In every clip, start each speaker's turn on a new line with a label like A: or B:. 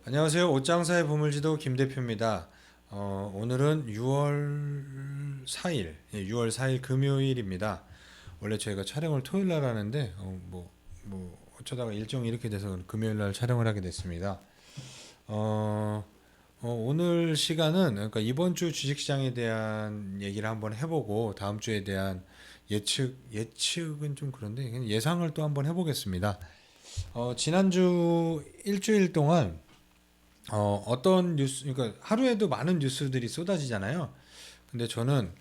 A: 안녕하세요. 옷장사의 보물지도 김 대표입니다. 오늘은 6월 4일, 6월 4일 금요일입니다. 원래 저희가 촬영을 토요일 날 하는데, 어쩌다가 일정이 이렇게 돼서 금요일 날 촬영을 하게 됐습니다. 어, 오늘 시간은, 그러니까 이번 주 주식시장에 대한 얘기를 한번 해보고, 다음 주에 대한 예측은 좀 그런데, 그냥 예상을 또 한번 해보겠습니다. 지난주 일주일 동안 어떤 뉴스, 그러니까 하루에도 많은 뉴스들이 쏟아지잖아요. 근데 저는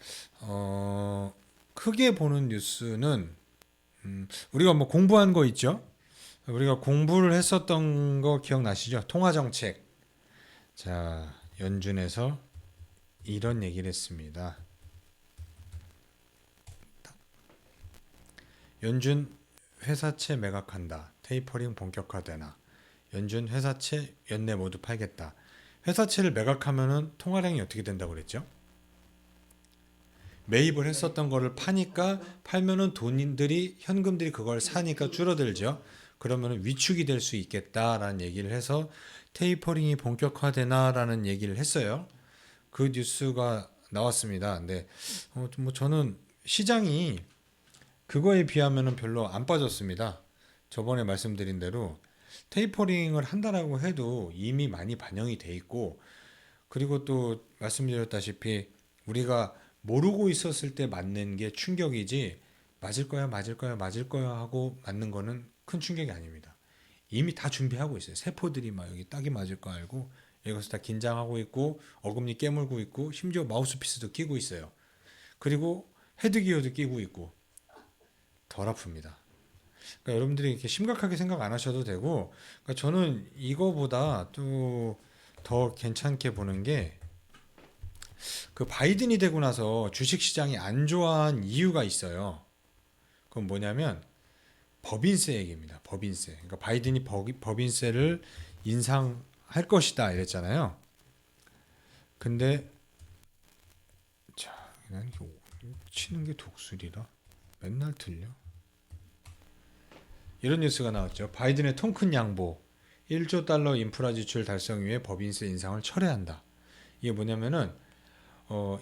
A: 크게 보는 뉴스는 우리가 뭐 공부한 거 있죠? 우리가 공부를 했었던 거 기억나시죠? 통화정책. 자, 연준에서 이런 얘기를 했습니다. 연준 회사채 매각한다. 테이퍼링 본격화되나. 연준 회사채 연내 모두 팔겠다. 회사채를 매각하면은 통화량이 어떻게 된다고 그랬죠? 매입을 했었던 거를 파니까 팔면은 돈들이 현금들이 그걸 사니까 줄어들죠. 그러면은 위축이 될 수 있겠다라는 얘기를 해서 테이퍼링이 본격화되나라는 얘기를 했어요. 그 뉴스가 나왔습니다. 근데 뭐 저는 시장이 그거에 비하면은 별로 안 빠졌습니다. 저번에 말씀드린 대로 테이퍼링을 한다라고 해도 이미 많이 반영이 돼 있고, 그리고 또 말씀드렸다시피 우리가 모르고 있었을 때 맞는 게 충격이지, 맞을 거야 맞을 거야 맞을 거야 하고 맞는 거는 큰 충격이 아닙니다. 이미 다 준비하고 있어요. 세포들이 막 여기 딱이 맞을 거 알고 여기서 다 긴장하고 있고 어금니 깨물고 있고 심지어 마우스피스도 끼고 있어요. 그리고 헤드기어도 끼고 있고 덜 아픕니다. 그러니까 여러분들이 이렇게 심각하게 생각 안 하셔도 되고, 그러니까 저는 이거보다 또 더 괜찮게 보는 게, 그 바이든이 되고 나서 주식 시장이 안 좋아한 이유가 있어요. 그건 뭐냐면 법인세 얘기입니다. 법인세. 그러니까 바이든이 법인세를 인상할 것이다 이랬잖아요. 근데 자, 난 치는 게 독수리라 맨날 틀려. 이런 뉴스가 나왔죠. 바이든의 통 큰 양보. 1조 달러 인프라 지출 달성 위해 법인세 인상을 철회한다. 이게 뭐냐면은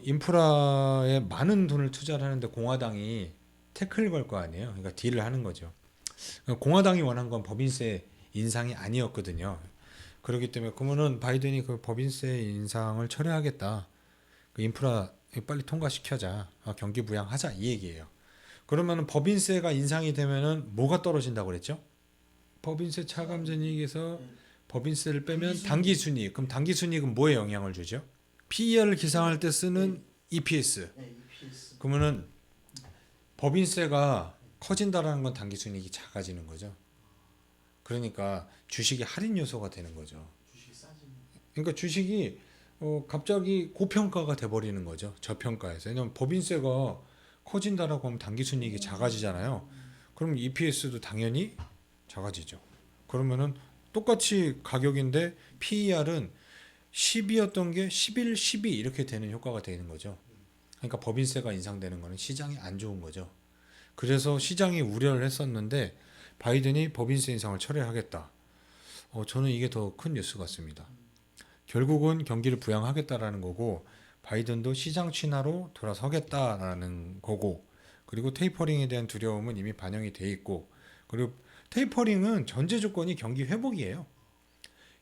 A: 인프라에 많은 돈을 투자를 하는데 공화당이 태클 걸 거 아니에요. 그러니까 딜을 하는 거죠. 공화당이 원한 건 법인세 인상이 아니었거든요. 그렇기 때문에 그러면은 바이든이 그 법인세 인상을 철회하겠다. 그 인프라 빨리 통과시켜자. 경기 부양하자 이 얘기예요. 그러면은 법인세가 인상이 되면은 뭐가 떨어진다고 그랬죠? 법인세 차감전이익에서 법인세를 빼면 당기순이익. 그럼 당기순이익은 뭐에 영향을 주죠? PER을 계산할 때 쓰는 EPS. 그러면은 법인세가 커진다라는 건 당기순이익이 작아지는 거죠. 그러니까 주식이 할인 요소가 되는 거죠. 그러니까 주식이 갑자기 고평가가 돼버리는 거죠. 저평가에서. 왜냐면 법인세가 커진다라고 하면 당기순이익이 작아지잖아요. 그럼 EPS도 당연히 작아지죠. 그러면은 똑같이 가격인데 PER은 10이었던 게 11, 12 이렇게 되는 효과가 되는 거죠. 그러니까 법인세가 인상되는 거는 시장이 안 좋은 거죠. 그래서 시장이 우려를 했었는데 바이든이 법인세 인상을 철회하겠다. 저는 이게 더 큰 뉴스 같습니다. 결국은 경기를 부양하겠다라는 거고, 바이든도 시장 친화로 돌아서겠다라는 거고, 그리고 테이퍼링에 대한 두려움은 이미 반영이 돼 있고, 그리고 테이퍼링은 전제 조건이 경기 회복이에요.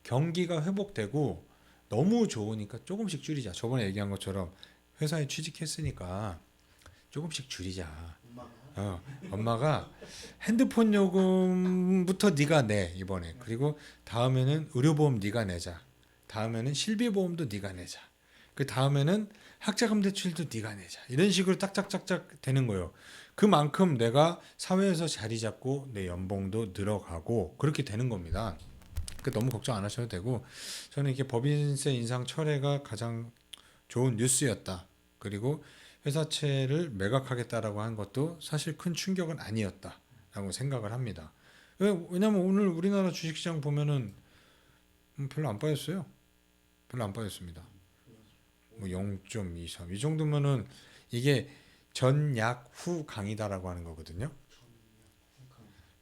A: 경기가 회복되고 너무 좋으니까 조금씩 줄이자. 저번에 얘기한 것처럼 회사에 취직했으니까 조금씩 줄이자. 어, 엄마가 핸드폰 요금부터 네가 내 이번에. 그리고 다음에는 의료보험 네가 내자. 다음에는 실비보험도 네가 내자. 그 다음에는 학자금 대출도 네가 내자. 이런 식으로 딱딱딱딱 되는 거예요. 그만큼 내가 사회에서 자리 잡고 내 연봉도 늘어가고 그렇게 되는 겁니다. 너무 걱정 안 하셔도 되고, 저는 이게 법인세 인상 철회가 가장 좋은 뉴스였다. 그리고 회사채를 매각하겠다라고 한 것도 사실 큰 충격은 아니었다라고 생각을 합니다. 왜냐면 오늘 우리나라 주식시장 보면은 별로 안 빠졌어요. 별로 안 빠졌습니다. 뭐 0.23. 이 정도면은 이게 전약 후 강이다라고 하는 거거든요.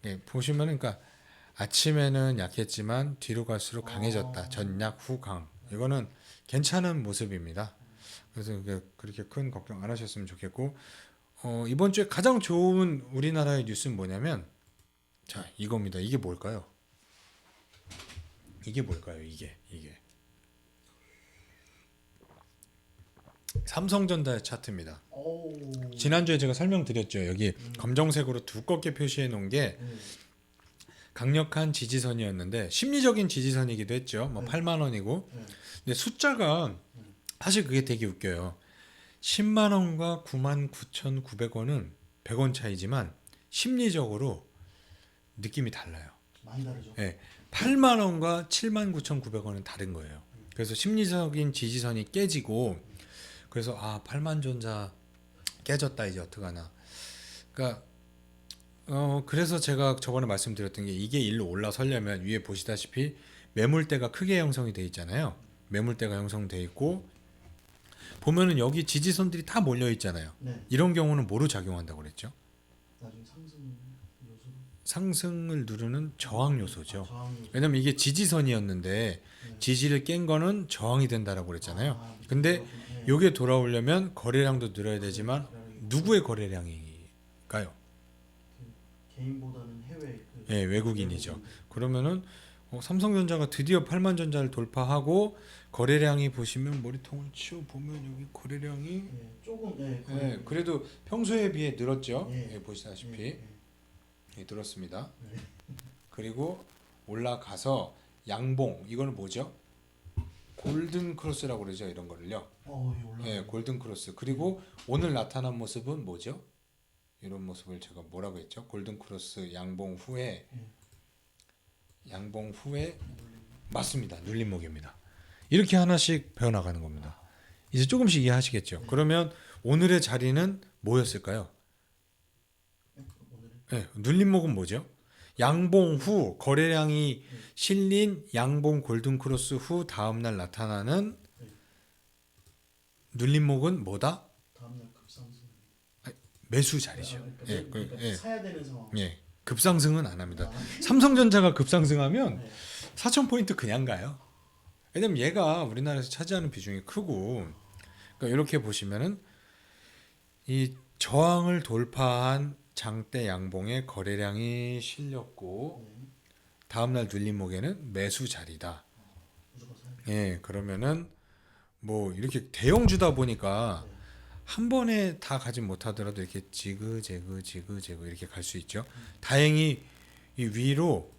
A: 예, 보시면은 그러니까 아침에는 약했지만 뒤로 갈수록 강해졌다. 전약 후 강. 이거는 괜찮은 모습입니다. 그래서 그렇게 큰 걱정 안 하셨으면 좋겠고, 이번 주에 가장 좋은 우리나라의 뉴스는 뭐냐면, 자, 이겁니다. 이게 뭘까요? 이게 뭘까요? 이게 삼성전자의 차트입니다. 지난주에 제가 설명드렸죠. 여기 검정색으로 두껍게 표시해 놓은 게 강력한 지지선이었는데 심리적인 지지선이기도 했죠. 뭐 8만 원이고. 근데 숫자가 사실 그게 되게 웃겨요. 10만 원과 99,900원은 100원 차이지만 심리적으로 느낌이 달라요.
B: 많이 다르죠.
A: 네, 8만 원과 79,900원은 다른 거예요. 그래서 심리적인 지지선이 깨지고 그래서 8만 전자 깨졌다 이제 어떡하나. 그러니까 그래서 제가 저번에 말씀드렸던 게 이게 일로 올라서려면 위에 보시다시피 매물대가 크게 형성이 돼 있잖아요. 매물대가 형성돼 있고 보면은 여기 지지선들이 다 몰려 있잖아요.
B: 네.
A: 이런 경우는 뭐로 작용한다고 그랬죠?
B: 나중에 상승 요소로.
A: 상승을 누르는 저항 요소죠.
B: 저항 요소.
A: 왜냐면 이게 지지선이었는데
B: 네.
A: 지지를 깬 거는 저항이 된다라고 그랬잖아요. 근데
B: 네.
A: 요게 돌아오려면 거래량도 늘어야 되지만 누구의 거래량일까요?
B: 개인보다는 해외
A: 예, 외국인이죠. 그러면은 삼성전자가 드디어 8만 전자를 돌파하고 거래량이 보시면 머리통을 치워 보면 여기 거래량이
B: 조금
A: 예, 그래도 평소에 비해 늘었죠.
B: 예.
A: 예, 보시다시피
B: 예.
A: 예, 늘었습니다.
B: 네.
A: 그리고 올라가서 양봉 이거는 뭐죠? 골든 크로스라고 그러죠. 이런 거를요. 예, 골든 크로스. 그리고 오늘 나타난 모습은 뭐죠? 이런 모습을 제가 뭐라고 했죠? 골든 크로스 양봉 후에 맞습니다. 눌림목입니다. 이렇게 하나씩 배워나가는 겁니다. 이제 조금씩 이해하시겠죠? 그러면 오늘의 자리는 뭐였을까요? 네, 눌림목은 뭐죠? 양봉 후 거래량이 실린 양봉 골든 크로스 후 다음날 나타나는 눌림목은 뭐다?
B: 다음날 급상승.
A: 매수 자리죠.
B: 그러니까 사야 되는 상황.
A: 예, 급상승은 안 합니다. 삼성전자가 급상승하면 4,000포인트 그냥 가요. 왜냐면 얘가 우리나라에서 차지하는 비중이 크고, 그러니까 이렇게 보시면은 이 저항을 돌파한 장대 양봉의 거래량이 실렸고 다음날 눌림목에는 매수 자리다.
B: 무조건 사야 돼.
A: 예, 그러면은 뭐 이렇게 대형주다 보니까 한 번에 다 가지 못하더라도 이렇게 지그재그 이렇게 갈 수 있죠. 다행히 이 위로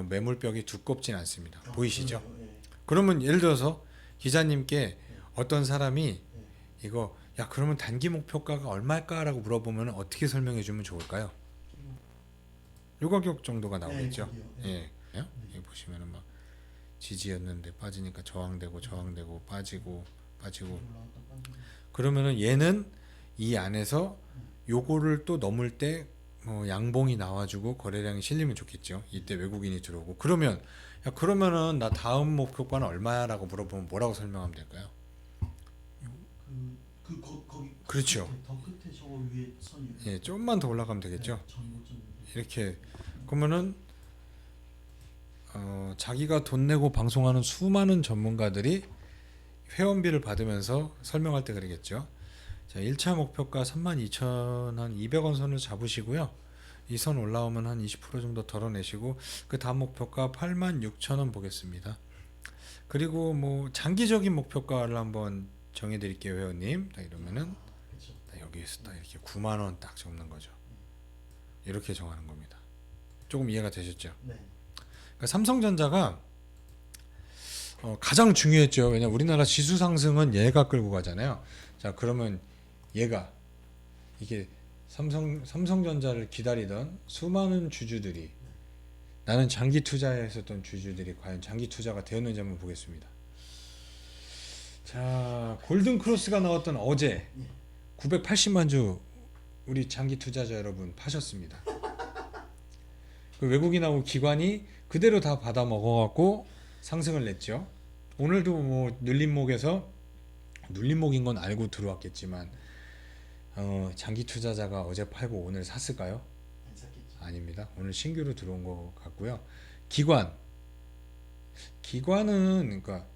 A: 매물벽이 두껍진 않습니다. 보이시죠? 그러면 예를 들어서 기자님께 어떤 사람이 이거 야 그러면 단기 목표가가 얼마일까라고 물어보면 어떻게 설명해 주면 좋을까요? 요 가격 정도가 나오겠죠. 예. 여기 보시면은 막 지지였는데 빠지니까 저항되고 빠지고 그러면은 얘는 이 안에서 요거를 또 넘을 때 양봉이 나와주고 거래량이 실리면 좋겠죠. 이때 외국인이 들어오고 그러면은 나 다음 목표가는 얼마야라고 물어보면 뭐라고 설명하면 될까요?
B: 거기
A: 그렇죠.
B: 더 끝에 저 위에 선이.
A: 예, 조금만 더 올라가면 되겠죠.
B: 전고점.
A: 이렇게 그러면은 자기가 돈 내고 방송하는 수많은 전문가들이 회원비를 받으면서 설명할 때 그러겠죠. 자, 1차 목표가 32,200원 선을 잡으시고요. 이 선 올라오면 한 20% 정도 덜어내시고 그 다음 목표가 86,000원 보겠습니다. 그리고 뭐 장기적인 목표가를 한번 정해드릴게요, 회원님. 이러면은 여기에서 딱 이렇게 9만 원 딱 적는 거죠. 이렇게 정하는 겁니다. 조금 이해가 되셨죠?
B: 네.
A: 그러니까 삼성전자가 가장 중요했죠. 왜냐 우리나라 지수 상승은 얘가 끌고 가잖아요. 자 그러면 얘가 이게 삼성전자를 기다리던 수많은 주주들이 나는 장기 투자했었던 주주들이 과연 장기 투자가 되었는지 한번 보겠습니다. 자 골든 크로스가 나왔던 어제 980만 주 우리 장기 투자자 여러분 파셨습니다. 그 외국인하고 기관이 그대로 다 받아 먹어갖고 상승을 냈죠. 오늘도 뭐 눌림목에서 눌림목인 건 알고 들어왔겠지만 장기 투자자가 어제 팔고 오늘 샀을까요?
B: 안 샀겠죠.
A: 아닙니다. 오늘 신규로 들어온 것 같고요. 기관은 그러니까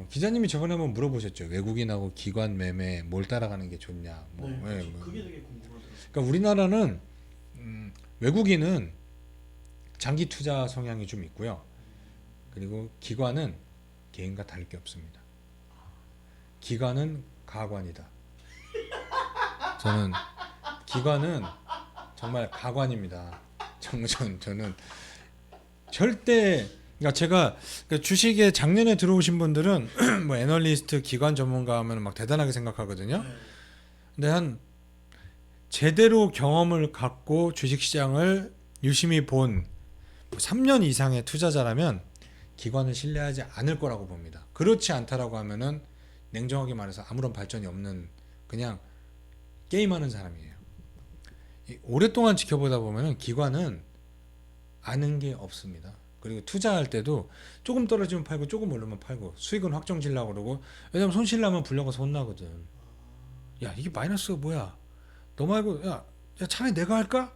A: 기자님이 저번에 한번 물어보셨죠. 외국인하고 기관 매매 뭘 따라가는 게 좋냐. 뭐,
B: 네,
A: 예,
B: 그렇죠.
A: 뭐.
B: 그게 되게 궁금하더라고요.
A: 그러니까 우리나라는 외국인은 장기 투자 성향이 좀 있고요. 그리고 기관은 개인과 다를 게 없습니다. 기관은 가관이다. 저는 기관은 정말 가관입니다. 저는 절대 그러니까 제가 그러니까 주식에 작년에 들어오신 분들은 뭐 애널리스트 기관 전문가 하면 막 대단하게 생각하거든요.
B: 네.
A: 근데 한 제대로 경험을 갖고 주식시장을 유심히 본 3년 이상의 투자자라면 기관을 신뢰하지 않을 거라고 봅니다. 그렇지 않다라고 하면은 냉정하게 말해서 아무런 발전이 없는 그냥 게임하는 사람이에요. 오랫동안 지켜보다 보면은 기관은 아는 게 없습니다. 그리고 투자할 때도 조금 떨어지면 팔고 조금 오르면 팔고 수익은 확정 지려고 그러고 왜냐면 손실나면 불려가서 혼나거든. 야 이게 마이너스가 뭐야? 너 말고 야 차라리 내가 할까?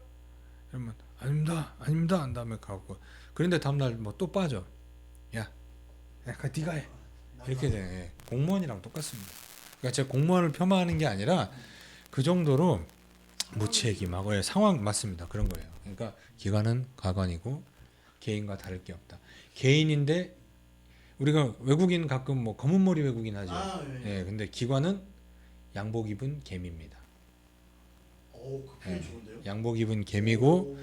A: 이러면 아닙니다 한 다음에 가고 그런데 다음날 뭐 또 빠져. 야 네가 해. 이렇게 돼. 공무원이랑 똑같습니다. 그러니까 제가 공무원을 폄하하는 게 아니라 그 정도로 무책임하고 예, 상황 맞습니다. 그런 거예요. 그러니까 기관은 가관이고 개인과 다를 게 없다. 개인인데 우리가 외국인 가끔 뭐 검은 머리 외국인 하죠.
B: 네.
A: 예, 근데 기관은 양복 입은 개미입니다.
B: 오, 그 표현 좋은데요?
A: 양복 입은 개미고
B: 오.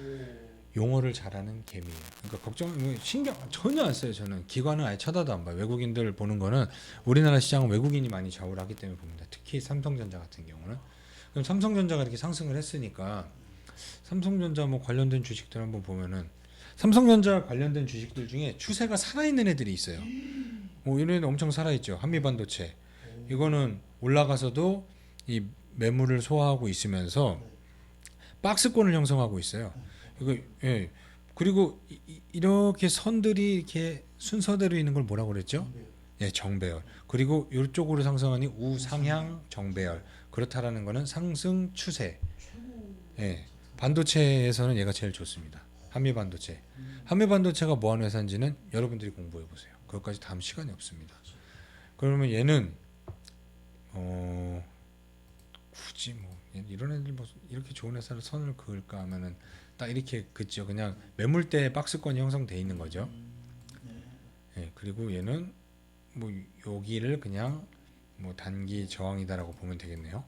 A: 용어를 잘하는 개미예요. 그러니까 신경 전혀 안 써요. 저는 기관은 아예 쳐다도 안 봐요. 외국인들 보는 거는 우리나라 시장은 외국인이 많이 좌우를 하기 때문에 봅니다. 특히 삼성전자 같은 경우는 그럼 삼성전자가 이렇게 상승을 했으니까 삼성전자 뭐 관련된 주식들 한번 보면은 삼성전자 관련된 주식들 중에 추세가 살아있는 애들이 있어요. 이런 애들 엄청 살아있죠. 한미반도체 이거는 올라가서도 이 매물을 소화하고 있으면서 박스권을 형성하고 있어요. 이거 예. 그리고 이렇게 선들이 이렇게 순서대로 있는 걸 뭐라고 그랬죠? 예, 정배열. 그리고 이쪽으로 상승하니 우상향 정배열. 그렇다라는 거는 상승 추세. 예. 반도체에서는 얘가 제일 좋습니다. 한미반도체. 한미반도체가 뭐 하는 회사인지는 여러분들이 공부해 보세요. 그것까지 다음 시간이 없습니다. 그러면 얘는 굳이 뭐 이런 애들 뭐 이렇게 좋은 회사를 선을 그을까 하면은 딱 이렇게 긋죠. 그냥 매물대 박스권이 형성돼 있는 거죠. 예, 그리고 얘는 뭐 여기를 그냥 뭐 단기 저항이다라고 보면 되겠네요.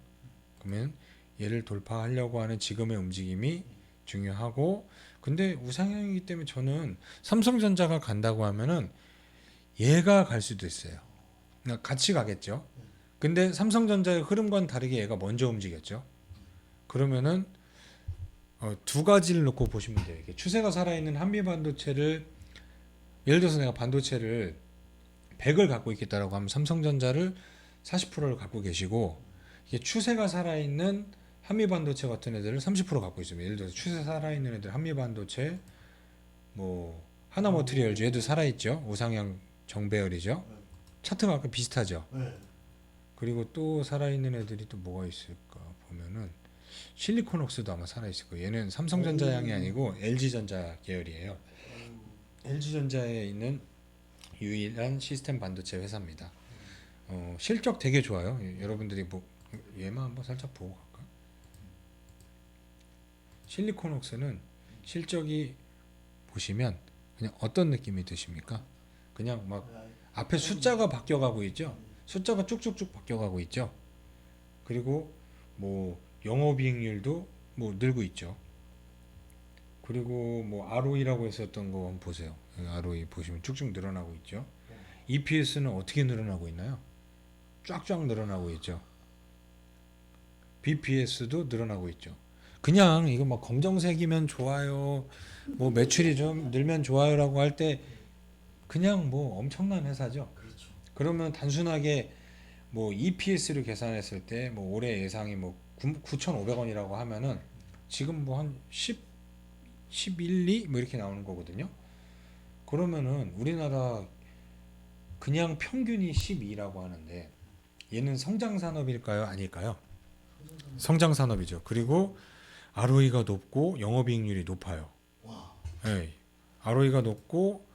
A: 그러면 얘를 돌파하려고 하는 지금의 움직임이 중요하고 근데 우상향이기 때문에 저는 삼성전자가 간다고 하면은 얘가 갈 수도 있어요. 그러니까 같이 가겠죠. 근데 삼성전자의 흐름과는 다르게 얘가 먼저 움직였죠. 그러면은 두 가지를 놓고 보시면 돼요. 이게 추세가 살아있는 한미반도체를 예를 들어서 내가 반도체를 100을 갖고 있겠다라고 하면 삼성전자를 40%를 갖고 계시고 이게 추세가 살아있는 한미반도체 같은 애들을 30% 갖고 있습니다. 예를 들어서 추세 살아있는 애들 한미반도체 뭐 하나머트리얼즈 얘도 살아있죠. 우상향 정배열이죠. 차트가 아까 비슷하죠.
B: 네.
A: 그리고 또 살아있는 애들이 또 뭐가 있을까 보면은 실리콘웍스도 아마 살아있을 거예요. 얘는 삼성전자향이 아니고 LG전자 계열이에요. LG전자에 있는 유일한 시스템 반도체 회사입니다. 실적 되게 좋아요. 여러분들이 뭐 얘만 한번 살짝 보고 갈까? 실리콘웍스는 실적이 보시면 그냥 어떤 느낌이 드십니까? 그냥 막 앞에 숫자가 바뀌어가고 있죠. 숫자가 쭉쭉쭉 바뀌어가고 있죠. 그리고 뭐 영업이익률도 뭐 늘고 있죠. 그리고 뭐 ROE라고 했었던 거 한번 보세요. ROE 보시면 쭉쭉 늘어나고 있죠. EPS는 어떻게 늘어나고 있나요? 쫙쫙 늘어나고 있죠. BPS도 늘어나고 있죠. 그냥 이거 막 검정색이면 좋아요. 뭐 매출이 좀 늘면 좋아요라고 할 때 그냥 뭐 엄청난 회사죠.
B: 그렇죠.
A: 그러면 단순하게 뭐 EPS를 계산했을 때 뭐 올해 예상이 뭐 9,500원이라고 하면은 지금 뭐 한 10, 11, 2 뭐 이렇게 나오는 거거든요. 그러면은 우리나라 그냥 평균이 12라고 하는데 얘는 성장 산업일까요? 아닐까요? 성장 산업이죠. 그리고 ROE가 높고 영업이익률이 높아요.
B: 와.
A: 예. ROE가 높고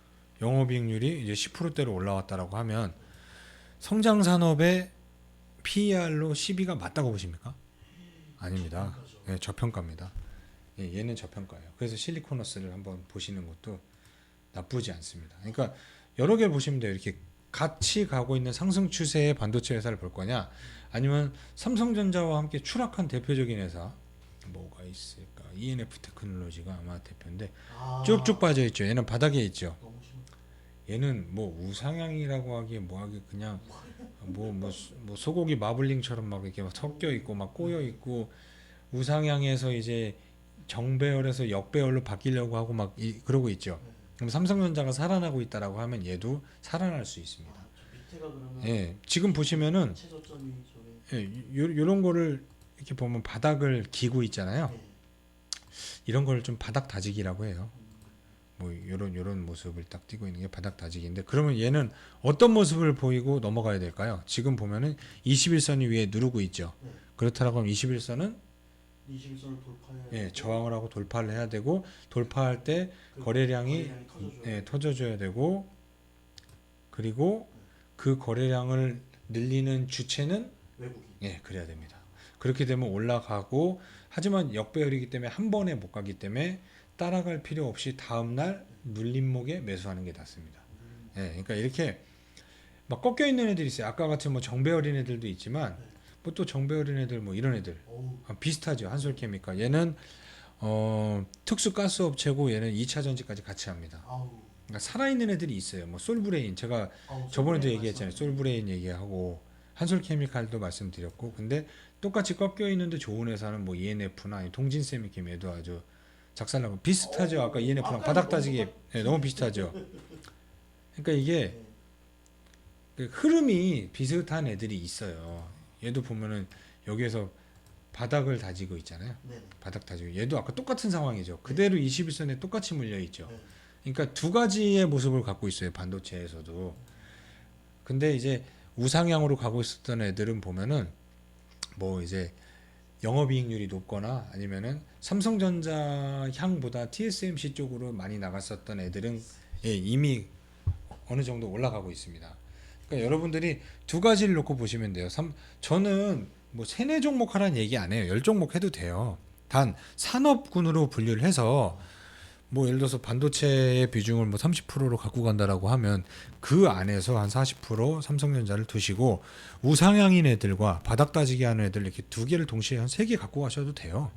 A: 영업이익률이 이제 10%대로 올라왔다라고 하면 성장 산업의 PER로 12가 맞다고 보십니까? 아닙니다.
B: 저평가죠.
A: 네, 저평가입니다. 예, 얘는 저평가예요. 그래서 실리코너스를 한번 보시는 것도 나쁘지 않습니다. 그러니까 여러 개를 보시면 돼요. 이렇게 같이 가고 있는 상승 추세의 반도체 회사를 볼 거냐, 아니면 삼성전자와 함께 추락한 대표적인 회사 뭐가 있을까? ENF 테크놀로지가 아마 대표인데 쭉쭉 빠져 있죠. 얘는 바닥에 있죠.
B: 너무 심해.
A: 얘는 뭐 우상향이라고 하기에 뭐하기 그냥 뭐 소고기 마블링처럼 막 이렇게 막 섞여 있고 막 꼬여 있고, 우상향에서 이제 정배열에서 역배열로 바뀌려고 하고 막 그러고 있죠.
B: 네.
A: 그럼 삼성전자가 살아나고 있다라고 하면 얘도 살아날 수 있습니다.
B: 저 밑에가 그러면
A: 예, 지금 보시면은
B: 최저점이 저게.
A: 예, 요런 거를 이렇게 보면 바닥을 기고 있잖아요.
B: 네.
A: 이런 걸 좀 바닥 다지기라고 해요. 뭐 요런 모습을 딱 띄고 있는 게 바닥 다지기인데, 그러면 얘는 어떤 모습을 보이고 넘어가야 될까요? 지금 보면은 21선이 위에 누르고 있죠.
B: 네.
A: 그렇다라고 하면 21선은
B: 21선을 돌파해야
A: 예,
B: 되고,
A: 저항을 하고 돌파를 해야 되고, 돌파할 때
B: 그
A: 거래량이
B: 터져줘야
A: 예, 터져줘야 되고, 그리고 그 거래량을 늘리는 주체는
B: 외국인.
A: 예, 그래야 됩니다. 그렇게 되면 올라가고, 하지만 역배열이기 때문에 한 번에 못 가기 때문에 따라갈 필요 없이 다음 날 눌림목에 매수하는 게 낫습니다. 예, 그러니까 이렇게 막 꺾여 있는 애들이 있어요. 아까 같이 뭐 정배열인 애들도 있지만,
B: 네.
A: 뭐 또 정배열인 애들 뭐 이런 애들
B: 어우.
A: 비슷하죠. 한솔케미칼 얘는 특수 가스 업체고, 얘는 2차 전지까지 같이 합니다.
B: 아우.
A: 그러니까 살아있는 애들이 있어요. 뭐 솔브레인, 제가
B: 아우,
A: 저번에도
B: 소금에
A: 얘기했잖아요.
B: 말씀하셨네.
A: 솔브레인 얘기하고 한솔케미칼도 말씀드렸고, 근데 똑같이 꺾여 있는데 좋은 회사는 뭐 ENF나 통진세미케미도 아주 작살나고 비슷하죠. 아까 ENF랑
B: 아까
A: 바닥
B: 너무
A: 따지기
B: 똑같-
A: 너무 비슷하죠. 그러니까 이게
B: 네.
A: 그 흐름이 비슷한 애들이 있어요. 얘도 보면은 여기에서 바닥을 다지고 있잖아요.
B: 네.
A: 바닥 다지고, 얘도 아까 똑같은 상황이죠. 그대로 21선에 똑같이 물려 있죠.
B: 네.
A: 그러니까 두 가지의 모습을 갖고 있어요. 반도체에서도. 근데 이제 우상향으로 가고 있었던 애들은 보면은 뭐 이제 영업이익률이 높거나 아니면은 삼성전자 향보다 TSMC 쪽으로 많이 나갔었던 애들은 예, 이미 어느 정도 올라가고 있습니다. 그러니까 여러분들이 두 가지를 놓고 보시면 돼요. 저는 뭐 세네 종목 하라는 얘기 안 해요. 10종목 해도 돼요. 단 산업군으로 분류를 해서 뭐 예를 들어서 반도체의 비중을 뭐 30%로 갖고 간다라고 하면 그 안에서 한 40% 삼성전자를 두시고, 우상향인 애들과 바닥 따지기 하는 애들 이렇게 두 개를 동시에 한 세 개 갖고 가셔도 돼요.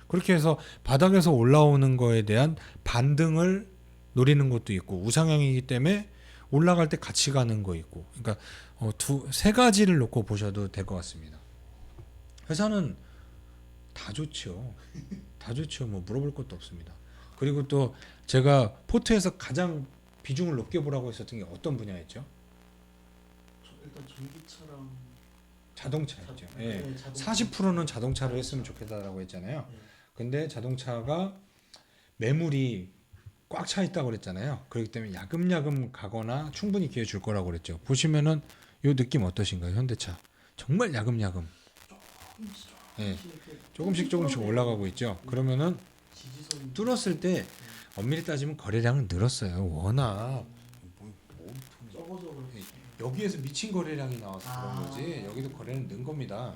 A: 그렇게 해서 바닥에서 올라오는 거에 대한 반등을 노리는 것도 있고, 우상향이기 때문에 올라갈 때 같이 가는 거 있고, 그러니까 세 가지를 놓고 보셔도 될 것 같습니다. 회사는 다 좋죠. 다 좋죠. 뭐 물어볼 것도 없습니다. 그리고 또 제가 포트에서 가장 비중을 높게 보라고 했었던 게 어떤 분야였죠?
B: 일단 전기차랑
A: 자동차였죠. 예.
B: 네,
A: 40%는 자동차로 했으면 좋겠다라고 했잖아요.
B: 네.
A: 근데 자동차가 매물이 꽉 차 있다고 그랬잖아요. 그렇기 때문에 야금야금 가거나 충분히 기회 줄 거라고 그랬죠. 보시면은 요 느낌 어떠신가요? 현대차. 정말 야금야금. 예. 조금씩 올라가고 있죠. 그러면은
B: 지지선
A: 뚫었을 때 엄밀히 따지면 거래량은 늘었어요. 워낙
B: 적어서 그렇지.
A: 여기에서 미친 거래량이 나와서 그런
B: 아.
A: 거지. 여기도 거래는 는 겁니다.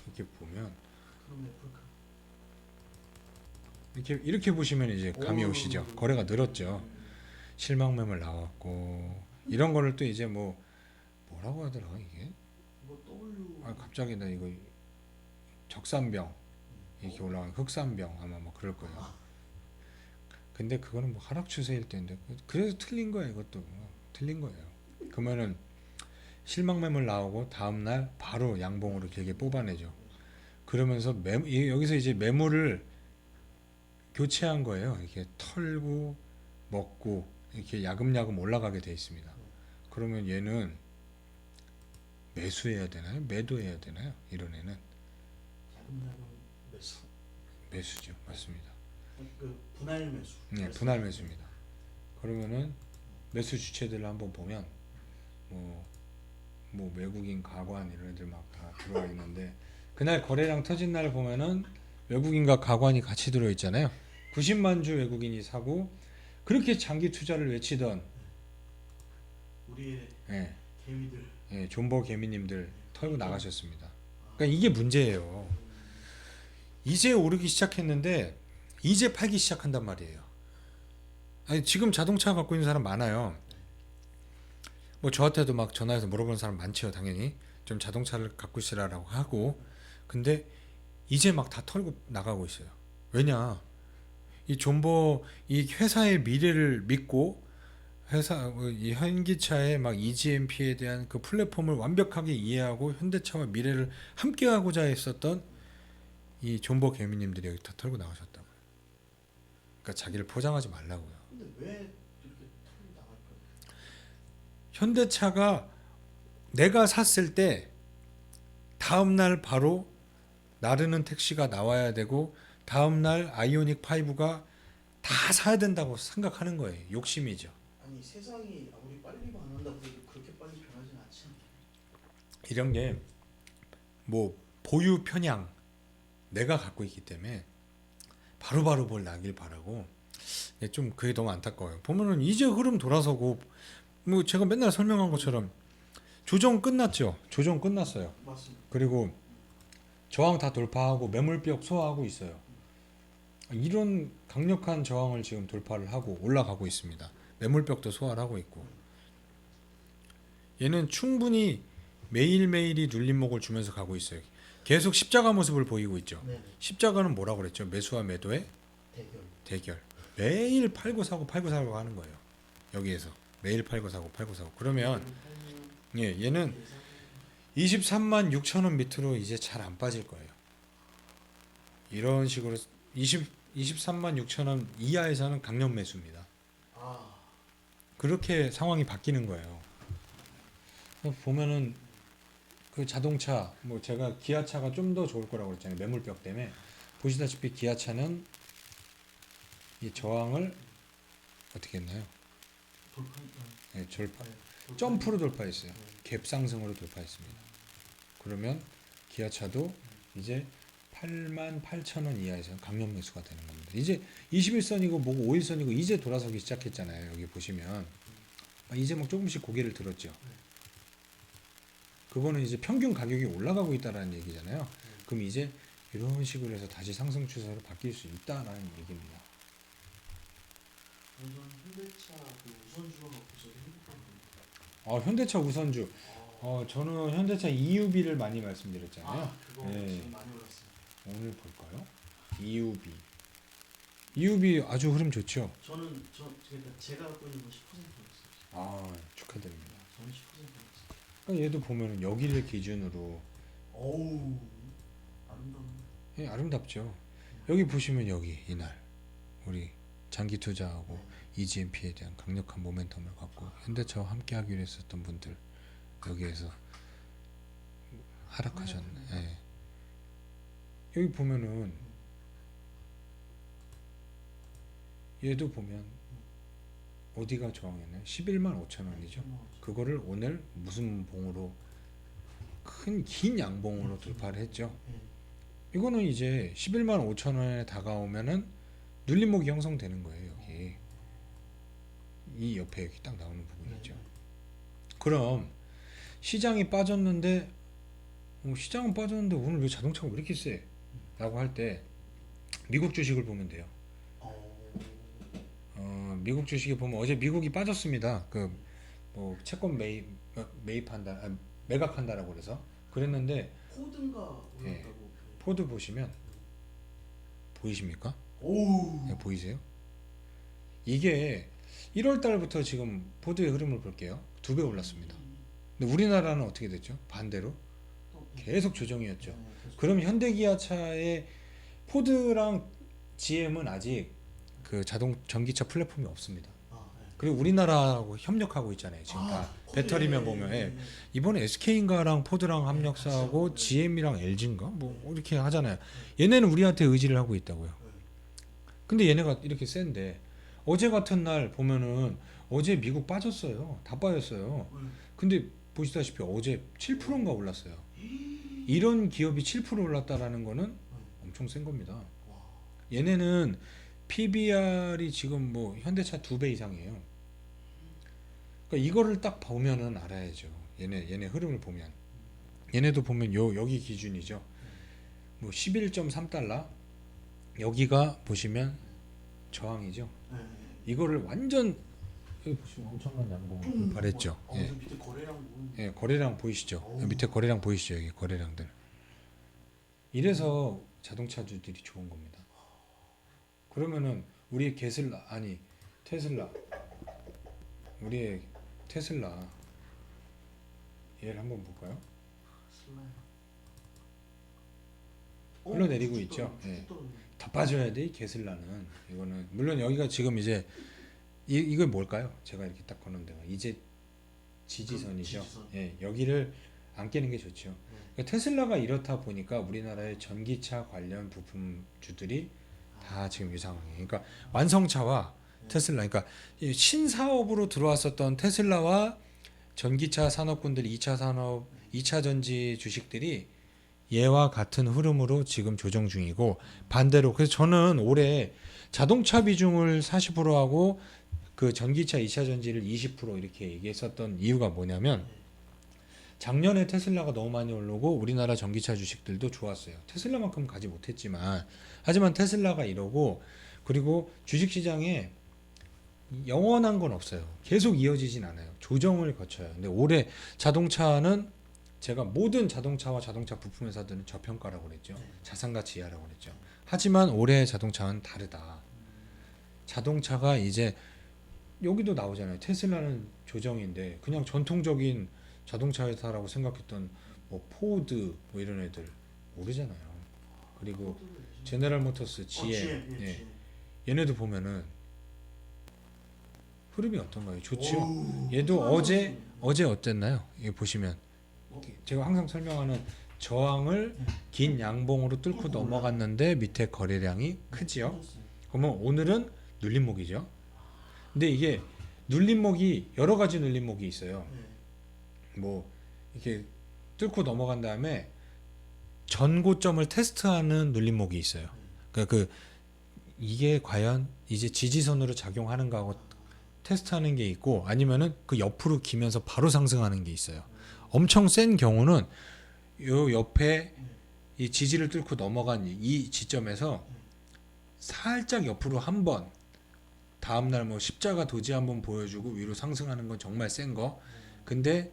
A: 이렇게 보면
B: 그럼 애플카.
A: 이렇게 보시면 이제 감이
B: 오.
A: 오시죠. 거래가 늘었죠. 실망 매물 나왔고, 이런 거를 또 이제 뭐라고 하더라 이게?
B: 이거 W.
A: 아 갑자기 나 이거 적산병 이렇게 올라간 흑산병 아마 뭐 그럴 거예요. 근데 그거는 뭐 하락 추세일 텐데, 그래서 틀린 거예요. 이것도 틀린 거예요. 그러면은 실망 매물 나오고 다음 날 바로 양봉으로 길게 뽑아내죠. 그러면서 여기서 이제 매물을 교체한 거예요. 이렇게 털고 먹고 이렇게 야금야금 올라가게 돼 있습니다. 그러면 얘는 매수해야 되나요? 매도해야 되나요? 이런 애는
B: 야금야금 매수.
A: 매수죠. 맞습니다.
B: 그 분할 매수.
A: 네, 분할 매수입니다. 그러면은 매수 주체들을 한번 보면 뭐 외국인 가관 이런 애들 막 다 들어와 있는데, 그날 거래량 터진 날 보면은 외국인과 가관이 같이 들어 있잖아요. 90만 주 외국인이 사고 그렇게 장기 투자를 외치던
B: 우리의
A: 예,
B: 개미들.
A: 예, 존버 개미님들 털고 나가셨습니다. 그러니까 이게 문제예요. 이제 오르기 시작했는데 이제 팔기 시작한단 말이에요. 아니, 지금 자동차 갖고 있는 사람 많아요. 뭐 저한테도 막 전화해서 물어보는 사람 많죠, 당연히. 좀 자동차를 갖고 있으라고 하고. 근데 이제 막 다 털고 나가고 있어요. 왜냐? 이 존버 이 회사의 미래를 믿고 회사 이 현기차의 막 EGMP에 대한 그 플랫폼을 완벽하게 이해하고 현대차와 미래를 함께하고자 했었던 이 존버 개미님들이 여기 다 털고 나가셨다고요. 그러니까 자기를 포장하지 말라고요.
B: 근데 왜 이렇게 털이 나갈까요?
A: 현대차가 내가 샀을 때 다음 날 바로 나르는 택시가 나와야 되고 다음 날 아이오닉 5가 다 사야 된다고 생각하는 거예요. 욕심이죠.
B: 아니 세상이 아무리 빨리 변한다고 해도 그렇게 빨리 변하진 않지 않나요?
A: 이런 게 뭐 보유 편향 내가 갖고 있기 때문에 바로바로 뭘 나길 바라고 좀 그게 너무 안타까워요. 보면은 이제 흐름 돌아서고 뭐 제가 맨날 설명한 것처럼 조정 끝났죠. 조정 끝났어요.
B: 맞습니다.
A: 그리고 저항 다 돌파하고 매물벽 소화하고 있어요. 이런 강력한 저항을 지금 돌파를 하고 올라가고 있습니다. 매물벽도 소화를 하고 있고 얘는 충분히 매일매일이 눌림목을 주면서 가고 있어요. 계속 십자가 모습을 보이고 있죠.
B: 네네.
A: 십자가는 뭐라고 그랬죠? 매수와 매도의
B: 대결.
A: 대결. 매일 팔고 사고 팔고 사고 하는 거예요. 여기에서 매일 팔고 사고 팔고 사고. 그러면 예, 얘는 23만 6천 원 밑으로 이제 잘 안 빠질 거예요. 이런 식으로 23만 6천 원 이하에서는 강력 매수입니다.
B: 아,
A: 그렇게 상황이 바뀌는 거예요. 보면은 그 자동차 뭐 제가 기아차가 좀 더 좋을 거라고 그랬잖아요. 매물벽 때문에 보시다시피 기아차는 이 저항을 어떻게 했나요?
B: 돌파.
A: 네,
B: 돌파.
A: 점프로 돌파했어요.
B: 네.
A: 갭 상승으로 돌파했습니다. 그러면 기아차도 이제 8만 8천 원 이하에서 강력 매수가 되는 겁니다. 이제 21선이고 뭐고 5일선이고 이제 돌아서기 시작했잖아요. 여기 보시면 이제 막 조금씩 고개를 들었죠. 그거는 이제 평균 가격이 올라가고 있다라는 얘기잖아요. 그럼 이제 이런 식으로 해서 다시 상승 추세로 바뀔 수 있다라는 얘기입니다.
B: 저는 현대차 그 우선주가 갖고서 행복합니다.
A: 현대차 우선주. 저는 현대차 EUB를 많이 말씀드렸잖아요.
B: 아, 그거
A: 네.
B: 지금 많이 올랐어요.
A: 오늘 볼까요? EUB. EUB 아주 흐름 좋죠.
B: 제가 갖고 있는 건 10%였어요.
A: 축하드립니다.
B: 저는 10%였어요.
A: 그러니까 얘도 보면은 여기를 기준으로
B: 어우, 아름다운.
A: 예, 아름답죠. 여기 보시면 여기 이날 우리 장기 투자하고 EGMP에 대한 강력한 모멘텀을 갖고 현대차와 함께 하기로 했었던 분들 여기에서 하락하셨네. 예. 여기 보면은 얘도 보면 어디가 저항했나요? 11만 5천 원이죠. 그거를 오늘 무슨 봉으로 긴 양봉으로 돌파를 했죠. 이거는 이제 11만 5천 원에 다가오면은 눌림목이 형성되는 거예요. 여기 이 옆에 여기 딱 나오는 부분이 있죠. 그럼 시장이 빠졌는데 시장은 빠졌는데 오늘 왜 자동차가 왜 이렇게 세? 라고 할 때 미국 주식을 보면 돼요. 미국 주식에 보면 어제 미국이 빠졌습니다. 그 뭐 채권 매입한다, 매각한다라고 그래서 그랬는데
B: 포든가 올랐다고.
A: 예. 포드 보시면 보이십니까?
B: 오우.
A: 네, 보이세요? 이게 1월 달부터 지금 포드의 흐름을 볼게요. 2배 올랐습니다. 근데 우리나라는 어떻게 됐죠? 반대로 계속 조정이었죠. 그럼 현대기아차의 포드랑 GM은 아직 그 전기차 플랫폼이 없습니다. 그리고 우리나라하고 협력하고 있잖아요. 지금 다 배터리면 보면 이번에 SK인가랑 포드랑 협력사하고 GM이랑 LG인가 뭐 이렇게 하잖아요. 얘네는 우리한테 의지를 하고 있다고요. 근데 얘네가 이렇게 센데 어제 같은 날 보면은 어제 미국 빠졌어요. 다 빠졌어요. 근데 보시다시피 어제 7%인가 올랐어요. 이런 기업이 7% 올랐다라는 거는 엄청 센 겁니다. 얘네는 PBR이 지금 뭐 현대차 2배 이상이에요. 그러니까 이거를 딱 보면은 알아야죠. 얘네 흐름을 보면 얘네도 보면 여기 기준이죠. 뭐 11.3달러 여기가 보시면 저항이죠.
B: 네.
A: 이거를 완전 여기 보시면 엄청난 양봉을 발했죠. 예.
B: 저 밑에 거래량 보면
A: 예, 거래량 보이시죠? 밑에 거래량 보이시죠? 여기 거래량들. 이래서 자동차주들이 좋은 겁니다. 그러면은 우리의 테슬라 우리의 테슬라 얘를 한번 볼까요?
B: 슬라임.
A: 흘러내리고 있죠. 예. 다 빠져야 돼, 이 게슬라는. 이거는 물론 여기가 지금 이제 이건 뭘까요? 제가 이렇게 딱 거는 데가 이제 지지선이죠.
B: 지지선.
A: 예, 여기를 안 깨는 게 좋죠. 그러니까 테슬라가 이렇다 보니까 우리나라의 전기차 관련 부품주들이 다 지금 이 상황이에요. 그러니까 완성차와 테슬라, 그러니까 이 신사업으로 들어왔었던 테슬라와 전기차 산업군들 2차 산업, 2차 전지 주식들이 얘와 같은 흐름으로 지금 조정 중이고 반대로 그래서 저는 올해 자동차 비중을 40%하고 그 전기차 2차 전지를 20% 이렇게 얘기했었던 이유가 뭐냐면 작년에 테슬라가 너무 많이 오르고 우리나라 전기차 주식들도 좋았어요. 테슬라만큼 가지 못했지만 하지만 테슬라가 이러고 그리고 주식시장에 영원한 건 없어요. 계속 이어지진 않아요. 조정을 거쳐요. 근데 올해 자동차는 제가 모든 자동차와 자동차 부품 회사들은 저평가라고 그랬죠. 자산가치 이하라고 그랬죠. 하지만 올해 자동차는 다르다. 자동차가 이제 여기도 나오잖아요. 테슬라는 조정인데 그냥 전통적인 자동차 회사라고 생각했던 뭐 포드 뭐 이런 애들 모르잖아요. 그리고 제네럴 모터스, GM, 예. 얘네도 보면은 흐름이 어떤가요? 좋죠. 얘도 어제 어땠나요? 이거 보시면 제가 항상 설명하는 저항을 긴 양봉으로 뚫고 넘어갔는데 밑에 거래량이 크지요. 그러면 오늘은 눌림목이죠. 근데 이게 눌림목이 여러 가지 눌림목이 있어요. 뭐 이렇게 뚫고 넘어간 다음에 전고점을 테스트하는 눌림목이 있어요. 그러니까 이게 과연 이제 지지선으로 작용하는가 하고 테스트하는 게 있고 아니면은 그 옆으로 기면서 바로 상승하는 게 있어요. 엄청 센 경우는 요 옆에 이 지지를 뚫고 넘어간 이 지점에서 살짝 옆으로 한번 다음날 뭐 십자가 도지 한번 보여주고 위로 상승하는 건 정말 센 거. 근데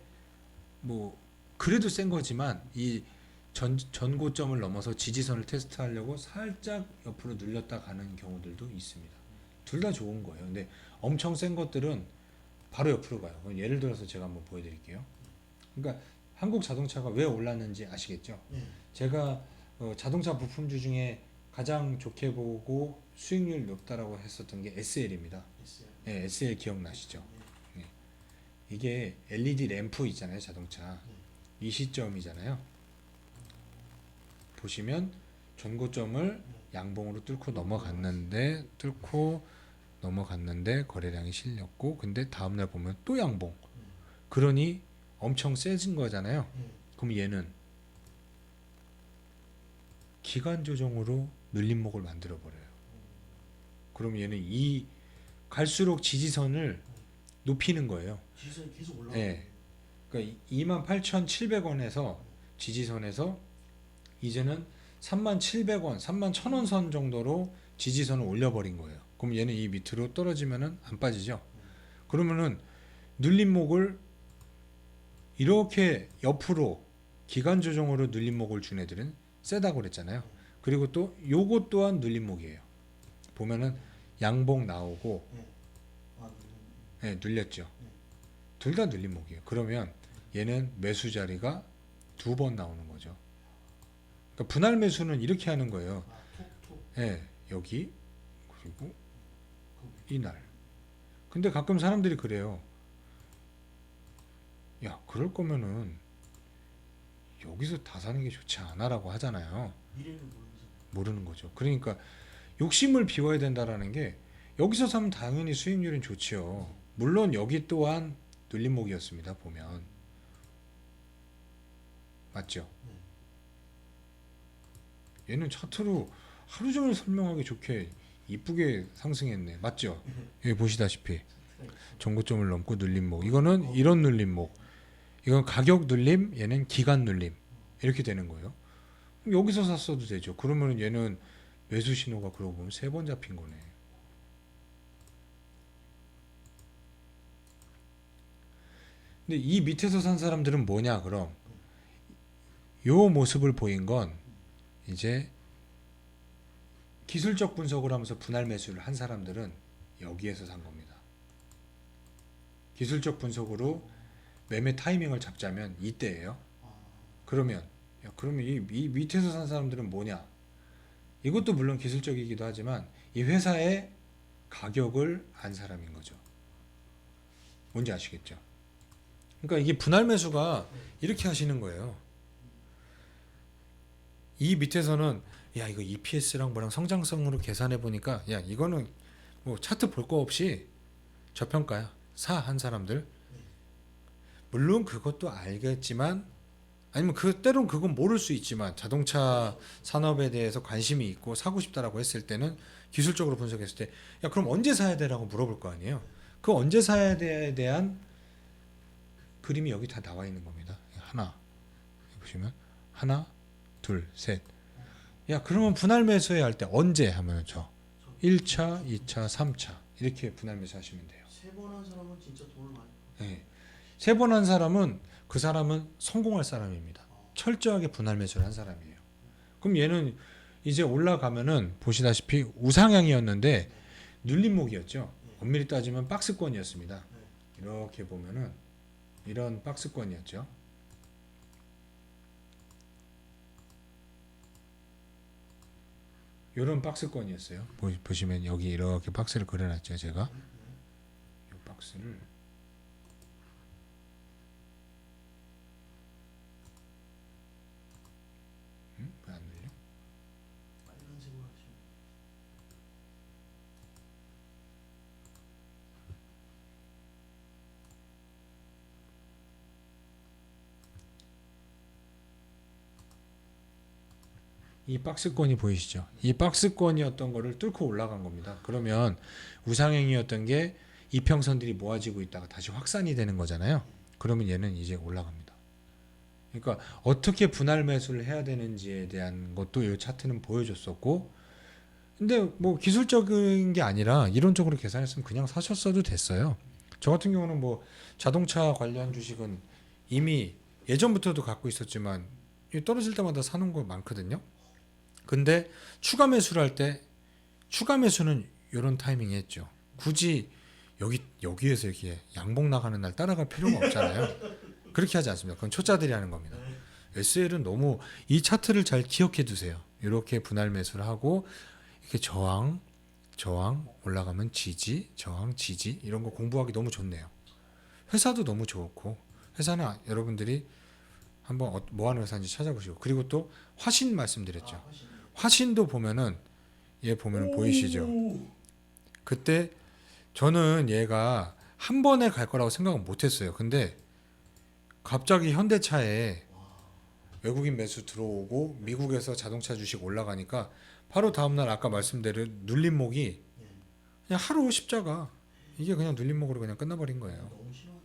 A: 뭐 그래도 센 거지만 이 전고점을 넘어서 지지선을 테스트하려고 살짝 옆으로 눌렸다 가는 경우들도 있습니다. 둘 다 좋은 거예요. 근데 엄청 센 것들은 바로 옆으로 가요. 예를 들어서 제가 한번 보여드릴게요. 그러니까 한국 자동차가 왜 올랐는지 아시겠죠? 제가 자동차 부품주 중에 가장 좋게 보고 수익률 높다라고 했었던 게 SL입니다. 네, SL 기억나시죠? 네. 이게 LED 램프 있잖아요, 자동차. 이 시점이잖아요. 보시면 전고점을 양봉으로 뚫고 넘어갔는데 거래량이 실렸고 근데 다음날 보면 또 양봉. 그러니 엄청 세진 거잖아요. 그럼 얘는 기간 조정으로 눌림목을 만들어 버려요. 그럼 얘는 이 갈수록 지지선을 높이는 거예요.
B: 지지선이 계속 올라가요.
A: 네. 그러니까 28,700원에서 지지선에서 이제는 37,000원, 31,000원 선 정도로 지지선을 올려버린 거예요. 그럼 얘는 이 밑으로 떨어지면은 안 빠지죠. 그러면은 눌림목을 이렇게 옆으로 기간 조정으로 눌림목을 준 애들은 세다고 그랬잖아요. 그리고 또 요것 또한 눌림목이에요. 보면은 양봉 나오고 네, 눌렸죠. 둘 다 눌림목이에요. 그러면 얘는 매수 자리가 2번 나오는 거죠. 그러니까 분할 매수는 이렇게 하는 거예요. 네, 여기 그리고 이날. 근데 가끔 사람들이 그래요. 야, 그럴 거면은 여기서 다 사는 게 좋지 않아라고 하잖아요.
B: 미래를
A: 모르는 거죠. 그러니까 욕심을 비워야 된다라는 게 여기서 사면 당연히 수익률은 좋지요. 물론 여기 또한 눌림목이었습니다. 보면 맞죠? 얘는 차트로 하루 종일 설명하기 좋게 이쁘게 상승했네. 맞죠? 여기 보시다시피 정고점을 넘고 눌림목. 이거는 이런 눌림목. 이건 가격 눌림, 얘는 기간 눌림. 이렇게 되는 거예요. 그럼 여기서 샀어도 되죠. 그러면 얘는 매수 신호가 그러고 보면 3번 잡힌 거네. 근데 이 밑에서 산 사람들은 뭐냐 그럼 요 모습을 보인 건 이제 기술적 분석을 하면서 분할 매수를 한 사람들은 여기에서 산 겁니다. 기술적 분석으로 매매 타이밍을 잡자면 이때예요. 그러면 이 밑에서 산 사람들은 뭐냐? 이것도 물론 기술적이기도 하지만 이 회사의 가격을 안 사람인 거죠. 뭔지 아시겠죠? 그러니까 이게 분할 매수가 이렇게 하시는 거예요. 이 밑에서는 야 이거 EPS랑 뭐랑 성장성으로 계산해 보니까 야 이거는 뭐 차트 볼 거 없이 저평가야 사 한 사람들 물론 그것도 알겠지만 아니면 때론 그건 모를 수 있지만 자동차 산업에 대해서 관심이 있고 사고 싶다라고 했을 때는 기술적으로 분석했을 때 야 그럼 언제 사야 돼라고 물어볼 거 아니에요. 그 언제 사야 돼에 대한 그림이 여기 다 나와 있는 겁니다. 하나 보시면 하나 둘 셋 야 그러면 분할 매수해야 할 때 언제 하면 저 1차 2차 3차 이렇게 분할 매수 하시면 돼요.
B: 3번 한 사람은 진짜 돈을 많이
A: 네. 3번 한 사람은 그 사람은 성공할 사람입니다. 철저하게 분할 매수를 한 사람이에요. 그럼 얘는 이제 올라가면은 보시다시피 우상향이었는데 눌림목이었죠. 엄밀히 따지면 박스권이었습니다. 이렇게 보면은 이런 박스권이었죠. 이런 박스권이었어요. 보시면 여기 이렇게 박스를 그려놨죠. 제가 이 박스를 왜 안 눌려?
B: 빨간색으로 하시면
A: 이 박스권이 보이시죠? 이 박스권이었던 거를 뚫고 올라간 겁니다. 그러면 우상행이었던 게 이평선들이 모아지고 있다가 다시 확산이 되는 거잖아요. 그러면 얘는 이제 올라갑니다. 그러니까 어떻게 분할 매수를 해야 되는지에 대한 것도 이 차트는 보여줬었고, 근데 뭐 기술적인 게 아니라 이론적으로 계산했으면 그냥 사셨어도 됐어요. 저 같은 경우는 뭐 자동차 관련 주식은 이미 예전부터도 갖고 있었지만 떨어질 때마다 사놓은 거 많거든요. 근데 추가 매수를 할 때 추가 매수는 이런 타이밍에 했죠. 굳이 여기에서 이렇게 양봉 나가는 날 따라갈 필요가 없잖아요. 그렇게 하지 않습니다. 그건 초짜들이 하는 겁니다. SL은 너무 이 차트를 잘 기억해 두세요. 이렇게 분할 매수를 하고 이렇게 저항 올라가면 지지, 저항, 지지 이런 거 공부하기 너무 좋네요. 회사도 너무 좋고 회사는 여러분들이 한번 뭐 하는 회사인지 찾아보시고 그리고 또 화신 말씀드렸죠. 화신도 보면은 얘 보면은 보이시죠? 그때 저는 얘가 한 번에 갈 거라고 생각은 못했어요. 근데 갑자기 현대차에 외국인 매수 들어오고 미국에서 자동차 주식 올라가니까 바로 다음날 아까 말씀드린 눌림목이 그냥 하루 십자가 이게 그냥 눌림목으로 그냥 끝나버린 거예요.
B: 너무 심하네.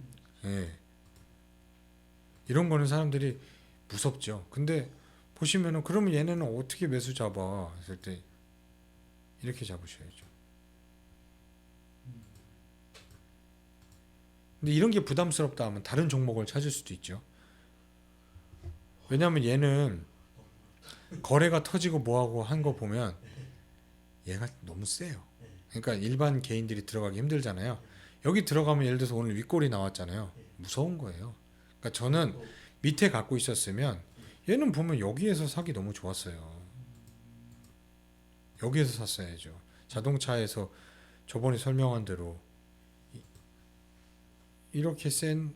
A: 예. 이런 거는 사람들이 무섭죠. 근데 보시면은 그러면 얘네는 어떻게 매수 잡아 했을 때 이렇게 잡으셔야죠. 근데 이런 게 부담스럽다 하면 다른 종목을 찾을 수도 있죠. 왜냐하면 얘는 거래가 터지고 뭐하고 한 거 보면 얘가 너무 세요. 그러니까 일반 개인들이 들어가기 힘들잖아요. 여기 들어가면 예를 들어서 오늘 윗골이 나왔잖아요. 무서운 거예요. 그러니까 저는 밑에 갖고 있었으면 얘는 보면 여기에서 사기 너무 좋았어요. 여기에서 샀어야죠. 자동차에서 저번에 설명한 대로 이렇게 센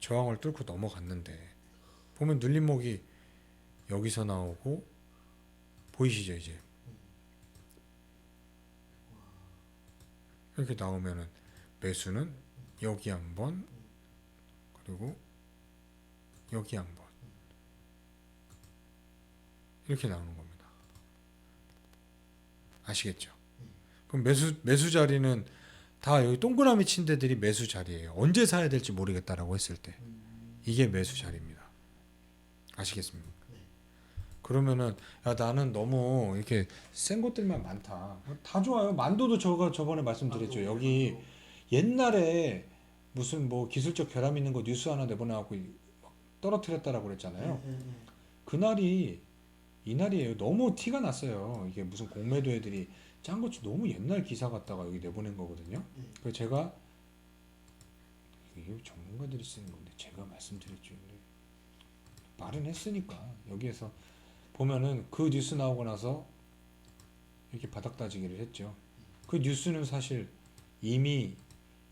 A: 저항을 뚫고 넘어갔는데 보면 눌림목이 여기서 나오고 보이시죠 이제 이렇게 나오면은 매수는 여기 한번 그리고 여기 한번 이렇게 나오는 겁니다. 아시겠죠? 그럼 매수 자리는 다 여기 동그라미 친 데들이 매수 자리예요. 언제 사야 될지 모르겠다라고 했을 때 이게 매수 자리입니다. 아시겠습니까?
B: 네.
A: 그러면은 야 나는 너무 이렇게 센 것들만 많다. 다 좋아요. 만도도 저번에 말씀드렸죠. 여기 옛날에 무슨 뭐 기술적 결함 있는 거 뉴스 하나 내보내갖고 떨어뜨렸다라고 그랬잖아요. 그날이 이날이에요. 너무 티가 났어요. 이게 무슨 공매도 애들이 짠거치 너무 옛날 기사 갖다가 여기 내보낸 거거든요. 그래서 제가 이게 전문가들이 쓰는 건데 제가 말씀드렸죠. 근데 말은 했으니까 여기에서 보면은 그 뉴스 나오고 나서 이렇게 바닥 따지기를 했죠. 그 뉴스는 사실 이미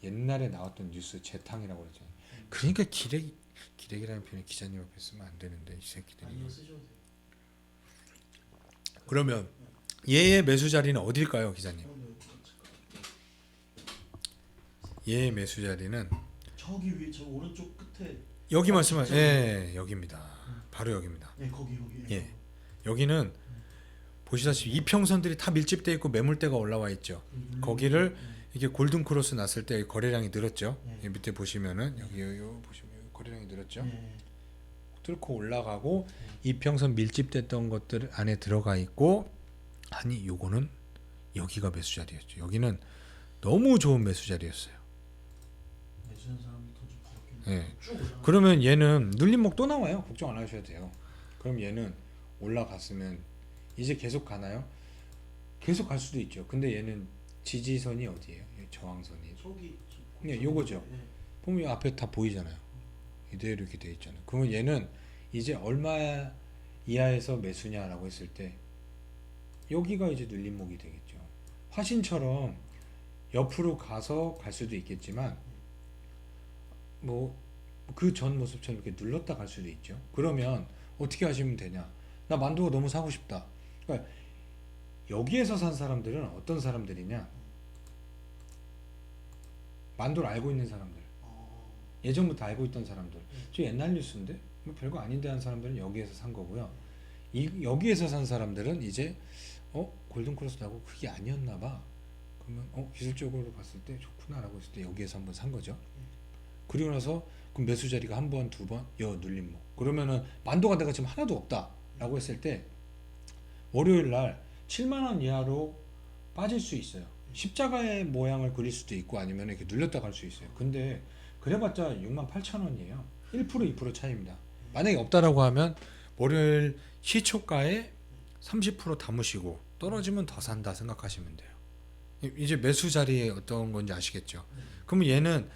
A: 옛날에 나왔던 뉴스 재탕이라고 그랬잖아요. 그러니까 기레기라는 표현을 기자님 앞에 쓰면 안 되는데 이 새끼들이.
B: 아니요 쓰셔도 돼요.
A: 그러면 얘의 매수 자리는 어딜까요, 기자님? 얘의 매수 자리는
B: 저기 위에 저 오른쪽 끝에
A: 여기 말씀하신 여기입니다. 바로 여기입니다.
B: 네 거기
A: 예. 여기는 보시다시피 이평선들이 다 밀집돼 있고 매물대가 올라와 있죠. 거기를 이게 골든 크로스 났을 때 거래량이 늘었죠. 이 밑에 보시면은 여기 보시면 거래량이 늘었죠. 뚫고 올라가고 이평선 밀집됐던 것들 안에 들어가 있고 아니 요거는 여기가 매수 자리였죠. 여기는 너무 좋은 매수 자리였어요.
B: 매수한 사람이 더좀 부럽겠네.
A: 예.
B: 쭉 올라가.
A: 그러면 얘는 눌림목 또 나와요. 걱정 안 하셔도 돼요. 그럼 얘는 올라갔으면 이제 계속 가나요? 계속 갈 수도 있죠. 근데 얘는 지지선이 어디예요? 저항선이.
B: 저기
A: 네, 요거죠. 보면 이 앞에 다 보이잖아요. 이대로 이렇게 돼 있잖아요. 그러면 얘는 이제 얼마 이하에서 매수냐라고 했을 때 여기가 이제 눌림목이 되겠죠. 화신처럼 옆으로 가서 갈 수도 있겠지만 뭐 그 전 모습처럼 이렇게 눌렀다 갈 수도 있죠. 그러면 어떻게 하시면 되냐? 나 만두가 너무 사고 싶다. 그러니까 여기에서 산 사람들은 어떤 사람들이냐? 만두를 알고 있는 사람들. 예전부터 알고 있던 사람들. 저 옛날 뉴스인데 뭐 별거 아닌데 한 사람들은 여기에서 산 거고요. 여기에서 산 사람들은 이제 골든크로스 나고 그게 아니었나 봐. 그러면 기술적으로 봤을 때 좋구나라고 했을 때 여기에서 한번 산 거죠. 그리고 나서 그럼 매수 자리가 한 번, 두 번, 눌림목. 그러면은 만도가 내가 지금 하나도 없다라고 했을 때 월요일 날 7만 원 이하로 빠질 수 있어요. 십자가의 모양을 그릴 수도 있고 아니면 이렇게 눌렸다 갈 수 있어요. 근데 그래봤자 6만 8천 원이에요. 1% 2% 차이입니다. 만약에 없다라고 하면 월요일 시초가에 30% 담으시고 떨어지면 더 산다 생각하시면 돼요. 이제 매수 자리에 어떤 건지 아시겠죠? 그러면 얘는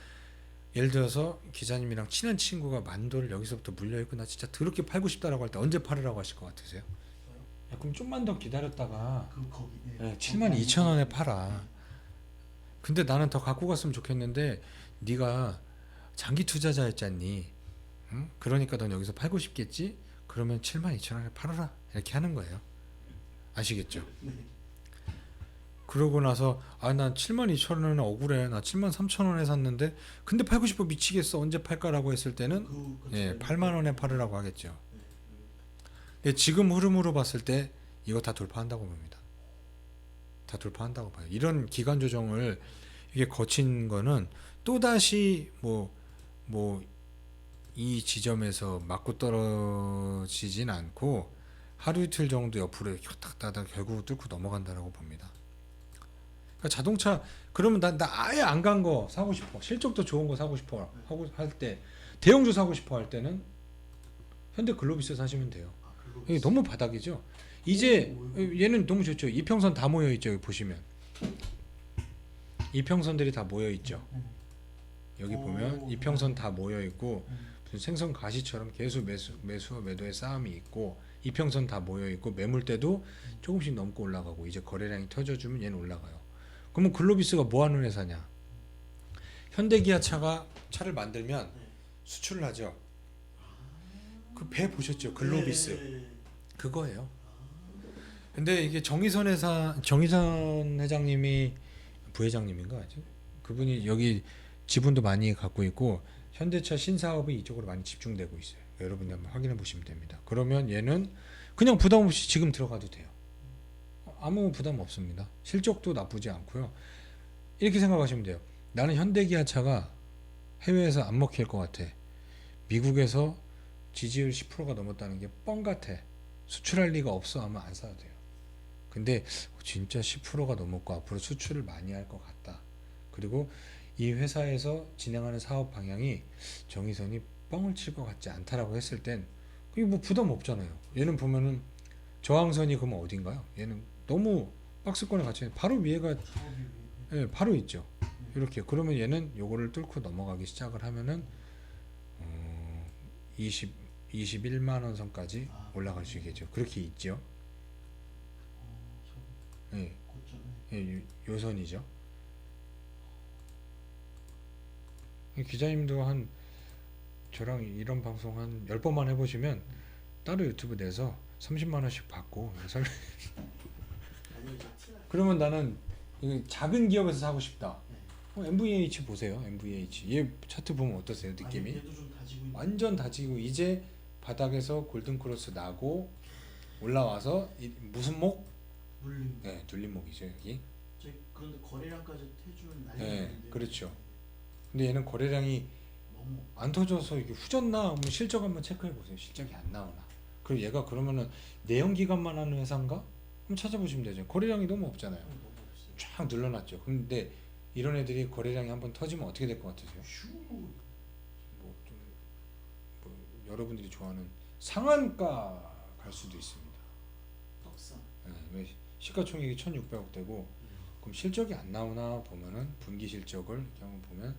A: 예를 들어서 기자님이랑 친한 친구가 만도를 여기서부터 물려있고 나 진짜 더럽게 팔고 싶다라고 할 때 언제 팔으라고 하실 것 같으세요? 야, 그럼 좀만 더 기다렸다가
B: 거기
A: 7만 2천 원에 팔아. 근데 나는 더 갖고 갔으면 좋겠는데 네가 장기 투자자였잖니. 응? 그러니까 넌 여기서 팔고 싶겠지? 그러면 7만 2천 원에 팔아라. 이렇게 하는 거예요. 아시겠죠? 그러고 나서 난 7만 2천 원은 억울해. 나 7만 3천 원에 샀는데 근데 팔고 싶어 미치겠어. 언제 팔까라고 했을 때는 8만 원에 팔으라고 하겠죠. 근데 지금 흐름으로 봤을 때 이거 다 돌파한다고 봅니다. 다 돌파한다고 봐요. 이런 기간 조정을 이게 거친 거는 또다시 이 지점에서 맞고 떨어지진 않고 하루 이틀 정도 옆으로 이렇게 탁탁 결국 뚫고 넘어간다라고 봅니다. 그러니까 자동차 그러면 나 아예 안 간 거 사고 싶어. 실적도 좋은 거 사고 싶어 하고 할 때 대형주 사고 싶어 할 때는 현대 글로비스 사시면 돼요. 이게 너무 바닥이죠. 이제 얘는 너무 좋죠. 이평선 다 모여 있죠. 여기 보시면 이평선들이 다 모여 있죠. 여기 보면 이평선 다 모여 있고 무슨 생선 가시처럼 계속 매수와 매도의 싸움이 있고 이평선 다 모여 있고 매물대도 조금씩 넘고 올라가고 이제 거래량이 터져주면 얘는 올라가요. 그러면 글로비스가 뭐 하는 회사냐? 현대기아차가 차를 만들면 수출을 하죠. 그 배 보셨죠? 글로비스. 그거예요. 근데 이게 정의선 회장님이 부회장님인가 아직? 그분이 여기 지분도 많이 갖고 있고 현대차 신사업이 이쪽으로 많이 집중되고 있어요. 여러분들 한번 확인해 보시면 됩니다. 그러면 얘는 그냥 부담 없이 지금 들어가도 돼요. 아무 부담 없습니다. 실적도 나쁘지 않고요. 이렇게 생각하시면 돼요. 나는 현대기아차가 해외에서 안 먹힐 것 같아. 미국에서 지지율 10%가 넘었다는 게 뻥 같아. 수출할 리가 없어 하면 안 사도 돼요. 근데 진짜 10%가 넘었고 앞으로 수출을 많이 할 것 같다. 그리고 이 회사에서 진행하는 사업 방향이 정의선이 뻥을 칠 것 같지 않다라고 했을 땐 그게 뭐 부담 없잖아요. 얘는 보면은 저항선이 그러면 어딘가요? 얘는 너무 박스권에 갇혀 있는 바로 위에가
B: 사업이
A: 예, 바로 있죠. 이렇게 그러면 얘는 요거를 뚫고 넘어가기 시작을 하면은 20 21만 원 선까지 올라갈 수 있겠죠. 그렇게 있죠. 예,
B: 고점에
A: 요 선이죠. 기자님도 한 저랑 이런 방송 한 10번만 해보시면 따로 유튜브 내서 30만 원씩 받고
B: 아니면 이제 티나.
A: 그러면 나는 이 작은 기업에서 사고 싶다.
B: 네.
A: MVH 보세요. MVH 얘 차트 보면 어떠세요? 느낌이?
B: 아니, 얘도 좀 다지고 있는.
A: 완전 다지고 이제 바닥에서 골든크로스 나고 올라와서 무슨 목?
B: 눌림.
A: 네, 눌림목이죠 여기.
B: 그런데 거래량까지 해주는 난리
A: 네,
B: 났는데.
A: 그렇죠. 근데 얘는 거래량이
B: 너무
A: 안 터져서 이게 후졌나? 한번 실적 한번 체크해 보세요. 실적이 안 나오나? 그리고 얘가 그러면은 내연 기관만 하는 회사인가? 한번 찾아보시면 되죠. 거래량이 너무 없잖아요.
B: 너무 없어요.
A: 쫙 늘어났죠. 근데 이런 애들이 거래량이 한번 터지면 어떻게 될 것 같으세요?
B: 슈.
A: 뭐좀 여러분들이 좋아하는 상한가 갈 수도 있습니다.
B: 떡상.
A: 예, 왜 시가총액이 1,600억 되고 그럼 실적이 안 나오나 보면은 분기 실적을 이렇게 한번 보면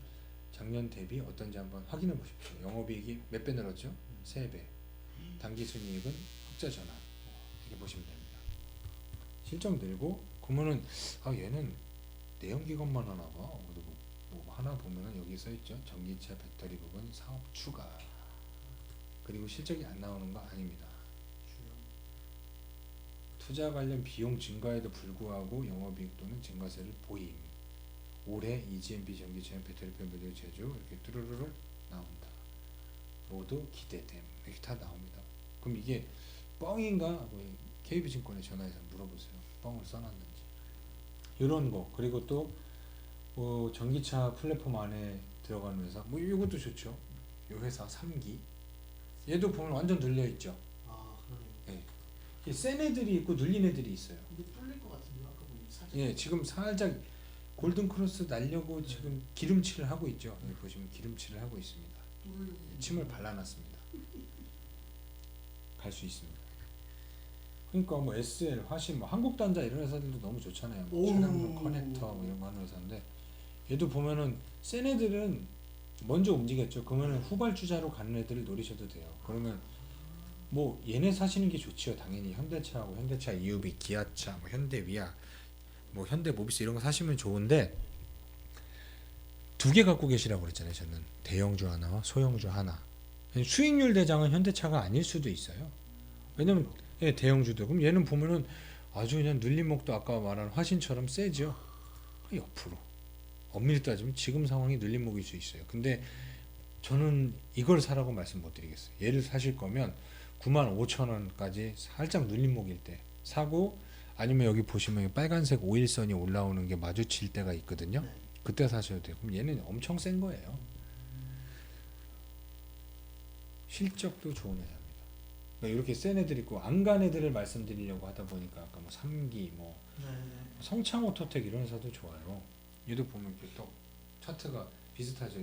A: 작년 대비 어떤지 한번 확인해 보십시오. 영업이익이 몇 배 늘었죠? 3배. 당기순이익은 흑자 전환. 이렇게 보시면 됩니다. 실적 늘고 그러면은 얘는 내연기관만 하나 봐. 그리고 뭐 하나 보면은 여기 써 있죠. 전기차 배터리 부분 사업 추가. 그리고 실적이 안 나오는 거 아닙니다. 투자 관련 비용 증가에도 불구하고 영업이익 또는 증가세를 보임. 올해 EGMP 전기차용 배터리팬 모듈 제조 이렇게 뚜루루룩 나온다. 로드 기대됨 이렇게 다 나옵니다. 그럼 이게 뻥인가? 하고 KB증권에 전화해서 물어보세요. 뻥을 써놨는지. 이런 거 그리고 또 전기차 플랫폼 안에 들어가는 회사 뭐 이것도 좋죠. 이 회사 3기 얘도 보면 완전 눌려 있죠.
B: 아 그러네요.
A: 예. 센 애들이 있고 눌린 애들이 있어요.
B: 근데 뚫릴 것 같은데 아까 보니 사진.
A: 예, 지금 살짝 골든 크로스 날려고 지금 기름칠을 하고 있죠. 여기 보시면 기름칠을 하고 있습니다. 침을 발라놨습니다. 갈 수 있습니다. 그러니까 뭐 SL, 화신, 뭐 한국단자 이런 회사들도 너무 좋잖아요. 뭐 차량용 커넥터 뭐 이런 거 하는 회사인데 얘도 보면은 센 애들은 먼저 움직였죠. 그러면 후발주자로 가는 애들을 노리셔도 돼요. 그러면 뭐 얘네 사시는 게 좋지요. 당연히 현대차하고 현대차 EUV, 기아차, 뭐 현대위아, 뭐 현대모비스 이런 거 사시면 좋은데 두 개 갖고 계시라고 그랬잖아요. 저는 대형주 하나와 소형주 하나. 수익률 대장은 현대차가 아닐 수도 있어요. 왜냐면 대형주도 그럼 얘는 보면은 아주 그냥 눌림목도 아까 말한 화신처럼 세죠. 옆으로 엄밀히 따지면 지금 상황이 눌림목일 수 있어요. 근데 저는 이걸 사라고 말씀 못 드리겠어요. 얘를 사실 거면 95,000원까지 살짝 눌림목일 때 사고 아니면 여기 보시면 빨간색 5일선이 올라오는 게 마주칠 때가 있거든요.
B: 네.
A: 그때 사셔도 돼요. 그럼 얘는 엄청 센 거예요. 실적도 좋은 회사입니다. 그러니까 이렇게 센 애들 있고 안 간 애들을 말씀드리려고 하다 보니까 아까 뭐 3기 뭐
B: 네.
A: 성창오토텍 이런 회사도 좋아요. 얘도 보면 이렇게 또 차트가 비슷하죠.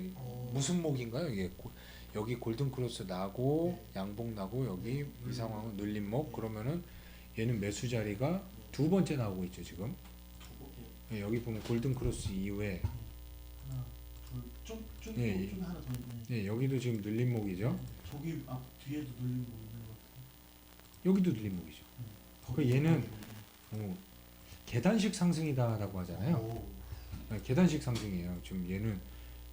A: 무슨 목인가요? 이게 여기 골든크로스 나고 양봉 나고 여기 이 상황은 눌림목 그러면은 얘는 매수 자리가 두 번째 나오고 있죠 지금. 예, 여기 보면 골든크로스 이후에
B: 하나, 둘, 좀
A: 예,
B: 하나 더 있네.
A: 예, 여기도 지금 눌림목이죠.
B: 저기 앞 뒤에도 눌린 거 있는 것 같아.
A: 여기도 눌림목이죠. 그 얘는 계단식 상승이다라고 하잖아요.
B: 오.
A: 네, 계단식 상승이에요. 지금 얘는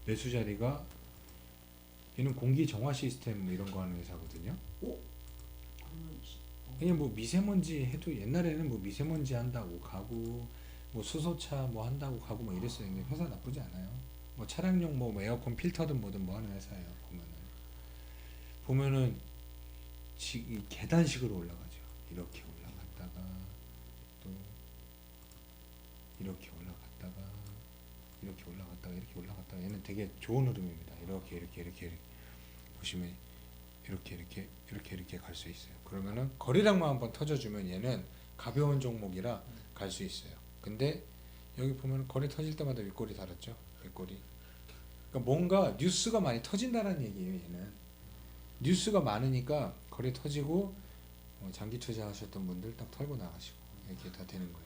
A: 매수 자리가 얘는 공기 정화 시스템 뭐 이런 거 하는 회사거든요.
B: 그러면
A: 그냥 뭐 미세먼지 해도 옛날에는 뭐 미세먼지 한다고 가고 뭐 수소차 뭐 한다고 가고 뭐 이랬어요. 근데 회사 나쁘지 않아요. 뭐 차량용 뭐 에어컨 필터든 뭐든 뭐 하는 회사예요. 보면은 이 계단식으로 올라가죠. 이렇게 올라갔다가 또 이렇게 올라갔다가 이렇게 올라갔다가 이렇게 올라갔다가 얘는 되게 좋은 흐름입니다. 이렇게 보시면 이렇게 갈 수 있어요. 그러면은 거래량만 한번 터져주면 얘는 가벼운 종목이라 갈 수 있어요. 근데 여기 보면 거래 터질 때마다 윗꼬리 달았죠. 윗꼬리. 그러니까 뭔가 뉴스가 많이 터진다는 얘기예요. 얘는 뉴스가 많으니까 거래 터지고 장기 투자하셨던 분들 딱 털고 나가시고 이렇게 다 되는 거예요.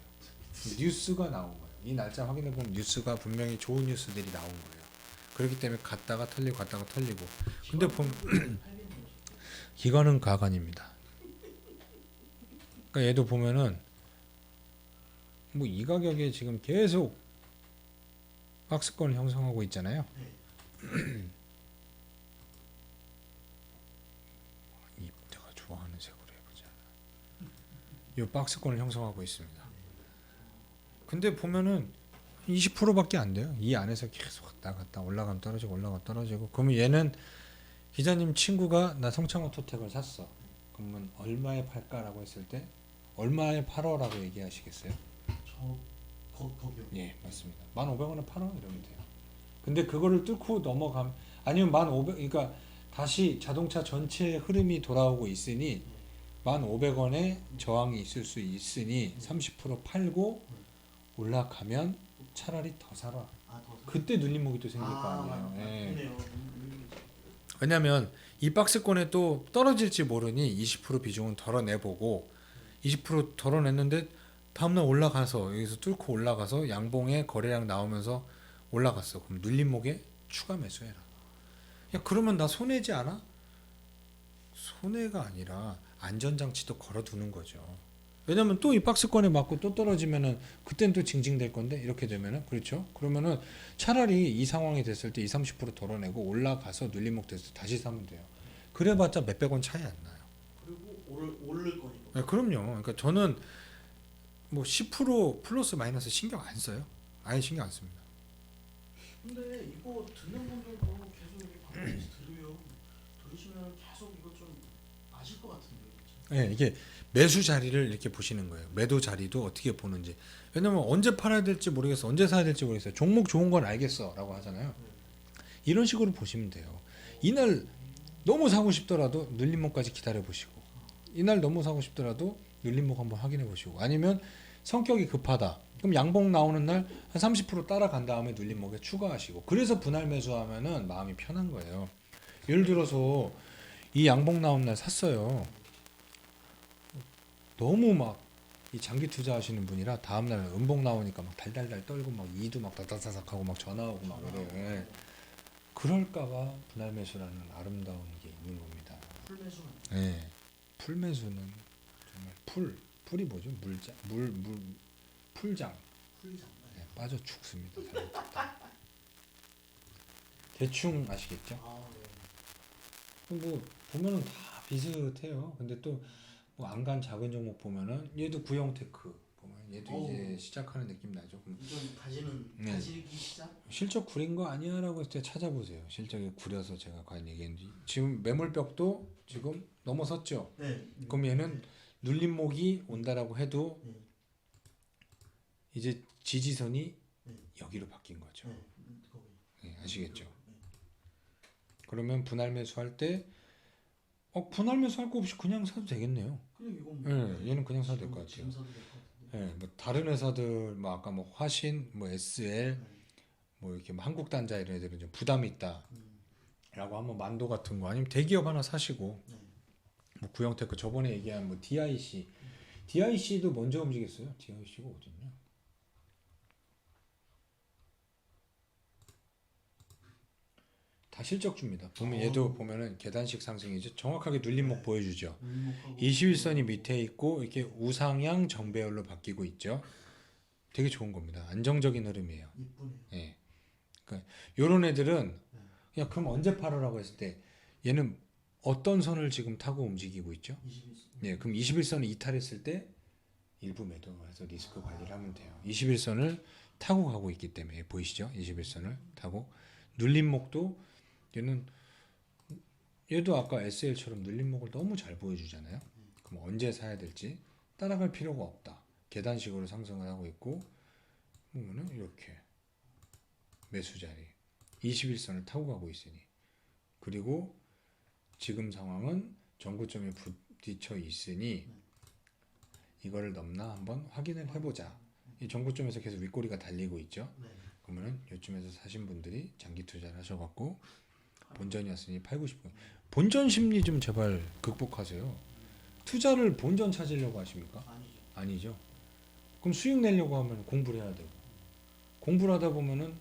A: 뉴스가 나온 거예요. 이 날짜 확인해 보면 뉴스가 분명히 좋은 뉴스들이 나온 거예요. 그렇기 때문에 갔다가 털리고 갔다가 털리고. 근데 보면 기관은 가관입니다. 그러니까 얘도 보면은 뭐 이 가격에 지금 계속 박스권을 형성하고 있잖아요. 이 내가 좋아하는 색으로 해보자. 이 박스권을 형성하고 있습니다. 근데 보면은 20%밖에 안 돼요. 이 안에서 계속 왔다 갔다 올라가면 떨어지고 올라가면 떨어지고. 그러면 얘는 기자님 친구가 나 성창호 토텍을 샀어. 그러면 얼마에 팔까라고 했을 때 얼마에 팔어라고 얘기하시겠어요?
B: 거기요.
A: 예, 맞습니다. 1,500원에 팔어 이러면 돼요. 근데 그거를 뚫고 넘어가면 아니면 1,500 그러니까 다시 자동차 전체 흐름이 돌아오고 있으니 1,500원에 저항이 있을 수 있으니 30% 팔고 올라가면 차라리 더 사라. 그때 눌림목이 또 생길 거 아니에요. 예. 왜냐면 이 박스권에 또 떨어질지 모르니 20% 비중은 덜어내보고 20% 덜어냈는데 다음날 올라가서 여기서 뚫고 올라가서 양봉에 거래량 나오면서 올라갔어. 그럼 눌림목에 추가 매수해라. 야 그러면 나 손해지 않아? 손해가 아니라 안전장치도 걸어두는 거죠. 왜냐면 또 이 박스권에 맞고 또 떨어지면은 그땐 또 징징될 건데 이렇게 되면은 그렇죠. 그러면은 차라리 이 상황이 됐을 때 20-30% 덜어내고 올라가서 눌림목 됐을 때 다시 사면 돼요. 그래봤자 몇백 원 차이 안 나요.
B: 그리고 오를 거니까.
A: 네, 그럼요. 그러니까 저는 뭐 10% 플러스 마이너스 신경 안 써요. 아예 신경 안 씁니다.
B: 근데 이거 듣는 분들도 계속 이렇게 방송에서 들으시면 계속 이거 좀 아실 것 같은데요.
A: 네, 이게 매수 자리를 이렇게 보시는 거예요. 매도 자리도 어떻게 보는지. 왜냐면 언제 팔아야 될지 모르겠어. 언제 사야 될지 모르겠어요. 종목 좋은 건 알겠어. 라고 하잖아요. 이런 식으로 보시면 돼요. 이날 너무 사고 싶더라도 눌림목까지 기다려 보시고 이날 너무 사고 싶더라도 눌림목 한번 확인해 보시고 아니면 성격이 급하다. 그럼 양봉 나오는 날 한 30% 따라간 다음에 눌림목에 추가하시고 그래서 분할 매수하면은 마음이 편한 거예요. 예를 들어서 이 양봉 나온 날 샀어요. 너무 막 이 장기 투자하시는 분이라 다음날 음봉 나오니까 막 달달달 떨고 막 이도 막 다다다닥 하고 막 전화 오고 막 그래요. 그럴까봐 분할 매수라는 아름다운 게 있는 겁니다.
B: 풀매수는
A: 네. 풀매수는 정말 풀이 뭐죠? 풀장.
B: 풀리지
A: 네, 빠져 죽습니다. 대충 아시겠죠?
B: 네.
A: 뭐 보면은 다 비슷해요. 근데 또 뭐 안간 작은 종목 보면은 얘도 구형 테크 보면 얘도 이제 시작하는 느낌 나죠.
B: 좀 다지는
A: 네.
B: 다지기 시작.
A: 실적 구린 거 아니야라고 했을 때 찾아보세요. 실적이 구려서 제가 과연 얘기했는지. 지금 매물벽도 지금 넘어섰죠.
B: 네.
A: 그럼 얘는 눌림목이 온다라고 해도
B: 네.
A: 이제 지지선이
B: 네.
A: 여기로 바뀐 거죠.
B: 네. 거기.
A: 네, 아시겠죠?
B: 네.
A: 그러면 분할 매수할 때 분할 매수할 거 없이 그냥 사도 되겠네요.
B: 그냥 이거
A: 네, 얘는 그냥 사도 될 것 같아요.
B: 지금 사도 될 것 같은데.
A: 네, 뭐 다른 회사들 뭐 아까 뭐 화신, 뭐 SL,
B: 네.
A: 뭐 이렇게 뭐 한국단자 이런 애들은 좀 부담이 있다라고
B: 음.
A: 하면 만도 같은 거 아니면 대기업 하나 사시고
B: 네.
A: 뭐 구형테크 저번에 얘기한 뭐 DIC도 먼저 움직였어요. DIC가 어딨냐? 다 실적주입니다. 보면 얘도 보면은 계단식 상승이죠. 정확하게 눌림목
B: 네.
A: 보여주죠.
B: 물목하고
A: 21선이 밑에 있고 이렇게 우상향 정배열로 바뀌고 있죠. 되게 좋은 겁니다. 안정적인 흐름이에요.
B: 이쁘네요.
A: 예. 그러니까 요런 애들은
B: 네.
A: 야 그럼 언제 팔으라고 했을 때 얘는 어떤 선을 지금 타고 움직이고 있죠?
B: 21선.
A: 예. 그럼 21선을 이탈했을 때 일부 매도해서 리스크 관리를 하면 돼요. 21선을 타고 가고 있기 때문에 보이시죠? 21선을 타고 눌림목도 얘도 아까 SL처럼 눌림목을 너무 잘 보여주잖아요. 그럼 언제 사야 될지 따라갈 필요가 없다. 계단식으로 상승을 하고 있고 보면은 이렇게 매수 자리 21선을 타고 가고 있으니, 그리고 지금 상황은 전고점에 부딪혀 있으니 이거를 넘나 한번 확인을 해보자. 이 전고점에서 계속 윗꼬리가 달리고 있죠.
B: 네.
A: 그러면은 요쯤에서 사신 분들이 장기 투자를 하셔갖고 본전이었으니 8, 90분. 본전 심리 좀 제발 극복하세요. 투자를 본전 찾으려고 하십니까?
B: 아니죠.
A: 아니죠. 그럼 수익 내려고 하면 공부를 해야 되고, 공부를 하다 보면은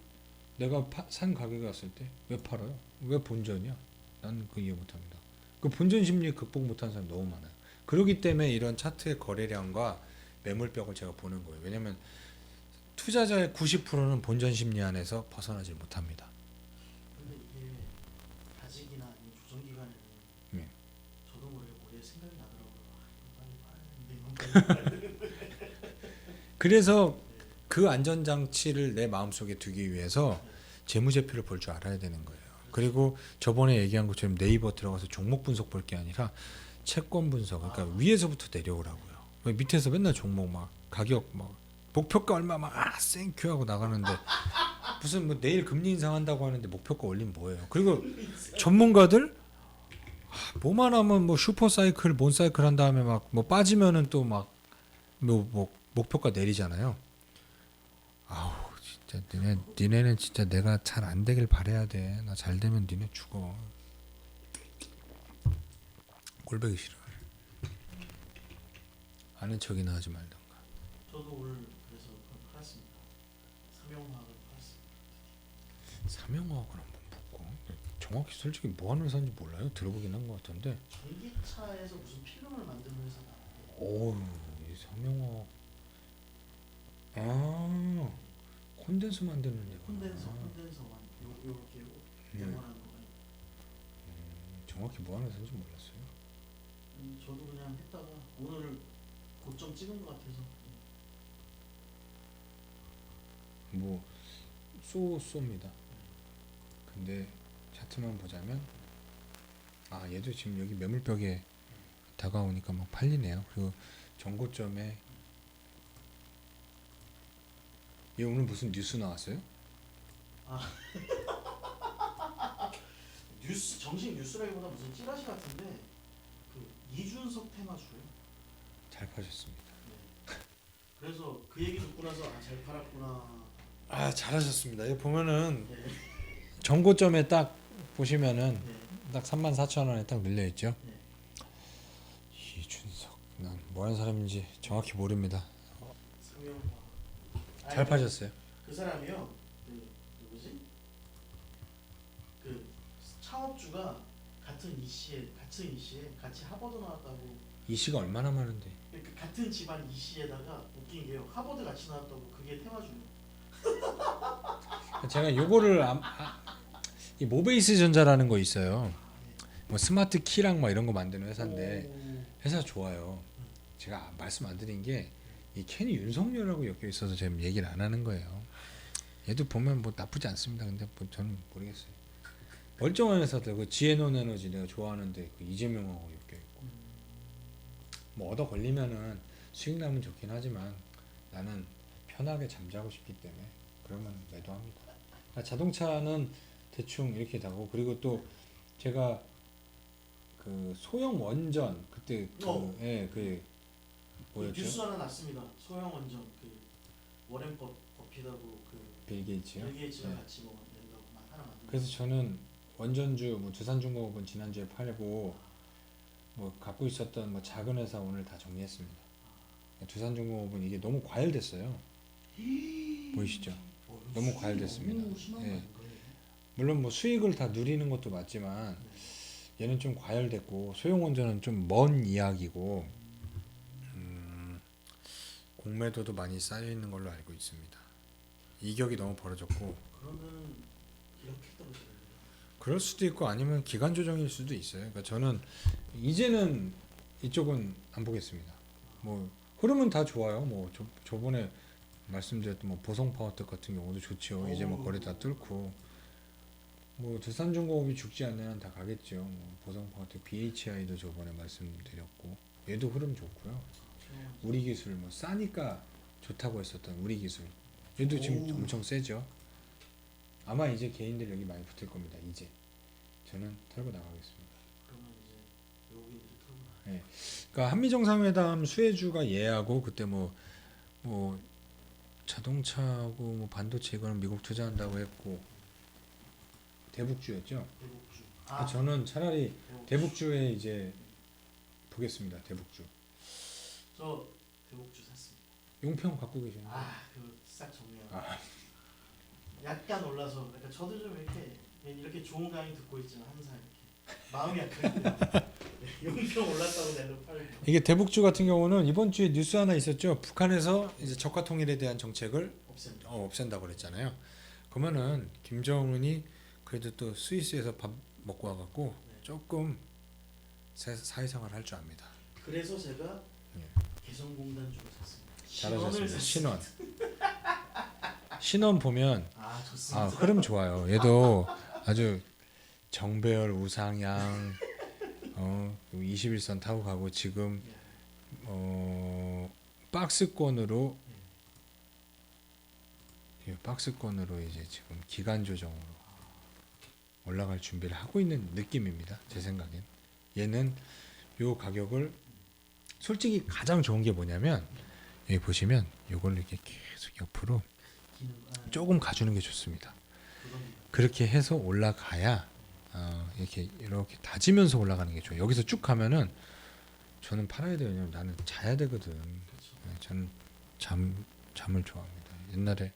A: 내가 산 가격에 왔을 때 왜 팔아요? 왜 본전이야? 나는 그 이해 못합니다. 그 본전 심리 극복 못하는 사람 너무 많아요. 그렇기 때문에 이런 차트의 거래량과 매물벽을 제가 보는 거예요. 왜냐면 투자자의 90%는 본전 심리 안에서 벗어나질 못합니다.
B: 근데 이게 가직이나 아니면 조정 기간에는
A: 네.
B: 저도 모르게 머리에 생각이 나더라고요. 이거 빨리 봐야 되는데 이건 빨리 봐야 되는데.
A: 그래서 그 안전장치를 내 마음속에 두기 위해서 재무제표를 볼 줄 알아야 되는 거예요. 그리고 저번에 얘기한 것처럼 네이버 들어가서 종목 분석 볼 게 아니라 채권 분석, 그러니까 위에서부터 내려오라고요. 밑에서 맨날 종목 막 가격 막 목표가 얼마 막 땡큐 하고 나가는데 무슨 뭐 내일 금리 인상한다고 하는데 목표가 올리면 뭐예요? 그리고 전문가들 뭐만 하면 뭐 슈퍼 사이클, 몬 사이클 한 다음에 막 뭐 빠지면은 또 막 뭐 목표가 내리잖아요. 아우 진짜 니네는 진짜 내가 잘 안 되길 바래야 돼. 나 잘 되면 니네 죽어. 꼴보기 싫어. 아는 척이나 하지 말던가.
B: 저도 오늘 그래서 그걸 팔았습니다. 삼용화학을 팔았습니다.
A: 삼형화학을 한번 볼까? 정확히 솔직히 뭐 하는 회사인지 몰라요. 들어보긴 한 것 같은데.
B: 전기차에서 무슨 필름을 만드는 회사가
A: 오우, 이 삼형화학. 아, 콘덴서 만드는 데가.
B: 콘덴서만 요렇게 데모하는 거가
A: 정확히 뭐 하는 회사인지 몰랐어요.
B: 저도 그냥 했다가 오늘 고점 찍은 것 같아서
A: 뭐 쏘입니다. 근데 차트만 보자면 얘도 지금 여기 매물벽에 다가오니까 막 팔리네요. 그리고 전고점에 얘 오늘 무슨 뉴스 나왔어요?
B: 뉴스 정식 뉴스라기보다 무슨 찌라시 같은데 그 이준석 테마주예요.
A: 잘 파셨습니다.
B: 네. 그래서 그 얘기 듣고 나서 잘 팔았구나.
A: 잘하셨습니다. 여기 보면은
B: 네.
A: 전고점에 딱 보시면은
B: 네.
A: 딱 34,000원에 딱 눌려 있죠.
B: 네.
A: 이준석, 난 뭐하는 사람인지 정확히 모릅니다.
B: 삼용화.
A: 잘 파셨어요.
B: 그 사람이요. 그 누구지? 그 창업주가 같은 이시에 같이 하버드 나왔다고.
A: 이 시가 얼마나 많은데.
B: 그 같은 집안 이시에다가 웃긴 게요. 하버드 같이 나왔다고 그게 테마주예요.
A: 제가 요거를 이 모베이스 전자라는 거 있어요. 뭐 스마트 키랑 막 이런 거 만드는 회사인데 회사 좋아요. 제가 말씀 안 드린 게 이 캔이 윤석열하고 엮여 있어서 제가 얘기를 안 하는 거예요. 얘도 보면 뭐 나쁘지 않습니다. 근데 뭐 저는 모르겠어요. 멀쩡한 회사들, 그 지에논 에너지 내가 좋아하는데 그 이재명하고 엮여 있고 뭐 얻어 걸리면은 수익 나면 좋긴 하지만 나는 편하게 잠자고 싶기 때문에 그러면 매도합니다. 자동차는 대충 이렇게 다고, 그리고 또 제가 그 소형 원전 그때 그 뭐였죠?
B: 뉴스 하나 났습니다. 소형 원전 그 워렌 버핏하고 그
A: 빌 게이츠요.
B: 빌 게이츠가
A: 네.
B: 같이 뭐 낸다고 하나 만든.
A: 그래서 저는 원전주 뭐 두산중공업은 지난주에 팔고 뭐 갖고 있었던 뭐 작은 회사 오늘 다 정리했습니다. 두산중공업은 이게 너무 과열됐어요. 보이시죠? 너무 과열됐습니다.
B: 너무 심한 거
A: 예.
B: 아닌가요?
A: 물론 뭐 수익을 다 누리는 것도 맞지만 얘는 좀 과열됐고 소형 원전은 좀 먼 이야기고 공매도도 많이 쌓여 있는 걸로 알고 있습니다. 이격이 너무 벌어졌고
B: 그러면은 이렇게 떨어져요.
A: 그럴 수도 있고 아니면 기간 조정일 수도 있어요. 그러니까 저는 이제는 이쪽은 안 보겠습니다. 뭐 흐름은 다 좋아요. 뭐 저번에 말씀드렸던 뭐 보성파워텍 같은 경우도 좋지요. 이제 뭐 거리 다 뚫고 뭐 두산중공업이 죽지 않는 한 다 가겠죠. 뭐 보성파워텍 BHI도 저번에 말씀드렸고 얘도 흐름 좋고요. 우리 기술 뭐 싸니까 좋다고 했었던 우리 기술 얘도 지금
B: 오.
A: 엄청 세죠. 아마 이제 개인들 여기 많이 붙을 겁니다. 이제 저는 털고 나가겠습니다.
B: 그러면 이제 외국인들이 털고 나.
A: 네. 그러니까 한미 정상회담 수혜주가 얘하고 그때 뭐 자동차하고 뭐 반도체 이거는 미국 투자한다고 했고 대북주였죠.
B: 대북주.
A: 저는 차라리
B: 대북주.
A: 대북주에 이제 보겠습니다. 대북주.
B: 저 대북주 샀습니다.
A: 용평 갖고 계시나요?
B: 그거 싹 정리하고.
A: 아.
B: 약간 올라서 그러니까 저도 좀 이렇게 좋은 강의 듣고 있지만 항상 이렇게 마음이 약간 용평 올랐다고 내도 팔고.
A: 이게 대북주 같은 경우는 이번 주에 뉴스 하나 있었죠. 북한에서 이제 적화 통일에 대한 정책을
B: 없습니다.
A: 없앤다고 그랬잖아요. 그러면은 김정은이 그래도 또 스위스에서 밥 먹고 와갖고
B: 네.
A: 조금 사회생활 할 줄 압니다.
B: 그래서 제가
A: 예.
B: 개성공단 주로 샀습니다.
A: 잘하셨습니다. 신원. 신원 보면
B: 좋습니다.
A: 흐름 좋아요. 얘도 아주 정배열 우상향 21선 타고 가고 지금 박스권으로 이제 지금 기간 조정으로 올라갈 준비를 하고 있는 느낌입니다. 제 생각엔. 얘는 요 가격을 솔직히 가장 좋은 게 뭐냐면 여기 보시면 요걸 이렇게 계속 옆으로 조금 가주는 게 좋습니다. 그렇게 해서 올라가야 이렇게 다지면서 올라가는 게 좋아요. 여기서 쭉 가면은 저는 팔아야 돼요. 왜냐면 나는 자야 되거든. 네, 저는 잠을 좋아합니다. 옛날에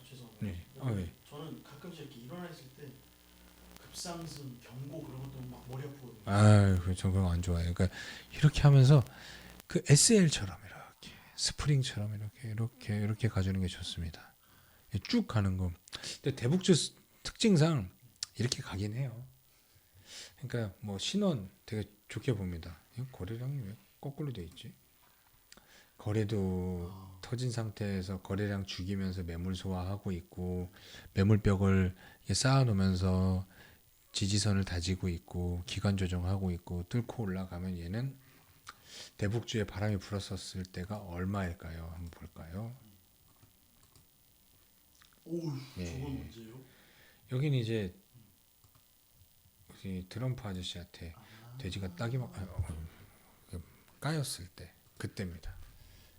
B: 죄송합니다.
A: 네. 네.
B: 저는 가끔씩 이렇게 일어나 있을 때 급상승, 경고 그런 것도 막 머리 아프거든요.
A: 저 그런 거 안 좋아해요. 그러니까 이렇게 하면서 그 SL처럼 이렇게 스프링처럼 이렇게 가주는 게 좋습니다. 쭉 가는 거. 근데 대북주 특징상 이렇게 가긴 해요. 그러니까 뭐 신원 되게 좋게 봅니다. 이거 거래량이 왜 거꾸로 돼 있지? 거래도 터진 상태에서 거래량 죽이면서 매물 소화하고 있고 매물벽을 쌓아놓으면서 지지선을 다지고 있고 기간 조정하고 있고 뚫고 올라가면 얘는 대북주에 바람이 불었었을 때가 얼마일까요? 한번 볼까요?
B: 저건 문제요?
A: 여기는 이제 우리 트럼프 아저씨한테 돼지가 딱이 막 까였을 때 그때입니다.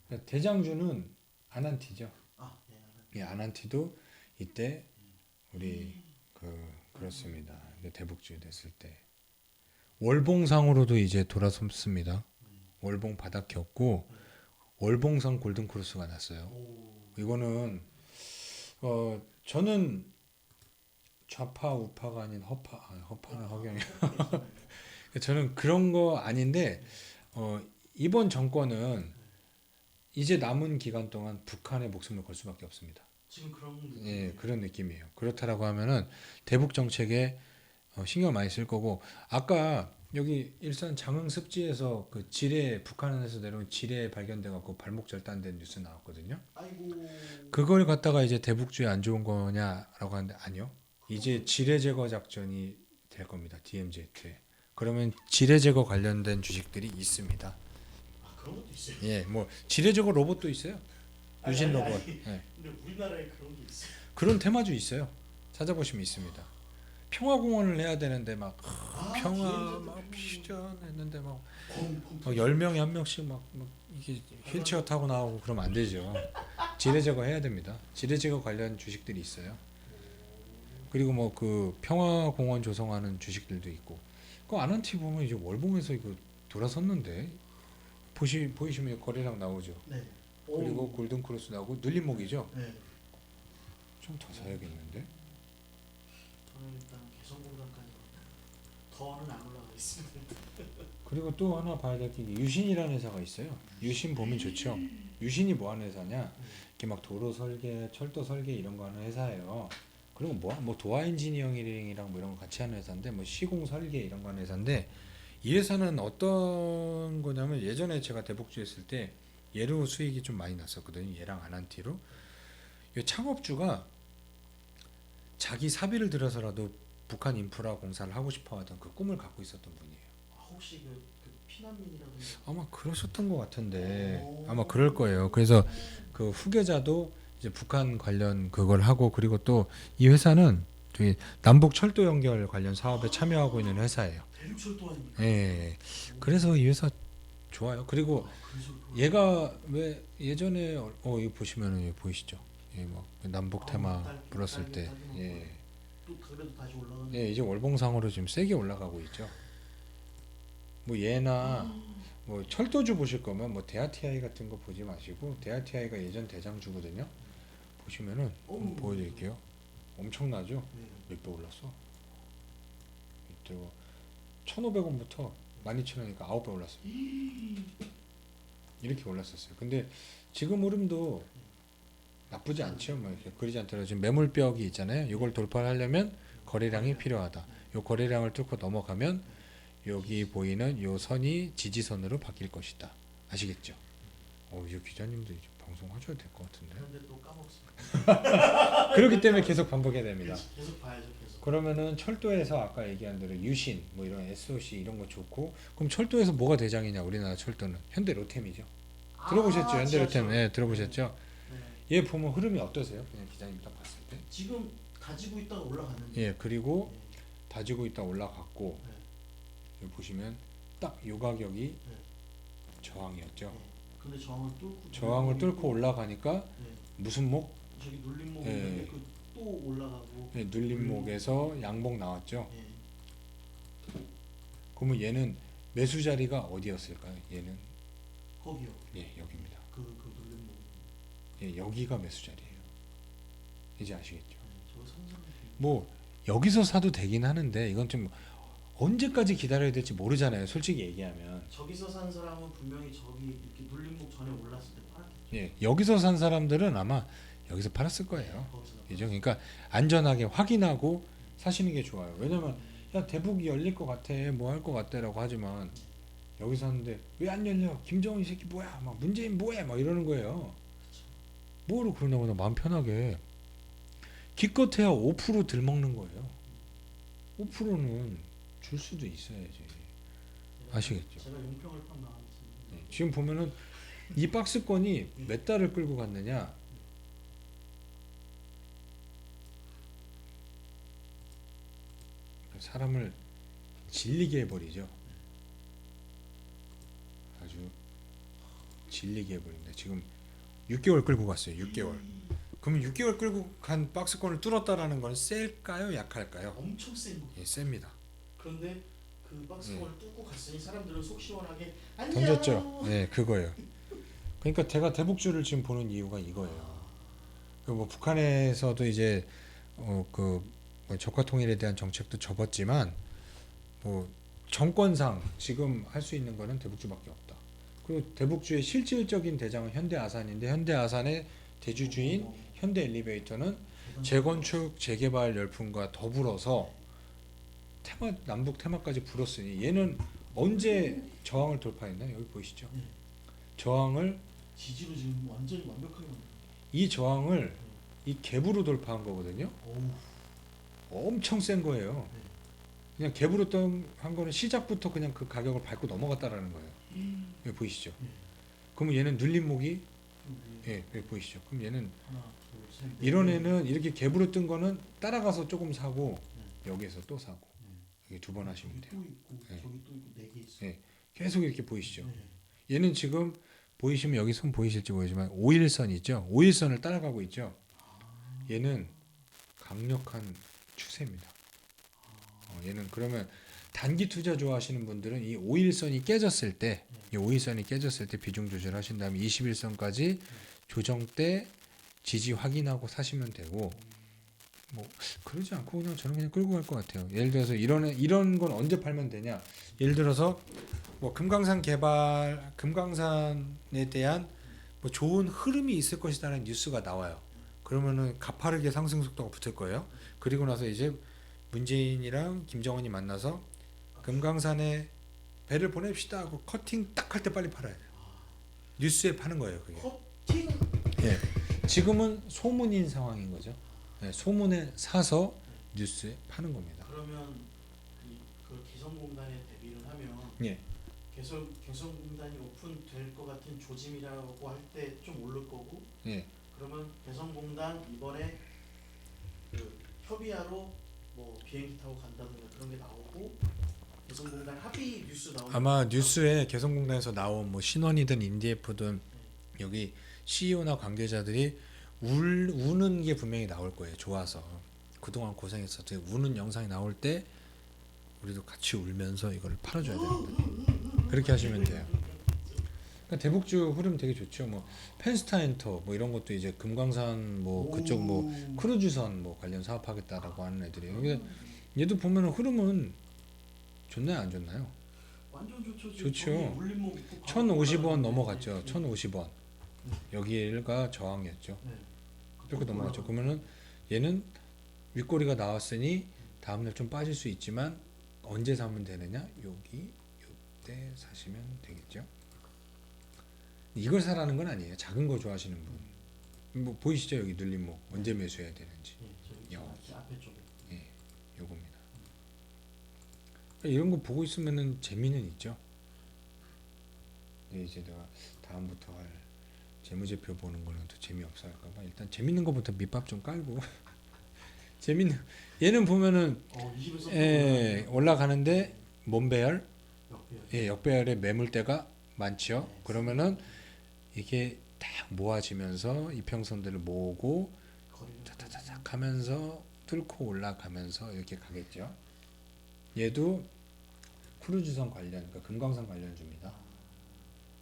A: 그러니까 대장주는 아난티죠. 아난티도 이때 우리 그렇습니다. 대북주 됐을 때 월봉상으로도 이제 돌아섰습니다. 월봉 바닥 겹고 월봉상 골든크로스가 났어요. 이거는 저는 좌파 우파가 아닌 허파는 허경이. 저는 그런 거 아닌데 이번 정권은 이제 남은 기간 동안 북한의 목숨을 걸 수밖에 없습니다.
B: 지금 그런 느낌.
A: 예, 그런 느낌이에요. 그렇다라고 하면은 대북 정책에 신경 많이 쓸 거고 아까 여기 일산 장흥 습지에서 그 지뢰 북한에서 내려온 지뢰 발견돼 갖고 발목 절단된 뉴스 나왔거든요.
B: 아이고.
A: 그걸 갖다가 이제 대북주에 안 좋은 거냐라고 하는데 아니요. 이제 지뢰 제거 작전이 될 겁니다. DMZ에. 그러면 지뢰 제거 관련된 주식들이 있습니다.
B: 그런 것도 있어요.
A: 예, 뭐 지뢰 제거 로봇도 있어요. 유진 로봇. 예.
B: 근데 우리나라에 그런 게 있어요.
A: 그런 테마주 있어요. 찾아보시면 있습니다. 평화공원을 해야 되는데 막 평화 막 피전했는데 막 10명이 한 명씩 막 이게 휠체어 타고 나오고 그러면 안 되죠. 지뢰 제거 해야 됩니다. 지뢰 제거 관련 주식들이 있어요. 그리고 뭐 그 평화공원 조성하는 주식들도 있고. 그 아난티 보면 이제 월봉에서 이거 돌아섰는데 보이시면 거래량 나오죠.
B: 네.
A: 그리고 골든크로스 나오고 눌림목이죠.
B: 네.
A: 좀 더 사야겠는데.
B: 저는 일단 개성공단까지 더는 안 올라가 있습니다.
A: 그리고 또 하나 봐야 될 게 유신이라는 회사가 있어요. 유신 보면 좋죠. 유신이 뭐 하는 회사냐? 이렇게 막 도로 설계, 철도 설계 이런 거 하는 회사예요. 그리고 뭐 도화 엔지니어링이랑 뭐 이런 거 같이 하는 회사인데 뭐 시공 설계 이런 거 하는 회사인데 이 회사는 어떤 거냐면 예전에 제가 대북주 했을 때 얘로 수익이 좀 많이 났었거든요. 얘랑 아난티로. 이 창업주가 자기 사비를 들여서라도 북한 인프라 공사를 하고 싶어 하던 그 꿈을 갖고 있었던 분이에요.
B: 혹시 그 피난민이라든지.
A: 아마 그러셨던 것 같은데
B: 오.
A: 아마 그럴 거예요. 그래서 그 후계자도 이제 북한 관련 그걸 하고 그리고 또 이 회사는 저기 남북 철도 연결 관련 사업에 참여하고 있는 회사예요.
B: 대륙철도 아닙니까?
A: 예. 그래서 이 회사 좋아요. 그리고
B: 그래서
A: 얘가 왜 예전에 이거 보시면은 여기 보이시죠? 예, 막 남북 테마 불었을 때 예.
B: 또 그래도 다시 올라가는.
A: 예, 이제 월봉상으로 지금 세게 올라가고 있죠. 뭐 얘나 뭐 철도주 보실 거면 뭐 데아티아이 같은 거 보지 마시고 데아티아이가 예전 대장주거든요. 보시면은 한번 보여드릴게요. 엄청나죠?
B: 네.
A: 몇 배 올랐어? 이때가 1,500원부터 12,000원이니까 9배 올랐어요. 이렇게 올랐었어요. 근데 지금 흐름도 나쁘지 않죠. 뭐 이렇게 그러지 않더라도 지금 매물벽이 있잖아요. 이걸 돌파하려면 거래량이 필요하다. 이 거래량을 뚫고 넘어가면 여기 보이는 이 선이 지지선으로 바뀔 것이다. 아시겠죠? 이 기자님도 이제 방송하셔야 될 것 같은데.
B: 그런데 또 까먹었어요.
A: 그렇기 때문에 계속 반복해야 됩니다.
B: 계속 봐야죠, 계속.
A: 그러면은 철도에서 아까 얘기한 대로 유신 뭐 이런 SOC 이런 거 좋고 그럼 철도에서 뭐가 대장이냐 우리나라 철도는 현대로템이죠. 들어보셨죠? 현대로템 예 들어보셨죠?
B: 네.
A: 얘 보면 흐름이 어떠세요? 그냥 기자님 딱 봤을 때.
B: 지금 다지고 있다가 올라갔는데.
A: 예 그리고
B: 네.
A: 다지고 있다 올라갔고
B: 네.
A: 여기 보시면 딱 요 가격이
B: 네.
A: 저항이었죠.
B: 네. 근데 저항을
A: 저항을 뚫고 올라가니까
B: 네.
A: 무슨 목?
B: 저기 눌림목
A: 예.
B: 있는데 또 올라가고.
A: 예, 눌림목에서 양봉 나왔죠.
B: 예.
A: 그러면 얘는 매수 자리가 어디였을까요? 얘는
B: 거기요.
A: 예 여기입니다.
B: 그 눌림목.
A: 예, 여기가 매수 자리예요. 이제 아시겠죠?
B: 네. 저 상상이.
A: 뭐 여기서 사도 되긴 하는데 이건 좀 언제까지 기다려야 될지 모르잖아요. 솔직히 얘기하면.
B: 저기서 산 사람은 분명히 저기 이렇게 눌림목 전에 올랐을 때 팔았겠죠.
A: 예, 여기서 산 사람들은 아마 여기서 팔았을 거예요.
B: 거기서.
A: 그죠? 그러니까 안전하게 확인하고 사시는 게 좋아요. 왜냐면 야 대북이 열릴 것 같아, 뭐 할 것 같다라고 하지만 여기서 하는데 왜 안 열려? 김정은 이 새끼 뭐야? 막 문재인 뭐해? 막 이러는 거예요. 뭐로 그러냐고 나 마음 편하게 기껏해야 5% 들먹는 거예요. 5%는 줄 수도 있어야지. 아시겠죠?
B: 제가 용평을 판 나왔습니다.
A: 네, 지금 보면은 이 박스권이 몇 달을 끌고 갔느냐? 사람을 질리게 해버리죠. 아주 질리게 해버립니다. 지금 6개월 끌고 갔어요. 6개월. 그러면 6개월 끌고 간 박스권을 뚫었다라는 건 셀까요? 약할까요?
B: 엄청 센 거.
A: 예, 셉니다.
B: 그런데 그 박스권을 뚫고 갔으니 사람들은 속 시원하게 안녕.
A: 던졌죠. 네, 그거예요. 그러니까 제가 대북주를 지금 보는 이유가 이거예요. 뭐 북한에서도 이제 뭐 적화 통일에 대한 정책도 접었지만 뭐 정권상 지금 할 수 있는 거는 대북주밖에 없다. 그리고 대북주의 실질적인 대장은 현대아산인데 현대아산의 대주주인 현대엘리베이터는 재건축 재개발 열풍과 더불어서 남북 테마까지 불었으니 얘는 언제 저항을 돌파했나? 여기 보이시죠?
B: 네.
A: 저항을
B: 지지로 지금 완전히 완벽하게 만든.
A: 이 저항을 이 갭으로 돌파한 거거든요.
B: 어우.
A: 엄청 센 거예요.
B: 네.
A: 그냥 갭으로 한 거는 시작부터 그냥 그 가격을 밟고 넘어갔다라는 거예요. 여기 보이시죠?
B: 네.
A: 그러면 얘는 눌림목이
B: 네.
A: 예, 여기 보이시죠? 그럼 얘는
B: 하나, 둘, 셋. 넷.
A: 이런 애는 이렇게 갭으로 뜬 거는 따라가서 조금 사고 여기에서 또 사고 여기 두 번 하시면
B: 저기
A: 돼요.
B: 또 있고
A: 네.
B: 저기 또 있고 네 개 있어.
A: 예, 계속 이렇게 보이시죠?
B: 네.
A: 얘는 지금 보이시면 여기 손 보이실지 모르지만 5일선 있죠? 5일선을 따라가고 있죠? 얘는 강력한 추세입니다. 얘는 그러면 단기 투자 좋아하시는 분들은 이 5일선이 깨졌을 때, 이 5일선이 깨졌을 때 비중 조절하신 다음에 21선까지 조정 때 지지 확인하고 사시면 되고, 뭐 그러지 않고 그냥 저는 그냥 끌고 갈 것 같아요. 예를 들어서 이런 건 언제 팔면 되냐? 예를 들어서 뭐 금강산 개발, 금강산에 대한 뭐 좋은 흐름이 있을 것이다라는 뉴스가 나와요. 그러면은 가파르게 상승 속도가 붙을 거예요. 그리고 나서 이제 문재인이랑 김정은이 만나서 금강산에 배를 보냅시다 하고 커팅 딱 할 때 빨리 팔아야 돼요. 뉴스에 파는 거예요, 그게.
B: 커팅.
A: 예. 지금은 소문인 상황인 거죠. 예, 소문에 사서 뉴스에 파는 겁니다.
B: 그러면 그 기성공단에 대비를 하면
A: 예.
B: 개성공단이 오픈될 것 같은 조짐이라고 할 때 좀 오를 거고
A: 예.
B: 그러면 개성공단 이번에 그 협의하러 뭐 비행기 타고 간다든가 그런 게 나오고 개성공단 합의 뉴스 나오는
A: 아마 뉴스에 개성공단에서 나온 뭐 신원이든 인디에프든 여기 CEO나 관계자들이 우는 게 분명히 나올 거예요. 좋아서 그동안 고생했었지. 우는 영상이 나올 때 우리도 같이 울면서 이걸 팔아줘야 됩니다. 그렇게 하시면 돼요. 그러니까 대북주 흐름 되게 좋죠. 뭐 펜스타엔터 뭐 이런 것도 이제 금강산 뭐 그쪽 뭐 크루즈선 뭐 관련 사업하겠다라고 하는 애들이에요. 여기 얘도 보면은 흐름은 좋나요 안 좋나요?
B: 완전 좋죠.
A: 좋죠.
B: 울림목 있고
A: 1,050원 넘어갔죠. 1,050원. 여기가 저항이었죠.
B: 네.
A: 이렇게 넘어갔죠. 그러면은 얘는 윗꼬리가 나왔으니 다음날 좀 빠질 수 있지만 언제 사면 되느냐? 여기 요때 사시면 되겠죠. 이걸 사라는 건 아니에요. 작은 거 좋아하시는 분. 뭐 보이시죠? 여기 눌림목 언제 매수해야 되는지.
B: 예, 저기
A: 여기.
B: 앞에 쪽에.
A: 예, 요겁니다. 이런 거 보고 있으면은 재미는 있죠. 예, 이제 내가 다음부터 할 재무제표 보는 거는 또 재미없어 할까봐 일단 재밌는 거부터 밑밥 좀 깔고 재밌는 얘는 보면은
B: 20에서
A: 예, 올라가는데 몸배열
B: 역배열.
A: 예, 역배열의 매물대가 많죠.
B: 네.
A: 그러면은 이게 딱 모아지면서 이평선들을 모으고
B: 거리를
A: 타타타닥 하면서 뚫고 올라가면서 이렇게 가겠죠. 얘도 크루즈선 관련, 그러니까 금강산 관련주입니다.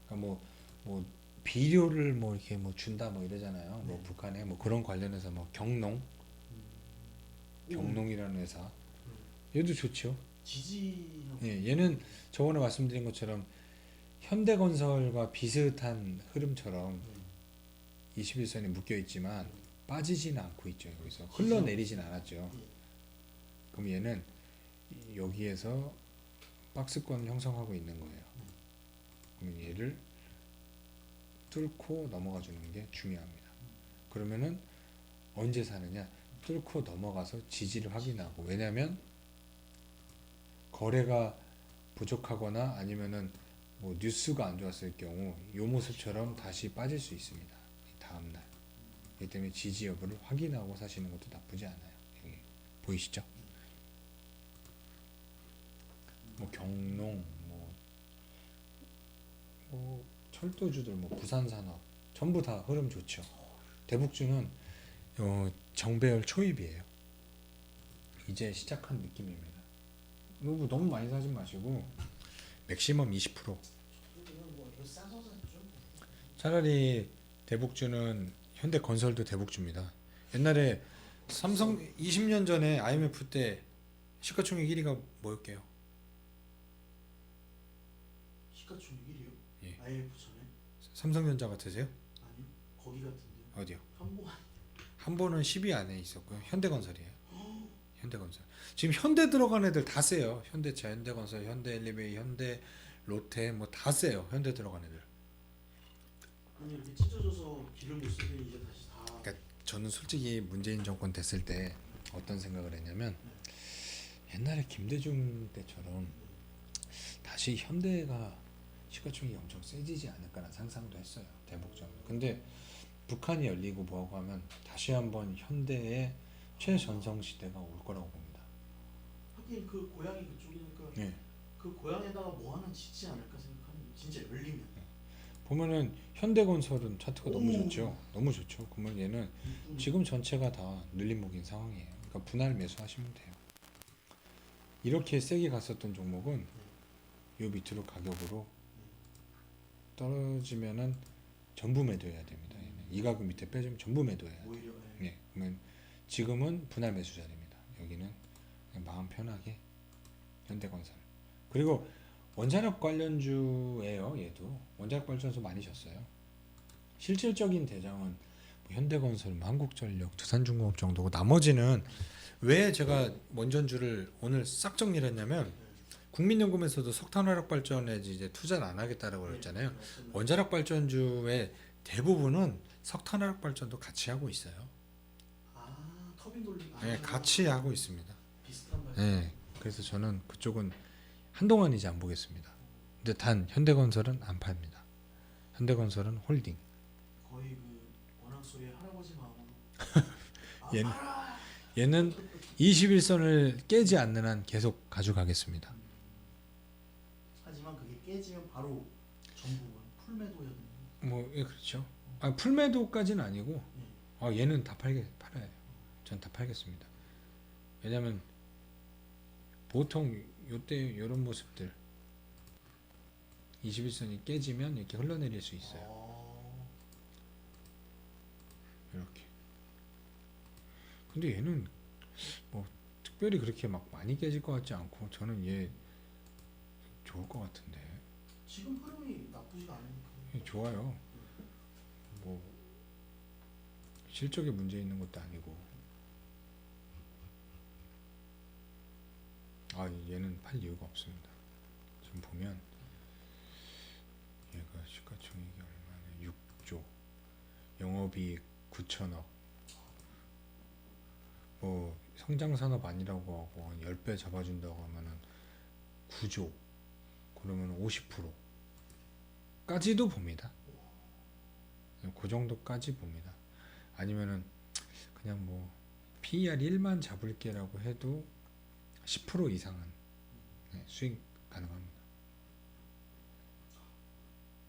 A: 그러니까 뭐 비료를 뭐 이렇게 뭐 준다 뭐 이러잖아요. 뭐
B: 네.
A: 북한에 뭐 그런 관련해서 뭐 경농이라는 회사 얘도 좋죠.
B: 지지
A: 예, 얘는 저번에 말씀드린 것처럼 현대건설과 비슷한 흐름처럼 21선이 묶여 있지만 빠지지는 않고 있죠. 여기서 흘러내리진 않았죠. 그럼 얘는 여기에서 박스권을 형성하고 있는 거예요. 그러면 얘를 뚫고 넘어가 주는 게 중요합니다. 그러면은 언제 사느냐? 뚫고 넘어가서 지지를 확인하고, 왜냐하면 거래가 부족하거나 아니면은 뭐 뉴스가 안 좋았을 경우 이 모습처럼 다시 빠질 수 있습니다. 다음 날. 그렇기 때문에 지지 여부를 확인하고 사시는 것도 나쁘지 않아요. 여기 보이시죠? 뭐 경농, 뭐 철도주들, 뭐 부산산업 전부 다 흐름 좋죠. 대북주는 정배열 초입이에요. 이제 시작한 느낌입니다. 너무 많이 사지 마시고 맥시멈 20%.
B: 뭐 이거 싸서 샀죠.
A: 차라리 대북주는 현대건설도 대북주입니다. 옛날에 삼성 20년 전에 IMF 때 시가총액 1위가 뭐였게요?
B: 시가총액 1위요?
A: 예.
B: IMF 전에?
A: 삼성전자 같으세요?
B: 아니요. 거기 같은데요.
A: 어디요?
B: 현보가
A: 한 번은 10위 안에 있었고요. 현대건설이에요. 현대건설. 지금 현대 들어간 애들 다 세요. 현대차, 현대건설, 현대엘리베이, 현대 롯데 뭐 다 세요. 현대 들어간 애들.
B: 아니 이렇게 찢어져서 길을 못 쓰더니 이제 다시 다.
A: 그러니까 저는 솔직히 문재인 정권 됐을 때 어떤 생각을 했냐면 옛날에 김대중 때처럼 다시 현대가 시가총액이 엄청 세지지 않을까라는 상상도 했어요. 대북전. 근데 북한이 열리고 뭐하고 하면 다시 한번 현대의 최전성 시대가 올 거라고 봅니다.
B: 하긴 그 고향이 그쪽이니까
A: 예.
B: 그 고향에다가 뭐 하나 짓지 않을까 생각하는 거예요. 진짜 열리면.
A: 보면은 현대건설은 차트가 너무
B: 오.
A: 좋죠. 너무 좋죠. 그러면 얘는 지금 전체가 다 눌림목인 상황이에요. 그러니까 분할 매수하시면 돼요. 이렇게 세게 갔었던 종목은 요 밑으로 가격으로 떨어지면은 전부 매도해야 됩니다. 얘는. 이 가격 밑에 빼주면 전부 매도해야 돼요.
B: 오히려
A: 예. 그러면 지금은 분할 매수 자리입니다. 여기는 그냥 마음 편하게 현대건설. 그리고 원자력 관련주예요. 얘도 원자력 발전소 많이 졌어요. 실질적인 대장은 뭐 현대건설, 뭐 한국전력, 두산중공업 정도고 나머지는 왜 제가 원전주를 오늘 싹 정리를 했냐면 국민연금에서도 석탄화력 발전에 이제 투자를 안 하겠다라고 그랬잖아요. 원자력 발전주의 대부분은 석탄화력 발전도 같이 하고 있어요.
B: 아 터빈 돌림.
A: 네, 같이 하고 있습니다.
B: 비슷한 말.
A: 네, 그래서 저는 그쪽은 한동안 이제 안 보겠습니다. 근데 단 현대건설은 안 팝니다. 현대건설은 홀딩.
B: 거의 그 원앙 소리의 할아버지 마음으로.
A: 얘는 얘는 21선을 깨지 않는 한 계속 가져가겠습니다.
B: 하지만 그게 깨지면 바로 전부 풀매도해야 됩니다.
A: 뭐 예, 그렇죠. 풀매도까지는 아니고 얘는 다 팔아요. 전 다 팔겠습니다. 왜냐면 보통 요때 이런 모습들 21선이 깨지면 이렇게 흘러내릴 수 있어요. 이렇게. 근데 얘는 뭐 특별히 그렇게 막 많이 깨질 것 같지 않고 저는 얘 좋을 것 같은데.
B: 지금 흐름이 나쁘지가 않으니까.
A: 얘 좋아요. 뭐 실적에 문제 있는 것도 아니고. 얘는 팔 이유가 없습니다. 지금 보면 얘가 시가총액이 얼마나 6조, 영업이익 9천억. 뭐 성장산업 아니라고 하고 한 10배 잡아준다고 하면은 9조, 그러면 50%까지도 봅니다. 그 정도까지 봅니다. 아니면은 그냥 뭐 PER 1만 잡을게라고 해도 10% 이상은 수익 가능합니다.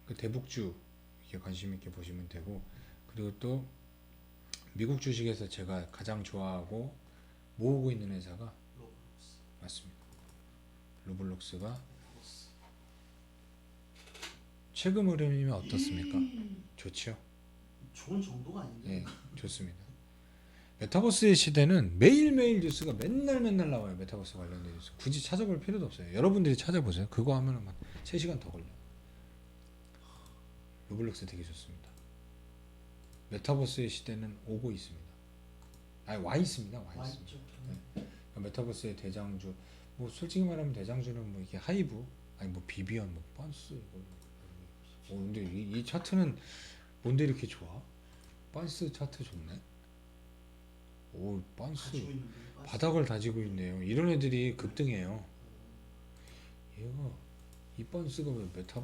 A: 그 대북주 이렇게 관심 있게 보시면 되고, 그리고 또 미국 주식에서 제가 가장 좋아하고 모으고 있는 회사가
B: 로블록스.
A: 맞습니다. 루블록스가 최근 흐름이면 어떻습니까? 좋죠.
B: 좋은 정도가 아닌데.
A: 예, 좋습니다. 메타버스의 시대는 매일매일 뉴스가 맨날 나와요. 메타버스 관련된 뉴스. 굳이 찾아볼 필요도 없어요. 여러분들이 찾아보세요. 그거 하면 막 3시간 더 걸려요. 루블록스 되게 좋습니다. 메타버스의 시대는 오고 있습니다. 와 있습니다. 와 있습니다. 네. 메타버스의 대장주, 뭐 솔직히 말하면 대장주는 뭐 이게 하이브, 아니 뭐 비비언, 뭐 빤스. 근데 이 차트는 뭔데 이렇게 좋아? 빤스 차트 좋네. 오, 빤스 바닥을 다지고 있네요. 이런 애들이 급등해요. 얘가 이 빤스가 왜 메타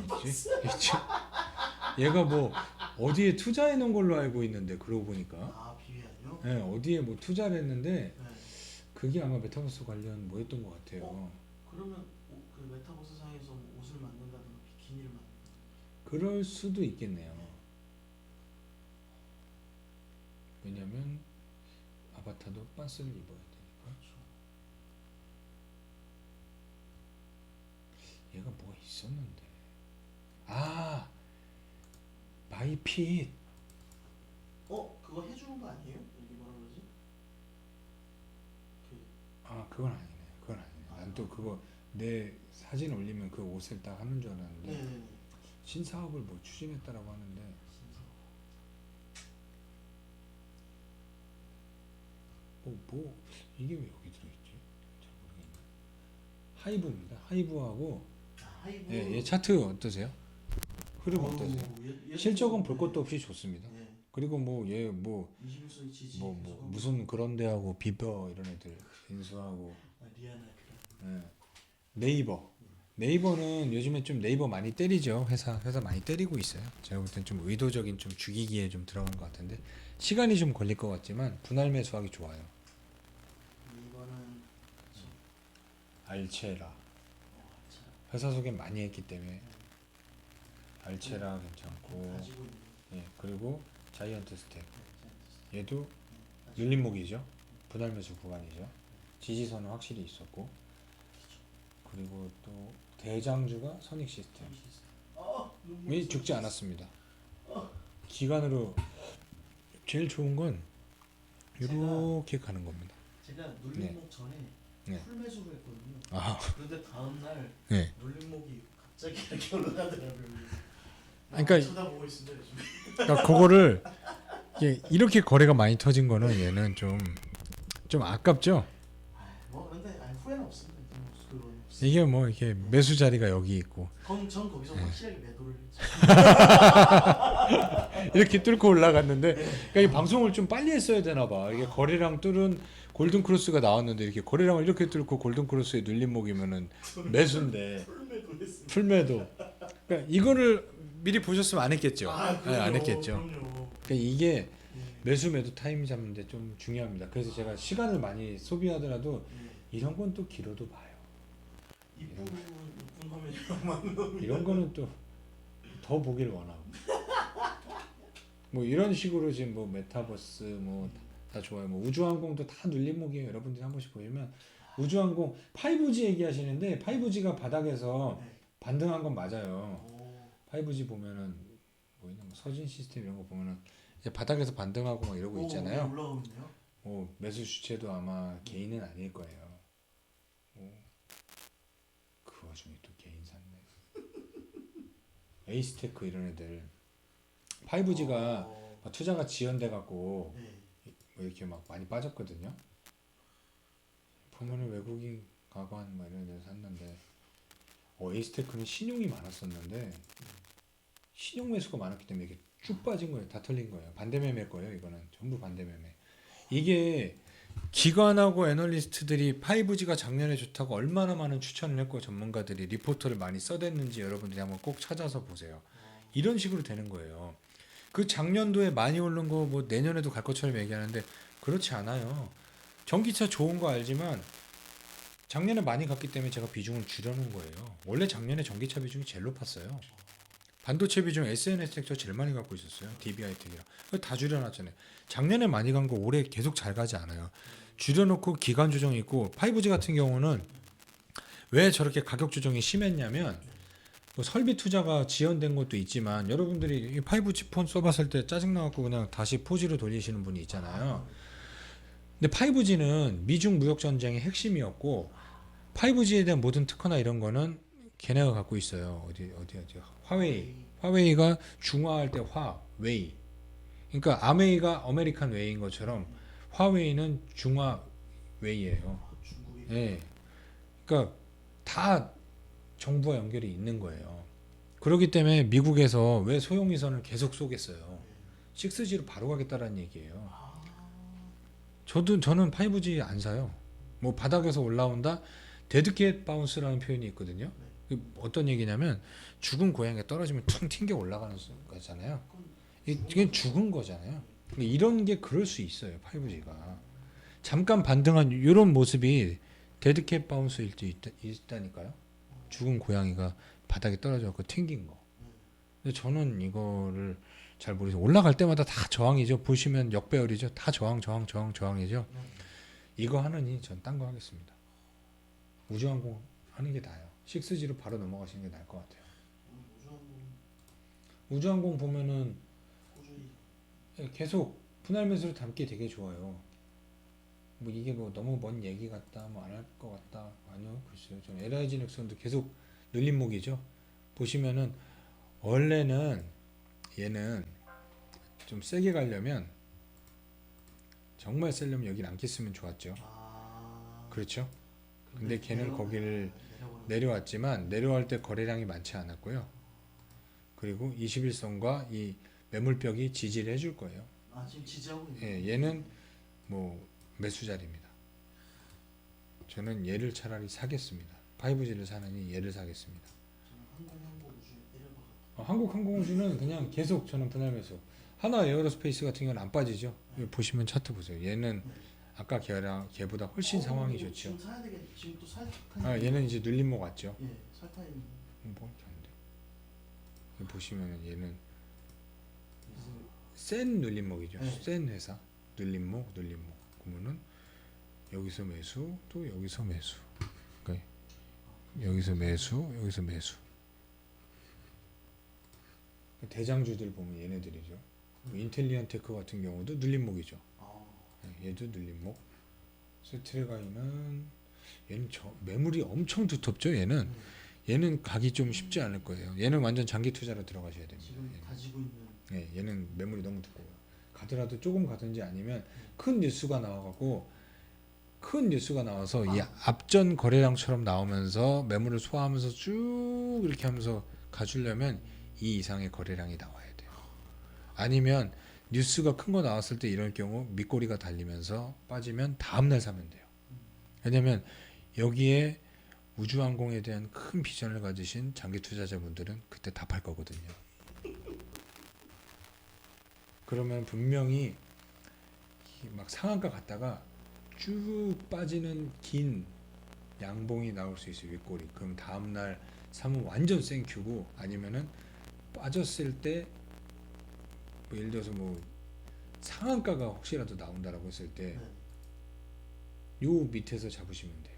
A: 빤스였지? 얘가 뭐 어디에 투자해 놓은 걸로 알고 있는데, 그러고 보니까
B: 비비안요?
A: 네, 어디에 뭐 투자를 했는데
B: 네.
A: 그게 아마 메타버스 관련 뭐였던 것 같아요.
B: 그러면 그 메타버스 상에서 뭐 옷을 만든다든가 비키니를 만든다든가.
A: 그럴 수도 있겠네요. 왜냐면 아바타도 빤스를 입어야 되니까.
B: 그렇죠.
A: 얘가 뭐가 있었는데. 마이핏.
B: 그거 해주는 거 아니에요? 여기 뭐라 그러지?
A: 그건 아니네. 난 또 그거 내 사진 올리면 그 옷을 딱 하는 줄 알았는데
B: 네.
A: 신사업을 뭐 추진했다라고 하는데. 뭐 이게 왜 여기 들어있지? 잘 모르겠네. 하이브입니다. 하이브하고
B: 하이브.
A: 얘 차트 어떠세요? 흐름 어떠세요? 실적은 볼 것도 없이 좋습니다.
B: 네.
A: 그리고 뭐 얘 뭐
B: 21세기 지지.
A: 무슨 그런 데하고 비벼 이런 애들 인수하고.
B: 리아나
A: 네. 네이버는 요즘에 좀 네이버 많이 때리죠. 회사 많이 때리고 있어요. 제가 볼 땐 좀 의도적인 좀 죽이기에 좀 들어간 것 같은데 시간이 좀 걸릴 것 같지만 분할 매수하기 좋아요.
B: 이거는
A: 알체라 회사 소개 많이 했기 때문에 알체라 괜찮고,
B: 가지고 있는.
A: 예, 그리고 자이언트 스택 얘도 눌림목이죠. 분할 매수 구간이죠. 지지선은 확실히 있었고, 그리고 또 대장주가 선익 시스템이 죽지 않았습니다. 기간으로 제일 좋은 건 이렇게 가는 겁니다.
B: 제가 눌림목 전에
A: 네.
B: 풀매수를 했거든요. 그런데 다음날
A: 네.
B: 눌림목이 갑자기 이렇게 올라가더라고요.
A: 그러니까
B: 쳐다보고 있습니다 요즘.
A: 그러니까 그거를 이렇게 거래가 많이 터진 거는 얘는 좀 아깝죠.
B: 근데 후회는 없습니다. 그건 없어요.
A: 이게 뭐 이게 매수 자리가 여기 있고
B: 전 거기서 확실하게 매도를 했죠.
A: 이렇게 뚫고 올라갔는데, 그러니까 이 방송을 좀 빨리 했어야 되나 봐. 이게 거래량 뚫은 골든 크로스가 나왔는데 이렇게 거래량을 이렇게 뚫고 골든 크로스에 눌림목이면은 매수인데
B: 보겠습니다.
A: 풀매도. 그러니까 이거를 미리 보셨으면 안 했겠죠. 네,
B: 그럼요,
A: 안 했겠죠.
B: 그럼요.
A: 그러니까 이게
B: 예,
A: 매수 매도 타임 잡는데 좀 중요합니다. 그래서 제가 시간을 많이 소비하더라도
B: 예.
A: 이런 건 또 길어도 봐요.
B: 이쁜 화면이랑
A: 이런 거는 또 더 보길 원하고. 뭐 이런 식으로 지금 뭐 메타버스 뭐 다 좋아요. 뭐 우주항공도 다 눌림목이에요. 여러분들이 한 번씩 보시면 우주항공 5G 얘기하시는데 5G가 바닥에서
B: 네.
A: 반등한 건 맞아요.
B: 오,
A: 5G 보면은 뭐 있나 뭐 서진 시스템 이런 거 보면은 이제 바닥에서 반등하고 막 이러고
B: 오,
A: 있잖아요.
B: 올라가고 있네요.
A: 매수 주체도 아마 개인은 아닐 거예요. 그 와중에 또 개인 샀네. 에이스테크 이런 애들 5G가 투자가 지연돼 갖고
B: 네.
A: 뭐 이렇게 막 많이 빠졌거든요. 보면은 외국인 가관 뭐 이런 데 샀는데 에이스테크는 신용이 많았었는데 신용 매수가 많았기 때문에 이게 쭉 빠진 거예요. 다 털린 거예요. 반대 매매일 거예요. 이거는 전부 반대 매매. 이게 기관하고 애널리스트들이 5G가 작년에 좋다고 얼마나 많은 추천을 했고 전문가들이 리포터를 많이 써댔는지 여러분들이 한번 꼭 찾아서 보세요. 이런 식으로 되는 거예요. 그 작년도에 많이 오른 거 뭐 내년에도 갈 것처럼 얘기하는데 그렇지 않아요. 전기차 좋은 거 알지만 작년에 많이 갔기 때문에 제가 비중을 줄여놓은 거예요. 원래 작년에 전기차 비중이 제일 높았어요. 반도체 비중 SNS 섹터 제일 많이 갖고 있었어요. DB하이텍이랑. 다 줄여놨잖아요. 작년에 많이 간 거 올해 계속 잘 가지 않아요. 줄여놓고 기간 조정이 있고 5G 같은 경우는 왜 저렇게 가격 조정이 심했냐면 뭐 설비 투자가 지연된 것도 있지만 여러분들이 이 5G 폰 써봤을 때 짜증나갖고 그냥 다시 4G로 돌리시는 분이 있잖아요. 근데 5G는 미중 무역 전쟁의 핵심이었고 5G에 대한 모든 특허나 이런 거는 걔네가 갖고 있어요. 어디 화웨이가 중화할 때 화웨이. 그러니까 아메이가 아메리칸 웨이인 것처럼 화웨이는 중화 웨이예요.
B: 중국이.
A: 예. 그러니까 다 정부와 연결이 있는 거예요. 그렇기 때문에 미국에서 왜 소형위선을 계속 쏘겠어요. 6G로 바로 가겠다라는 얘기예요. 저는 5G 안 사요. 뭐 바닥에서 올라온다. 데드캣 바운스라는 표현이 있거든요. 어떤 얘기냐면 죽은 고양이가 떨어지면 퉁 튕겨 올라가는 거잖아요. 이게 죽은 거잖아요. 이런 게 그럴 수 있어요. 5G가 잠깐 반등한 이런 모습이 데드캣 바운스일 수 있다니까요. 죽은 고양이가 바닥에 떨어져서 튕긴 거. 근데 저는 이거를 잘 모르겠어요. 올라갈 때마다 다 저항이죠. 보시면 역배열이죠. 다 저항이죠. 이거 하느니 전 딴 거 하겠습니다. 우주항공 하는 게 나아요. 6G로 바로 넘어가시는 게 나을 것 같아요. 우주항공 보면은
B: 꾸준히.
A: 계속 분할 매수를 담기 되게 좋아요. 뭐 이게 뭐 너무 먼 얘기 같다, 뭐 안 할 것 같다. 아니요, 글쎄요. 저는 LIG 넥슨도 계속 눌림목이죠. 보시면은 원래는 얘는 좀 세게 가려면 정말 세려면 여기 남겼으면 좋았죠. 그렇죠. 근데 걔는 거기를 내려왔지만 내려올 때 거래량이 많지 않았고요. 그리고 21선과 이 매물벽이 지지를 해줄 거예요.
B: 지금 지지하고 있는.
A: 예, 얘는 뭐 매수 자리입니다. 저는 얘를 차라리 사겠습니다. 5G를 사느니 얘를 사겠습니다.
B: 저는 항공우주 내려봐.
A: 한국항공우주는 그냥 계속 저는 분할 매수. 하나 에어로스페이스 같은 경우는 안 빠지죠. 여기 보시면 차트 보세요. 얘는 아까 걔보다 훨씬 상황이 좋죠.
B: 지금 사야 되겠. 지금 또 살.
A: 얘는 이제 눌림목 왔죠.
B: 예, 살 타임.
A: 뭐 이렇게 하는데 여기 보시면은 얘는 센 눌림목이죠.
B: 네.
A: 센 회사 눌림목. 그러면은 여기서 매수, 또 여기서 매수. 그러니까 여기서 매수. 대장주들 보면 얘네들이죠. 뭐 인텔리언 테크 같은 경우도 눌림목이죠. 얘도 눌림목. 스트레가이는 얘는 매물이 엄청 두텁죠. 얘는 가기 좀 쉽지 않을 거예요. 얘는 완전 장기 투자로 들어가셔야 됩니다.
B: 지금
A: 얘는.
B: 가지고 있는.
A: 네, 얘는 매물이 너무 두꺼워요. 가더라도 조금 가든지 아니면 큰 뉴스가 나와서 이 앞전 거래량처럼 나오면서 매물을 소화하면서 쭉 이렇게 하면서 가주려면 이 이상의 거래량이 나와야 돼요. 아니면 뉴스가 큰 거 나왔을 때 이럴 경우 밑꼬리가 달리면서 빠지면 다음날 사면 돼요. 왜냐면 여기에 우주항공에 대한 큰 비전을 가지신 장기 투자자분들은 그때 다 팔 거거든요. 그러면 분명히 막 상한가 갔다가 쭉 빠지는 긴 양봉이 나올 수 있어요. 윗꼬리. 그럼 다음날 사면 완전 땡큐고, 아니면은 빠졌을 때 뭐 예를 들어서 뭐 상한가가 혹시라도 나온다라고 했을 때 요
B: 네.
A: 밑에서 잡으시면 돼요.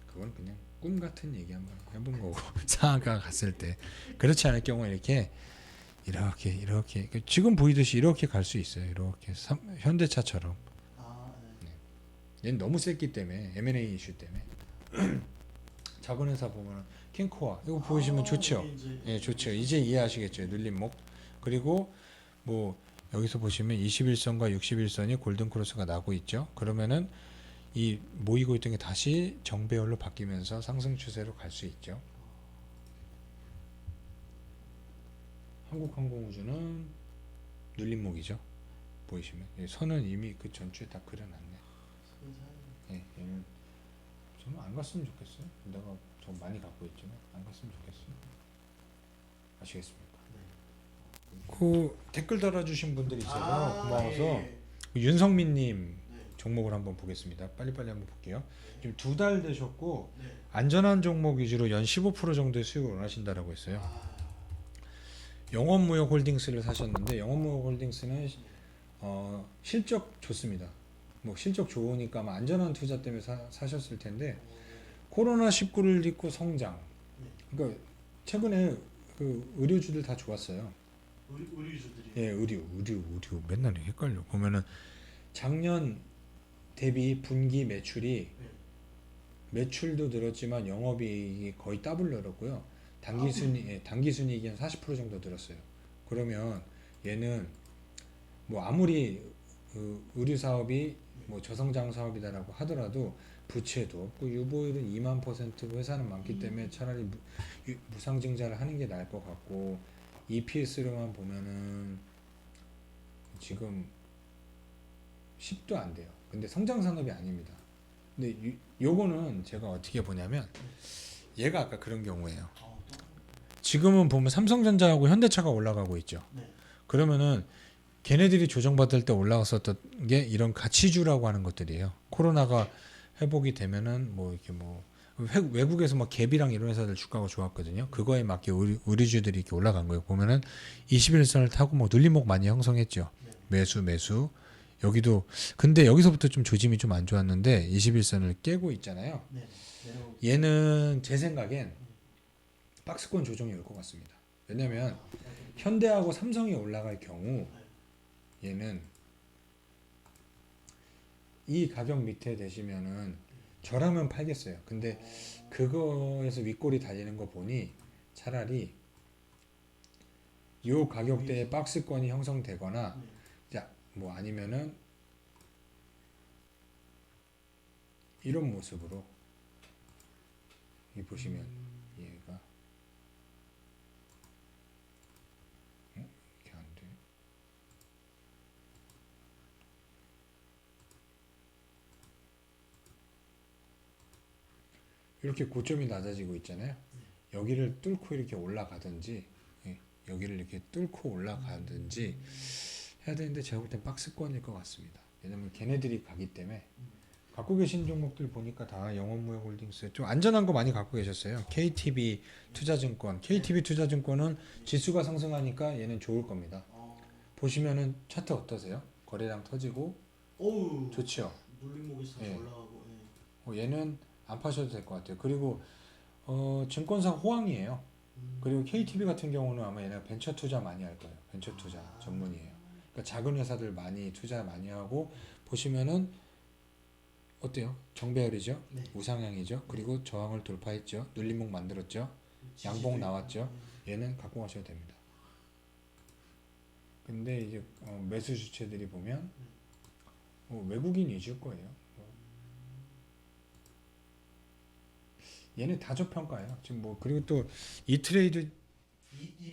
A: 그건 그냥 꿈 같은 얘기 한번 해본 거고 상한가가 갔을 때. 그렇지 않을 경우에 이렇게 지금 보이듯이 이렇게 갈 수 있어요. 이렇게 현대차처럼.
B: 아, 네.
A: 얘는 너무 셌기 때문에, M&A 이슈 때문에. 작은 회사 보면 킹코아 이거 보시면 좋죠.
B: 이게 이제
A: 예, 좋죠. 이제 이해하시겠죠. 눌림목. 그리고 뭐 여기서 보시면 21선과 61선이 골든 크로스가 나고 있죠. 그러면은 이 모이고 있던 게 다시 정배열로 바뀌면서 상승 추세로 갈 수 있죠. 한국항공우주는 눌림목이죠. 보이시면 선은 이미 그 전주에 다 그려놨네. 예, 얘는 저는 안 갔으면 좋겠어요. 내가 좀 많이 갖고 있지만 안 갔으면 좋겠어요. 아시겠습니까? 그 댓글 달아주신 분들이 있어서 고마워서
B: 예.
A: 윤성민님
B: 네.
A: 종목을 한번 보겠습니다. 빨리빨리 한번 볼게요. 지금 2달 되셨고
B: 네.
A: 안전한 종목 위주로 연 15% 정도의 수익을 원하신다라고 했어요.
B: 아,
A: 영업무역홀딩스를 사셨는데, 영업무역홀딩스는 실적 좋습니다. 뭐 실적 좋으니까 아마 안전한 투자 때문에 사셨을 텐데, 코로나19를 딛고 성장. 그러니까 최근에 그 의료주들 다 좋았어요.
B: 의류주들이.
A: 예, 의류 맨날 헷갈려. 보면은 작년 대비 분기 매출이
B: 네.
A: 매출도 늘었지만 영업이익이 거의 더블 늘었고요. 단기순이익이 한 40% 정도 늘었어요. 그러면 얘는 뭐 아무리 의류 사업이 뭐 저성장 사업이다라고 하더라도 부채도 없고 유보율은 2만% 회사는 많기 때문에 차라리 무상증자를 하는 게 나을 것 같고, EPS로만 보면은 지금 10도 안 돼요. 근데 성장 산업이 아닙니다. 근데 요거는 제가 어떻게 보냐면, 얘가 아까 그런 경우예요. 지금은 보면 삼성전자하고 현대차가 올라가고 있죠.
B: 네.
A: 그러면은 걔네들이 조정받을 때 올라갔었던 게 이런 가치주라고 하는 것들이에요. 코로나가 회복이 되면은 뭐 이렇게 뭐 외국에서 막 갭이랑 이런 회사들 주가가 좋았거든요. 그거에 맞게 의류주들이 이렇게 올라간 거예요. 보면은 21선을 타고 뭐 눌림목 많이 형성했죠. 매수. 여기도 근데 여기서부터 좀 조짐이 좀 안 좋았는데 21선을 깨고 있잖아요.
B: 네.
A: 얘는 제 생각엔 박스권 조정이 올 것 같습니다. 왜냐면 현대하고 삼성이 올라갈 경우 얘는 이 가격 밑에 되시면은 저라면 팔겠어요. 근데 그거에서 윗골이 달리는 거 보니 차라리 요 가격대에 박스권이 형성되거나, 뭐 아니면은 이런 모습으로 이 보시면 얘가 이렇게 안 돼. 이렇게 고점이 낮아지고 있잖아요. 여기를 뚫고 이렇게 올라가든지, 여기를 이렇게 뚫고 올라가든지 해야 되는데, 제가 볼 땐 박스권일 것 같습니다. 왜냐면 걔네들이 가기 때문에. 갖고 계신 종목들 보니까 다 영업무역홀딩스 좀 안전한 거 많이 갖고 계셨어요. KTB 투자증권은 지수가 상승하니까 얘는 좋을 겁니다. 보시면은 차트 어떠세요? 거래량 터지고
B: 어우.
A: 좋죠.
B: 눌림목에서 다시
A: 예.
B: 올라가고.
A: 얘는 안 파셔도 될 것 같아요. 그리고 증권사 호황이에요. 그리고 KTB 같은 경우는 아마 얘네가 벤처 투자 많이 할 거예요. 벤처 투자 전문이에요. 그러니까 작은 회사들 많이 투자 많이 하고, 보시면은 어때요? 정배열이죠.
B: 네.
A: 우상향이죠. 그리고 저항을 돌파했죠. 눌림목 만들었죠. 양봉 나왔죠. 얘는 갖고 가셔도 됩니다. 근데 이제 매수 주체들이 보면 외국인 위주일 거예요. 얘는 다 저평가예요. 지금 뭐 그리고 또 이트레이드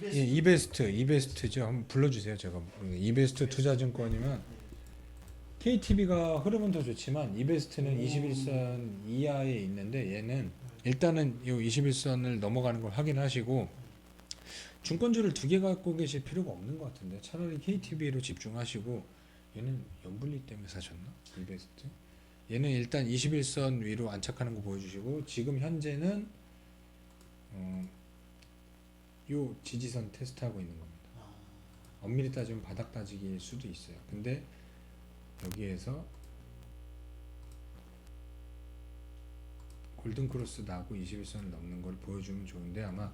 A: 이베스트죠. 한번 불러주세요. 제가 이베스트 투자증권이면 KTB가 흐름은 더 좋지만 이베스트는 21선 이하에 있는데 얘는 일단은 이 21선을 넘어가는 걸 확인하시고 증권주를 두 개 갖고 계실 필요가 없는 것 같은데 차라리 KTB로 집중하시고 얘는 연불리 때문에 사셨나? 이베스트? 얘는 일단 21선 위로 안착하는 거 보여주시고 지금 현재는 요 지지선 테스트하고 있는 겁니다. 엄밀히 따지면 바닥 따지기일 수도 있어요. 근데 여기에서 골든크로스 나고 21선을 넘는 걸 보여주면 좋은데 아마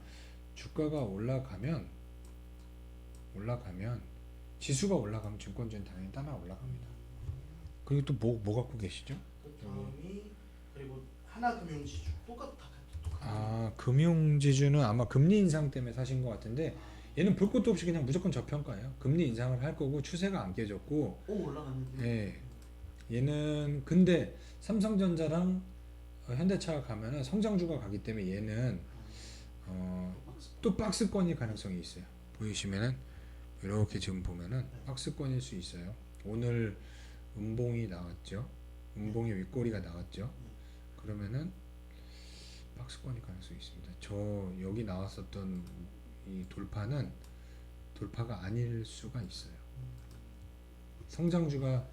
A: 주가가 올라가면 지수가 올라가면 증권주는 당연히 따라 올라갑니다. 그리고 또 뭐 갖고 계시죠?
B: 그 다음이 그리고 하나금융지주 똑같아.
A: 아 금융지주는 아마 금리 인상 때문에 사신 것 같은데 얘는 볼 것도 없이 그냥 무조건 저평가예요. 금리 인상을 할 거고 추세가 안 깨졌고
B: 오 올라갔는데.
A: 예. 얘는 근데 삼성전자랑 현대차가 가면은 성장주가 가기 때문에 얘는 또 박스권일 가능성이 있어요. 보이시면은 이렇게 지금 보면은 박스권일 수 있어요. 오늘 음봉이 나왔죠. 음봉의 윗꼬리가 나왔죠. 그러면은 박스권일 가능성이 있습니다. 저 여기 나왔었던 이 돌파가 아닐 수가 있어요. 성장주가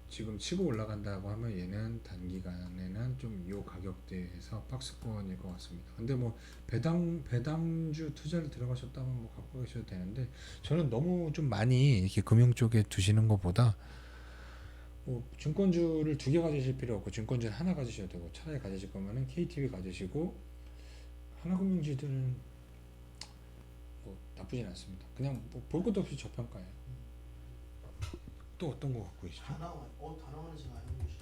A: 지금 치고 올라간다고 하면 얘는 단기간에는 좀 요 가격대에서 박스권일 것 같습니다. 근데 뭐 배당주 투자를 들어가셨다면 뭐 갖고 계셔도 되는데 저는 너무 좀 많이 이렇게 금융 쪽에 두시는 것보다 뭐 증권주를 두 개 가지실 필요 없고 증권주는 하나 가지셔도 되고 차라리 가지실 거면은 KTB 가지시고 하나금융지들은 뭐 나쁘진 않습니다. 그냥 뭐 볼 것도 없이 저평가예요. 또 어떤 거 갖고 계시죠?
B: 다나와는 제가 아는 곳이야.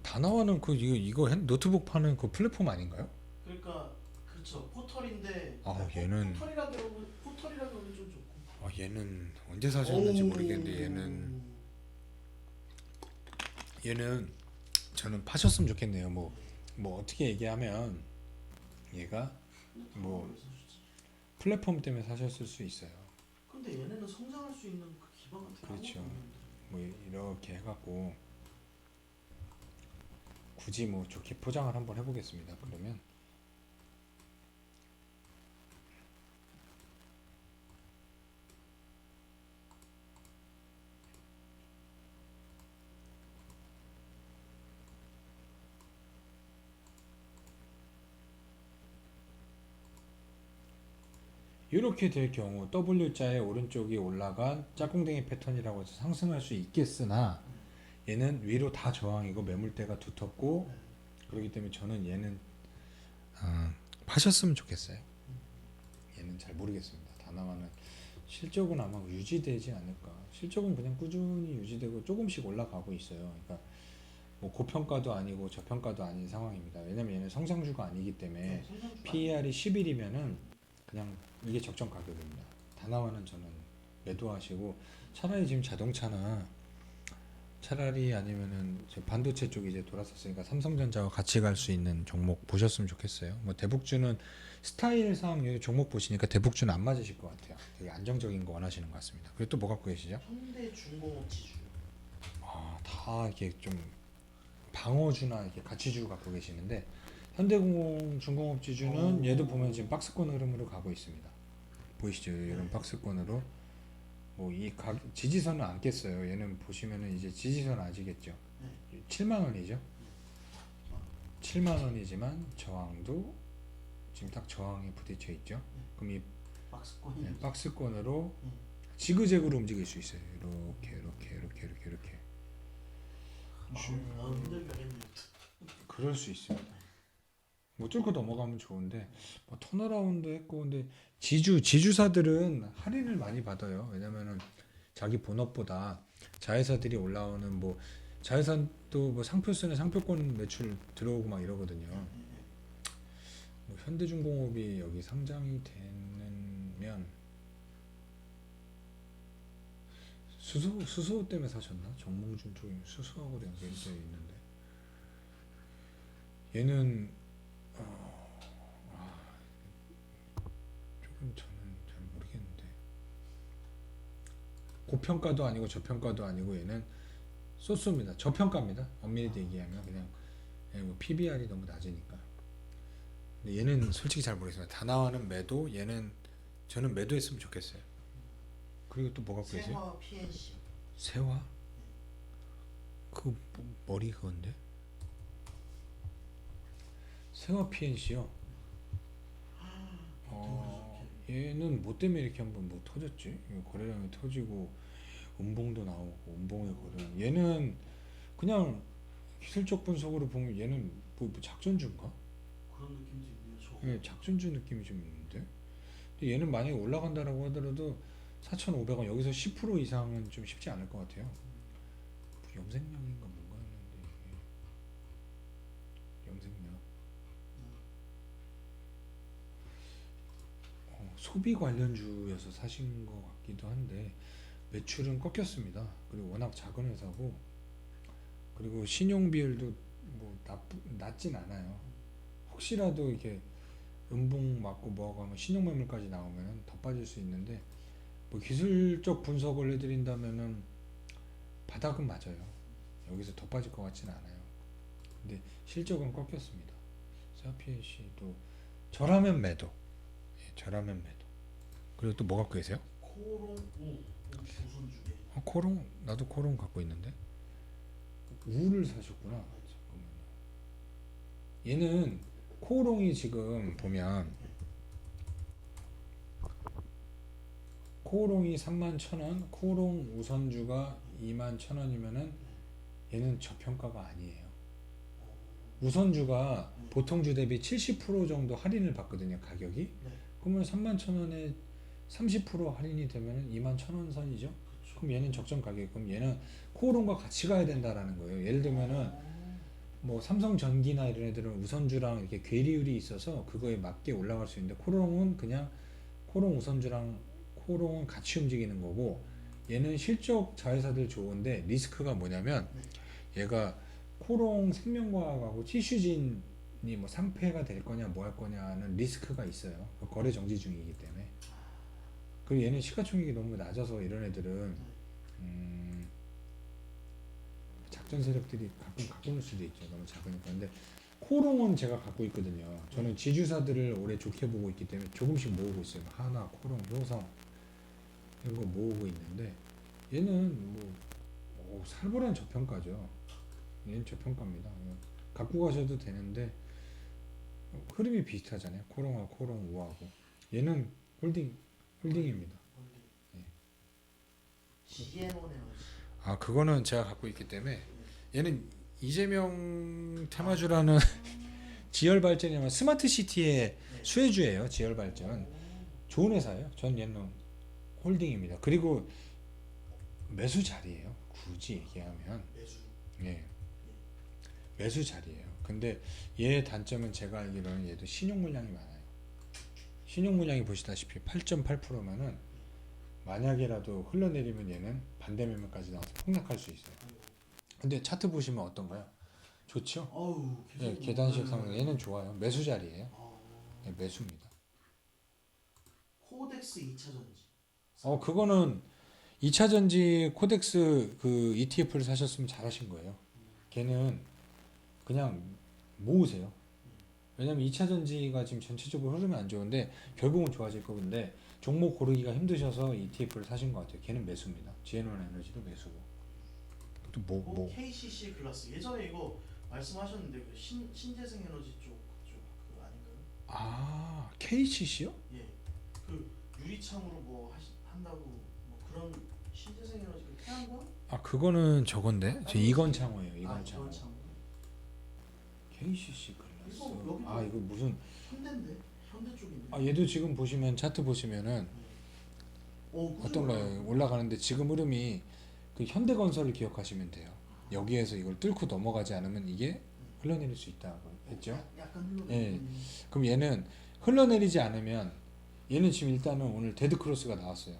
A: 다나와는 그 이거 노트북 파는 그 플랫폼 아닌가요?
B: 그러니까 그쵸 포털인데.
A: 아, 얘는
B: 포털이라 그러면 좀 좋고.
A: 아 얘는 언제 사셨는지 모르겠는데 얘는 저는 파셨으면 좋겠네요. 뭐 어떻게 얘기하면 얘가 뭐 플랫폼 때문에 사셨을 수 있어요.
B: 근데 얘네는 성장할 수 있는 그 기반 같은 게
A: 그렇죠.
B: 아무것도 없는데.
A: 뭐 이렇게 해갖고 굳이 뭐 좋게 포장을 한번 해보겠습니다. 그러면 이렇게 될 경우 W자의 오른쪽이 올라간 짝꿍댕이 패턴이라고 해서 상승할 수 있겠으나 얘는 위로 다 저항이고 매물대가 두텁고 그렇기 때문에 저는 얘는 파셨으면 좋겠어요. 얘는 잘 모르겠습니다. 다나와는 실적은 아마 유지되지 않을까. 실적은 그냥 꾸준히 유지되고 조금씩 올라가고 있어요. 그러니까 뭐 고평가도 아니고 저평가도 아닌 상황입니다. 왜냐면 얘는 성장주가 아니기 때문에 PER이 10일이면은 그냥 이게 적정 가격입니다. 다나와는 저는 매도하시고 차라리 지금 자동차나 차라리 아니면은 반도체 쪽이 이제 돌아섰으니까 삼성전자와 같이 갈 수 있는 종목 보셨으면 좋겠어요. 뭐 대북주는 스타일상 여기 종목 보시니까 대북주는 안 맞으실 것 같아요. 되게 안정적인 거 원하시는 것 같습니다. 그리고 또 뭐 갖고 계시죠?
B: 현대중공업지주.
A: 다 이렇게 좀 방어주나 이렇게 가치주 갖고 계시는데 현대중공업지주는 얘도 보면 지금 박스권 흐름으로 가고 있습니다. 보이시죠? 이런 박스권으로 뭐 이 지지선은 안 깼어요. 얘는 보시면은 이제 지지선 아시겠죠? 7만 원이죠. 7만 원이지만 저항도 지금 딱 저항에 부딪혀 있죠. 그럼 이 박스권으로 지그재그로 움직일 수 있어요. 이렇게. 그럴 수 있습니다. 뭐 뚫고 넘어가면 좋은데 뭐 턴어라운드 했고 근데 지주사들은 할인을 많이 받아요. 왜냐면은 자기 본업보다 자회사들이 올라오는 뭐 자회사도 뭐 상표선에 상표권 매출 들어오고 막 이러거든요. 뭐 현대중공업이 여기 상장이 되면 수소 때문에 사셨나? 정몽준 쪽이 수소하고 연결되어 있는데 얘는 조금 저는 잘 모르겠는데 고평가도 아니고 저평가도 아니고 얘는 소수입니다. 저평가입니다. 엄밀히 얘기하면 그냥 뭐 PBR이 너무 낮으니까. 근데 얘는 솔직히 잘 모르겠습니다. 다나와는 매도, 얘는 저는 매도했으면 좋겠어요. 그리고 또 뭐 갖고 계세요?
B: 세화 PNC.
A: 세화? 그 머리 그건데? 세화 PNC요. 얘는 뭐 때문에 이렇게 한번 뭐 터졌지? 이거 거래량이 터지고 음봉도 나오고 음봉의 거래량. 얘는 그냥 기술적 분석으로 보면 얘는 뭐 작전주인가?
B: 그런 느낌도 있네요. 저.
A: 예, 작전주 느낌이 좀 있는데. 근데 얘는 만약에 올라간다라고 하더라도 4,500원 여기서 10% 이상은 좀 쉽지 않을 것 같아요. 염색약인가 뭔가 했는데 이게 염색약. 소비 관련주여서 사신 것 같기도 한데 매출은 꺾였습니다. 그리고 워낙 작은 회사고 그리고 신용 비율도 뭐 낮진 않아요. 혹시라도 이렇게 음봉 맞고 뭐하고 하면 신용 매물까지 나오면 더 빠질 수 있는데 뭐 기술적 분석을 해드린다면은 바닥은 맞아요. 여기서 더 빠질 것 같지는 않아요. 근데 실적은 꺾였습니다. SPNC도 저라면 매도. 예, 저라면 매도. 그리고 또 뭐 갖고 계세요?
B: 코롱 우선 중에.
A: 코롱 나도 코롱 갖고 있는데 우를 사셨구나. 잠깐만요. 얘는 코롱이 지금 보면 코롱이 31,000원, 코롱 우선주가 21,000원이면은 얘는 저평가가 아니에요. 우선주가 보통 주 대비 70% 정도 할인을 받거든요, 가격이.
B: 네.
A: 그러면 31,000원에 30% 할인이 되면은 21,000원 선이죠.
B: 그렇죠.
A: 그럼 얘는 적정 가격. 그럼 얘는 코오롱과 같이 가야 된다라는 거예요. 예를 들면은 뭐 삼성전기나 이런 애들은 우선주랑 이렇게 괴리율이 있어서 그거에 맞게 올라갈 수 있는데 코오롱은 그냥 코오롱 우선주랑 코오롱은 같이 움직이는 거고 얘는 실적 자회사들 좋은데 리스크가 뭐냐면 얘가 코오롱 생명과학하고 치슈진이 뭐 상폐가 될 거냐 뭐 할 거냐는 리스크가 있어요. 거래 정지 중이기 때문에. 그리고 얘는 시가총액이 너무 낮아서 이런 애들은 작전 세력들이 가끔 갖고 올 수도 있죠. 너무 작으니까. 근데 코롱은 제가 갖고 있거든요. 저는 지주사들을 올해 좋게 보고 있기 때문에 조금씩 모으고 있어요. 하나, 코롱, 효성 이런 거 모으고 있는데 얘는 뭐 살벌한 저평가죠. 얘는 저평가입니다. 갖고 가셔도 되는데 흐름이 비슷하잖아요. 코롱하고 코롱 우하고 얘는 홀딩입니다. 예.
B: GMO네요.
A: 아 그거는 제가 갖고 있기 때문에 얘는 이재명 테마주라는 지열발전이나 스마트시티의 수혜주예요. 지열발전 좋은 회사예요. 전 얘는 홀딩입니다. 그리고 매수 자리예요. 굳이 얘기하면
B: 매수.
A: 예 매수 자리예요. 근데 얘의 단점은 제가 알기로는 얘도 신용 물량이 많아요. 신용 물량이 보시다시피 8.8%면은 만약에라도 흘러내리면 얘는 반대 매물까지 나와서 폭락할 수 있어요. 근데 차트 보시면 어떤가요? 좋죠?
B: 어우,
A: 예, 계단식 상승 얘는 좋아요. 매수 자리예요. 예, 매수입니다.
B: 코덱스 2차전지.
A: 그거는 2차 전지 코덱스 그 ETF를 사셨으면 잘하신 거예요. 걔는 그냥 모으세요. 왜냐면 2차 전지가 지금 전체적으로 흐름이 안 좋은데 결국은 좋아질 거근데 종목 고르기가 힘드셔서 ETF를 사신 것 같아요. 걔는 매수입니다. GN원 에너지도 매수고. 또 뭐.
B: KCC 글라스. 예전에 이거 말씀하셨는데 그 신재생 에너지 쪽 그 아닌가요?
A: 아 KCC요?
B: 예. 그 유리창으로 뭐 한다고 뭐 그런 신재생 에너지 그 태양광?
A: 아 그거는 저건데 저 이건창호예요. 이건창호.
B: 이건창호.
A: KCC 글라스.
B: 이거
A: 이거 무슨
B: 현대인데 현대 쪽인데.
A: 얘도 지금 보시면 차트 보시면은 어떤가요? 올라가는데 지금 흐름이 그 현대건설을 기억하시면 돼요. 여기에서 이걸 뚫고 넘어가지 않으면 이게 흘러내릴 수 있다고 했죠.
B: 약간 흘러.
A: 예. 그럼 얘는 흘러내리지 않으면 얘는 지금 일단은 오늘 데드 크로스가 나왔어요.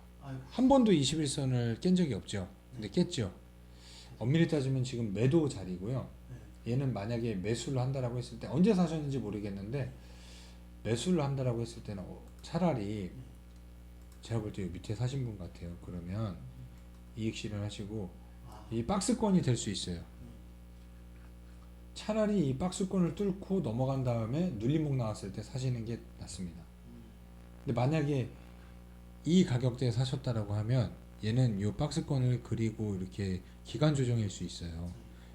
A: 한 번도 21선을 깬 적이 없죠. 근데 깼죠. 엄밀히 따지면 지금 매도 자리고요. 얘는 만약에 매수를 한다라고 했을 때 언제 사셨는지 모르겠는데 매수를 한다라고 했을 때는 차라리 제가 볼 때 밑에 사신 분 같아요. 그러면 이익 실현하시고 이 박스권이 될 수 있어요. 차라리 이 박스권을 뚫고 넘어간 다음에 눌림목 나왔을 때 사시는 게 낫습니다. 근데 만약에 이 가격대에 사셨다라고 하면 얘는 이 박스권을 그리고 이렇게 기간 조정일 수 있어요.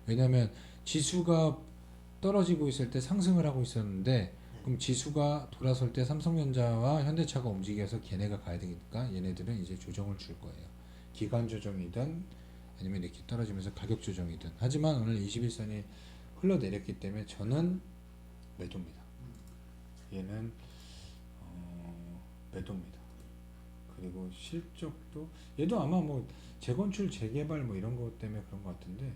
A: 왜냐하면 지수가 떨어지고 있을 때 상승을 하고 있었는데 그럼 지수가 돌아설 때 삼성전자와 현대차가 움직여서 걔네가 가야 되니까 얘네들은 이제 조정을 줄 거예요. 기간 조정이든 아니면 이렇게 떨어지면서 가격 조정이든. 하지만 오늘 21선이 흘러내렸기 때문에 저는 매도입니다. 얘는 매도입니다. 그리고 실적도 얘도 아마 뭐 재건축 재개발 뭐 이런 것 때문에 그런 것 같은데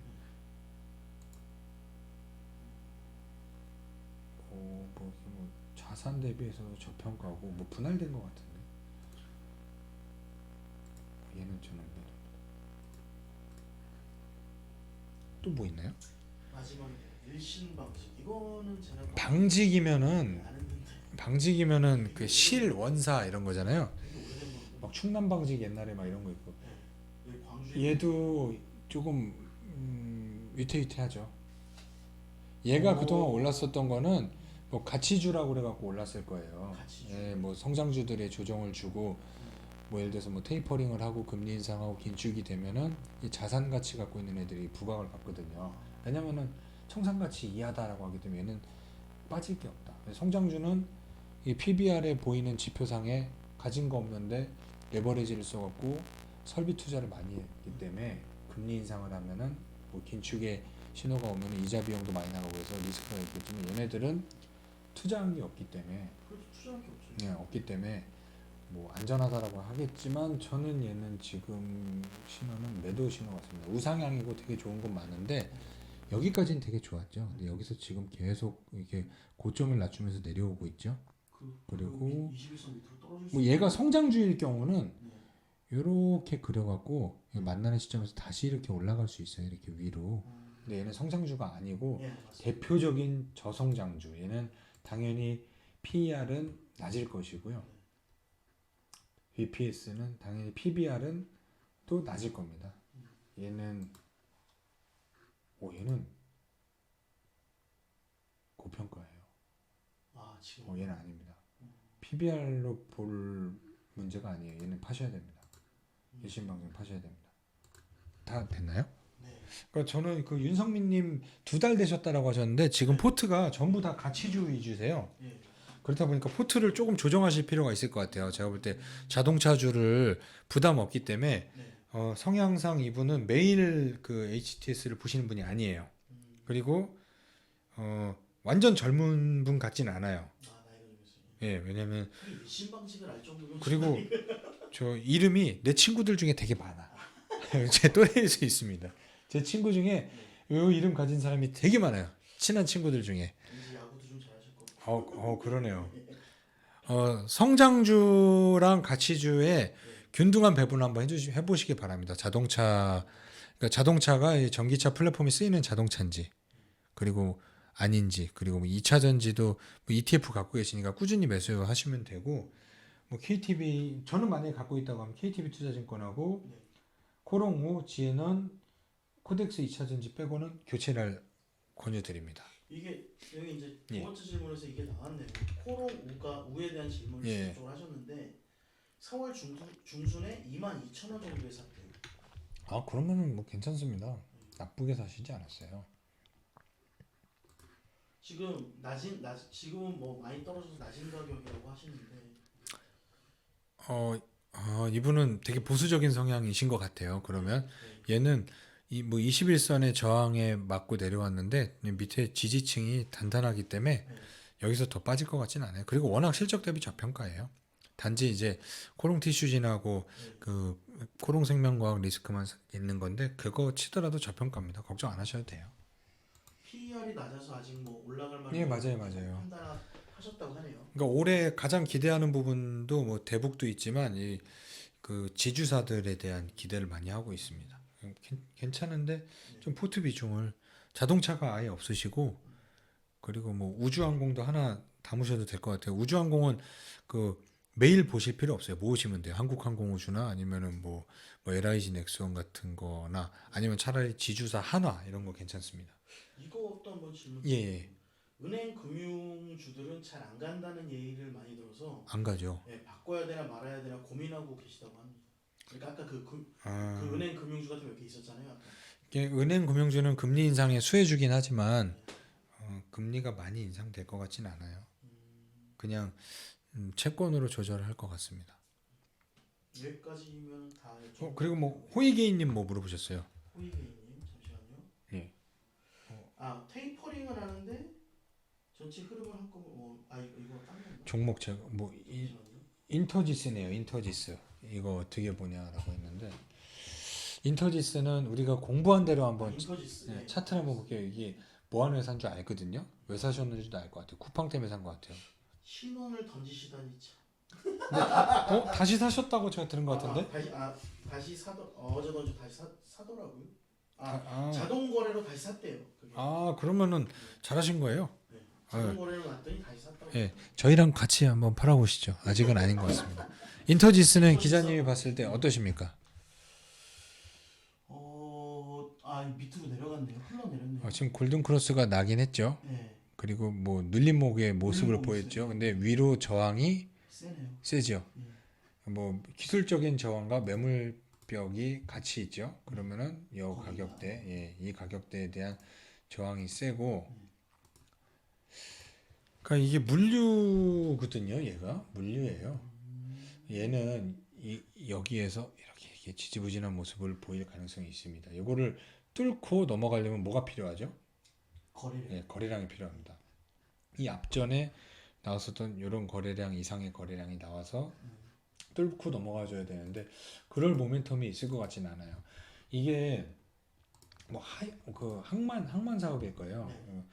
A: 뭐 자산 대비해서 저평가고 뭐 분할된 것 같은데 얘는 저는 매도. 또 뭐 있나요?
B: 마지막에 일신 방식. 이거는 제가
A: 방직이면은
B: 아는데
A: 그 실원사 이런 거잖아요.
B: 되게 오래된 건데.
A: 막 충남 방직 옛날에 막 이런 거 있고.
B: 여기 광주에
A: 얘도 조금 위태위태하죠. 얘가
B: 오.
A: 그동안 올랐었던 거는 뭐 가치주라고 그래갖고 올랐을 거예요.
B: 가치주.
A: 예, 뭐 성장주들의 조정을 주고 뭐 예를 들어서 뭐 테이퍼링을 하고 금리 인상하고 긴축이 되면은 이 자산 가치 갖고 있는 애들이 부각을 받거든요. 왜냐면은 청산 가치 이하다라고 하기 때문에 얘는 빠질 게 없다. 성장주는 이 PBR에 보이는 지표상에 가진 거 없는데 레버리지를 써갖고 설비 투자를 많이 했기 때문에 금리 인상을 하면은 뭐 긴축의 신호가 오면 이자 비용도 많이 나가고 해서 리스크가 있겠지만 얘네들은 투자한 게 없기 때문에
B: 그래도 투자할 게 없죠.
A: 네, 없기 때문에 뭐 안전하다라고 하겠지만 저는 얘는 지금 신호는 매도 신호 같습니다. 우상향이고 되게 좋은 건 많은데 여기까지는 되게 좋았죠. 근데 여기서 지금 계속 이게 고점을 낮추면서 내려오고 있죠. 그리고
B: 21선 밑으로 떨어질 수
A: 뭐 얘가 성장주일 경우는
B: 네.
A: 이렇게 그려갖고 만나는 시점에서 다시 이렇게 올라갈 수 있어요. 이렇게 위로.
B: 음.
A: 근데 얘는 성장주가 아니고
B: 예, 맞습니다.
A: 대표적인 저성장주. 얘는 당연히 PER은 낮을 것이고요. EPS는 당연히 PBR은 또 낮을 겁니다. 얘는 얘는 고평가예요.
B: 아, 지금
A: 얘는 아닙니다. PBR로 볼 문제가 아니에요. 얘는 파셔야 됩니다. 일신방송 파셔야 됩니다. 다 됐나요?
B: 네.
A: 그러니까 저는 그 윤성민님 2달 되셨다라고 하셨는데 지금 포트가 전부 다 가치주 위주세요.
B: 예.
A: 그렇다 보니까 포트를 조금 조정하실 필요가 있을 것 같아요. 제가 볼 때 자동차주를 부담 없기 때문에
B: 네.
A: 성향상 이분은 매일 그 HTS를 보시는 분이 아니에요. 그리고 완전 젊은 분 같진 않아요.
B: 아, 나이가 좀 있어요.
A: 예, 왜냐면
B: 일신 방식을 알 정도면
A: 그리고 저 이름이 내 친구들 중에 되게 많아. 제 또래일 수 있습니다. 제 친구 중에 이 이름 가진 사람이 되게 많아요. 친한 친구들 중에.
B: 왠지 야구도 좀 잘하실 것 같고.
A: 그러네요. 성장주랑 가치주의 균등한 배분을 한번 해보시기 바랍니다. 그러니까 자동차가 이 전기차 플랫폼이 쓰이는 자동차인지, 그리고 아닌지, 그리고 뭐 2차 전지도 뭐 ETF 갖고 계시니까 꾸준히 매수하시면 되고, 뭐 KTB 저는 만약에 갖고 있다고 하면 KTB 투자증권하고
B: 네.
A: 코롱5, 지혜는 코덱스 2차 전지 빼고는 교체를 권유드립니다.
B: 이게 여기 이제
A: 예.
B: 두 번째 질문에서 이게 나왔네요. 코롱 우에 대한 질문을
A: 예.
B: 집중적으로 하셨는데 4월 중순에 22,000원 정도에 샀대요.
A: 그러면은 뭐 괜찮습니다. 나쁘게 사시지 않았어요.
B: 지금은 뭐 많이 떨어져서 낮은 가격이라고 하시는데
A: 이분은 되게 보수적인 성향이신 것 같아요. 그러면
B: 네.
A: 얘는 뭐 21선의 저항에 맞고 내려왔는데 밑에 지지층이 단단하기 때문에
B: 네.
A: 여기서 더 빠질 것 같지는 않아요. 그리고 워낙 실적 대비 저평가예요. 단지 이제 코롱 티슈진하고
B: 네.
A: 그 코롱 생명과학 리스크만 있는 건데 그거 치더라도 저평가입니다. 걱정 안 하셔도 돼요.
B: PER이 낮아서 아직 뭐 올라갈 만한
A: 예, 맞아요.
B: 판단하셨다고 하네요.
A: 그러니까 올해 가장 기대하는 부분도 뭐 대북도 있지만 이 그 지주사들에 대한 기대를 많이 하고 있습니다. 괜찮은데 좀 포트 비중을 자동차가 아예 없으시고 그리고 뭐 우주항공도 하나 담으셔도 될 것 같아요. 우주항공은 그 매일 보실 필요 없어요. 모으시면 돼요. 한국항공우주나 아니면은 뭐 LIG 넥스원 같은 거나 아니면 차라리 지주사 한화 이런 거 괜찮습니다.
B: 이것도 한번 질문
A: 예,
B: 드릴게요.
A: 예.
B: 은행 금융주들은 잘 안 간다는 얘기를 많이 들어서
A: 안 가죠.
B: 예, 바꿔야 되나 말아야 되나 고민하고 계시다고 합니다. 그러니까 아까 그
A: 아,
B: 은행 금융주 같은 거 이렇게 있었잖아요. 아까.
A: 이게 은행 금융주는 금리 인상에 수혜주긴 하지만 금리가 많이 인상될 것 같진 않아요. 그냥 채권으로 조절할 것 같습니다.
B: 여기까지면 다 여쭤.
A: 그리고 뭐 호이게이님 뭐 물어보셨어요?
B: 호이게이님 잠시만요.
A: 예.
B: 아 테이퍼링을 하는데 전체 흐름을 한꺼번에 이거 딴 건가?
A: 종목 제가 뭐
B: 잠시만요.
A: 인터지스네요. 인터지스. 이거 어떻게 보냐라고 했는데 인터지스는 우리가 공부한 대로 한번
B: 인터지스.
A: 네, 차트를 한번 볼게요. 이게 뭐 하는 회사인 줄 알거든요. 왜 사셨는지도 알 것 같아요. 쿠팡 때문에 산 것 같아요.
B: 신원을 던지시다니 참.
A: 다시 사셨다고 제가 들은 것 같은데?
B: 다시 어제 던져 다시 사더라고요.
A: 아,
B: 자동 거래로 다시 샀대요. 그게.
A: 그러면은 잘하신 거예요.
B: 네. 자동 거래로 놨더니 다시 샀다고.
A: 예, 저희랑 같이 한번 팔아보시죠. 아직은 아닌 것 같습니다. 인터지스는 기자님이 봤을 때 어떠십니까?
B: 밑으로 내려갔네요. 흘러내렸네요.
A: 지금 골든 크로스가 나긴 했죠.
B: 네.
A: 그리고 뭐 눌림목의 모습을
B: 눌림목
A: 보였죠.
B: 모습.
A: 근데 위로 저항이
B: 세네요.
A: 세죠. 뭐 기술적인 저항과 매물벽이 같이 있죠. 그러면은 이 가격대, 이 가격대에 대한 저항이 세고, 그러니까 이게 물류거든요. 얘가 물류예요. 얘는 여기에서 이렇게 지지부진한 모습을 보일 가능성이 있습니다. 이거를 뚫고 넘어가려면 뭐가 필요하죠?
B: 거래량.
A: 예, 거래량이 필요합니다. 이 앞전에 나왔었던 이런 거래량 이상의 거래량이 나와서 뚫고 넘어가줘야 되는데 그럴 모멘텀이 있을 것 같지는 않아요. 이게 뭐 그 항만 사업일 거예요.
B: 네.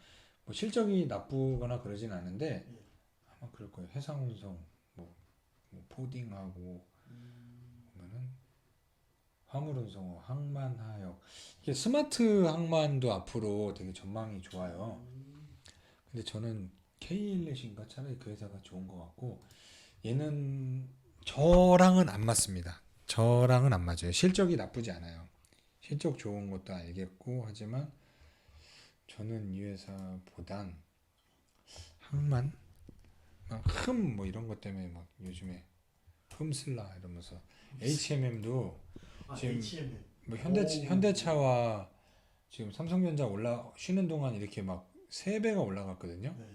A: 뭐 실적이 나쁘거나 그러진 않은데
B: 네.
A: 아마 그럴 거예요. 해상운송, 뭐 포딩하고 보면은 화물운송, 항만하역. 이게 스마트 항만도 앞으로 되게 전망이 좋아요. 근데 저는 K일렛인가 차라리 그 회사가 좋은 것 같고 얘는 저랑은 안 맞습니다. 저랑은 안 맞아요. 실적이 나쁘지 않아요. 실적 좋은 것도 알겠고 하지만 저는 이 회사보단 항만, 뭐 이런 것 때문에 막 요즘에 흠슬라 이러면서 HMM도 지금
B: HMM.
A: 뭐 현대차와 지금 삼성전자 쉬는 동안 이렇게 막 3배가 올라갔거든요.
B: 네.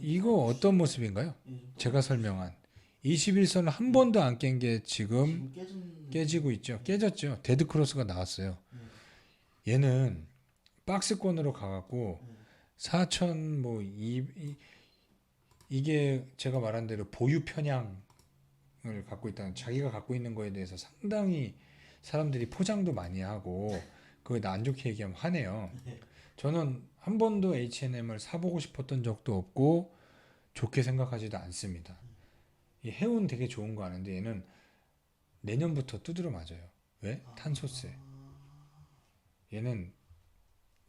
A: 이거 어떤 모습인가요? 제가 설명한 21선을 한 번도 안 깬 게 지금 깨지고 있죠. 깨졌죠. 데드크로스가 나왔어요. 얘는 박스권으로 가갖고 4천 뭐 이게 제가 말한 대로 보유 편향을 갖고 있다는 자기가 갖고 있는 거에 대해서 상당히 사람들이 포장도 많이 하고 그거 안 좋게 얘기하면 화내요. 저는 한 번도 H&M을 사보고 싶었던 적도 없고 좋게 생각하지도 않습니다. 이 해운 되게 좋은 거 아는데 얘는 내년부터 두드려 맞아요. 왜? 탄소세. 얘는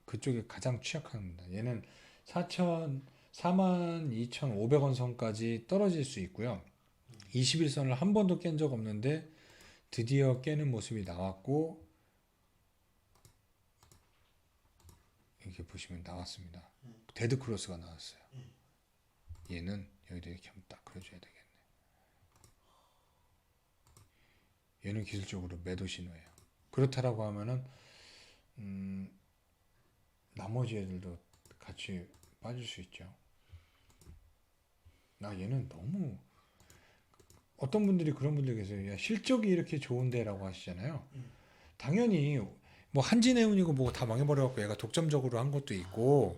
A: 그쪽에 가장 취약합니다. 얘는 42,500원 선까지 떨어질 수 있고요. 21선을 한 번도 깬 적 없는데 드디어 깨는 모습이 나왔고 이렇게 보시면 나왔습니다. 데드크로스가 나왔어요. 얘는 여기다 이렇게 한번 딱 그려줘야 되겠네. 얘는 기술적으로 매도 신호예요. 그렇다라고 하면은 나머지 애들도 같이 빠질 수 있죠. 얘는 너무 어떤 분들이 그런 분들 계세요. 야, 실적이 이렇게 좋은데라고 하시잖아요. 당연히 뭐 한진해운이고 뭐 다 망해버려갖고 얘가 독점적으로 한 것도 있고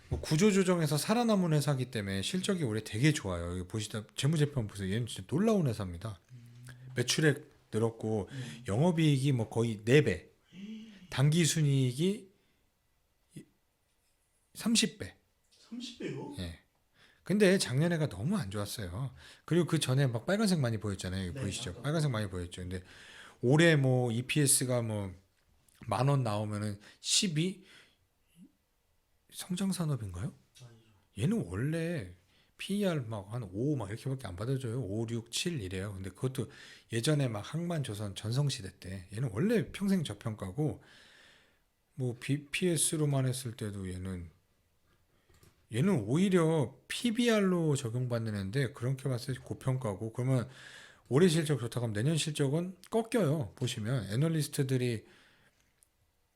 A: 뭐 구조조정에서 살아남은 회사기 때문에 실적이 올해 되게 좋아요. 여기 보시다 재무제표 보세요. 얘는 진짜 놀라운 회사입니다. 매출액 늘었고 영업이익이 뭐 거의 4배, 당기순이익이 30배.
B: 30배요?
A: 예. 근데 작년에가 너무 안 좋았어요. 그리고 그 전에 막 빨간색 많이 보였잖아요.
B: 네,
A: 보이시죠?
B: 맞다.
A: 빨간색 많이 보였죠. 근데 올해 뭐 EPS가 뭐 10,000원 나오면은 12 성장 산업인가요?
B: 아니죠.
A: 얘는 원래 PER 막 한 5 막 이렇게밖에 안 받아줘요. 5, 6, 7 이래요. 근데 그것도 예전에 막 항만 조선 전성시대 때 얘는 원래 평생 저평가고 뭐 BPS로만 했을 때도 얘는 오히려 PBR로 적용받는 애인데 그렇게 봤을 때 고평가고 그러면 올해 실적 좋다고 하면 내년 실적은 꺾여요. 보시면 애널리스트들이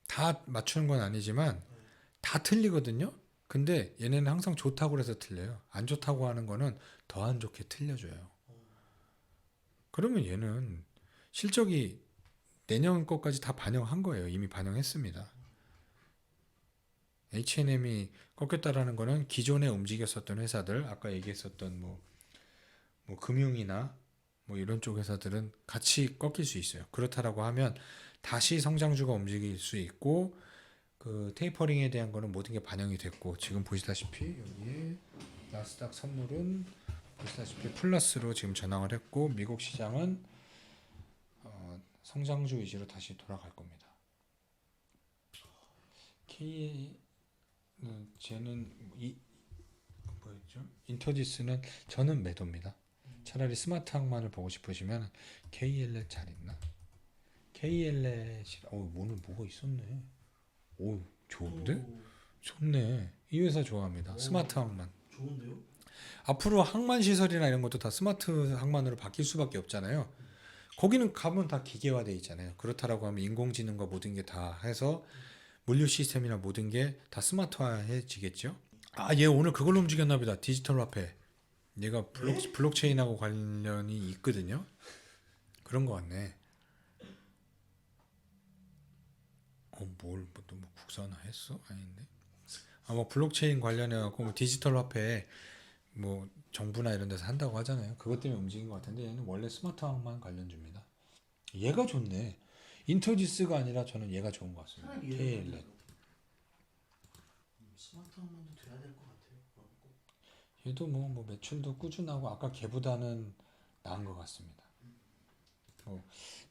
A: 다 맞추는 건 아니지만 다 틀리거든요. 근데 얘네는 항상 좋다고 해서 틀려요. 안 좋다고 하는 거는 더 안 좋게 틀려줘요. 그러면 얘는 실적이 내년 것까지 다 반영한 거예요. 이미 반영했습니다. H&M이 꺾였다라는 거는 기존에 움직였었던 회사들, 아까 얘기했었던 뭐 금융이나 뭐 이런 쪽 회사들은 같이 꺾일 수 있어요. 그렇다라고 하면 다시 성장주가 움직일 수 있고 그 테이퍼링에 대한 거는 모든 게 반영이 됐고 지금 보시다시피 여기에 나스닥 선물은 보시다시피 플러스로 지금 전환을 했고 미국 시장은 성장주 위주로 다시 돌아갈 겁니다. K는 쟤는 뭐였죠? 인터지스는 저는 매도입니다. 차라리 스마트 항만을 보고 싶으시면 KLL 잘 있나? KLL 오늘 뭐가 있었네. 오 좋은데?
B: 오,
A: 좋네. 이 회사 좋아합니다.
B: 오.
A: 스마트 항만.
B: 좋은데요?
A: 앞으로 항만 시설이나 이런 것도 다 스마트 항만으로 바뀔 수밖에 없잖아요. 거기는 가면 다 기계화돼 있잖아요. 그렇다라고 하면 인공지능과 모든 게 다 해서 물류 시스템이나 모든 게 다 스마트화해지겠죠. 아, 얘 오늘 그걸로 움직였나 보다. 디지털 화폐. 얘가 블록체인하고 관련이 있거든요. 그런 거 같네. 뭐 국산화했어? 아닌데. 뭐 블록체인 관련해 갖고 뭐 디지털 화폐 뭐 정부나 이런 데서 한다고 하잖아요. 그것 때문에 움직인 것 같은데 얘는 원래 스마트항만 관련주입니다. 얘가 좋네. 인터지스가 아니라 저는 얘가 좋은 것 같습니다.
B: 차라리 얘를
A: KLL.
B: 가져가요. 스마트 한번도 돼야 될 것 같아요. 그럼 꼭.
A: 얘도 뭐 매출도 꾸준하고 아까 걔보다는 나은 것 같습니다. 뭐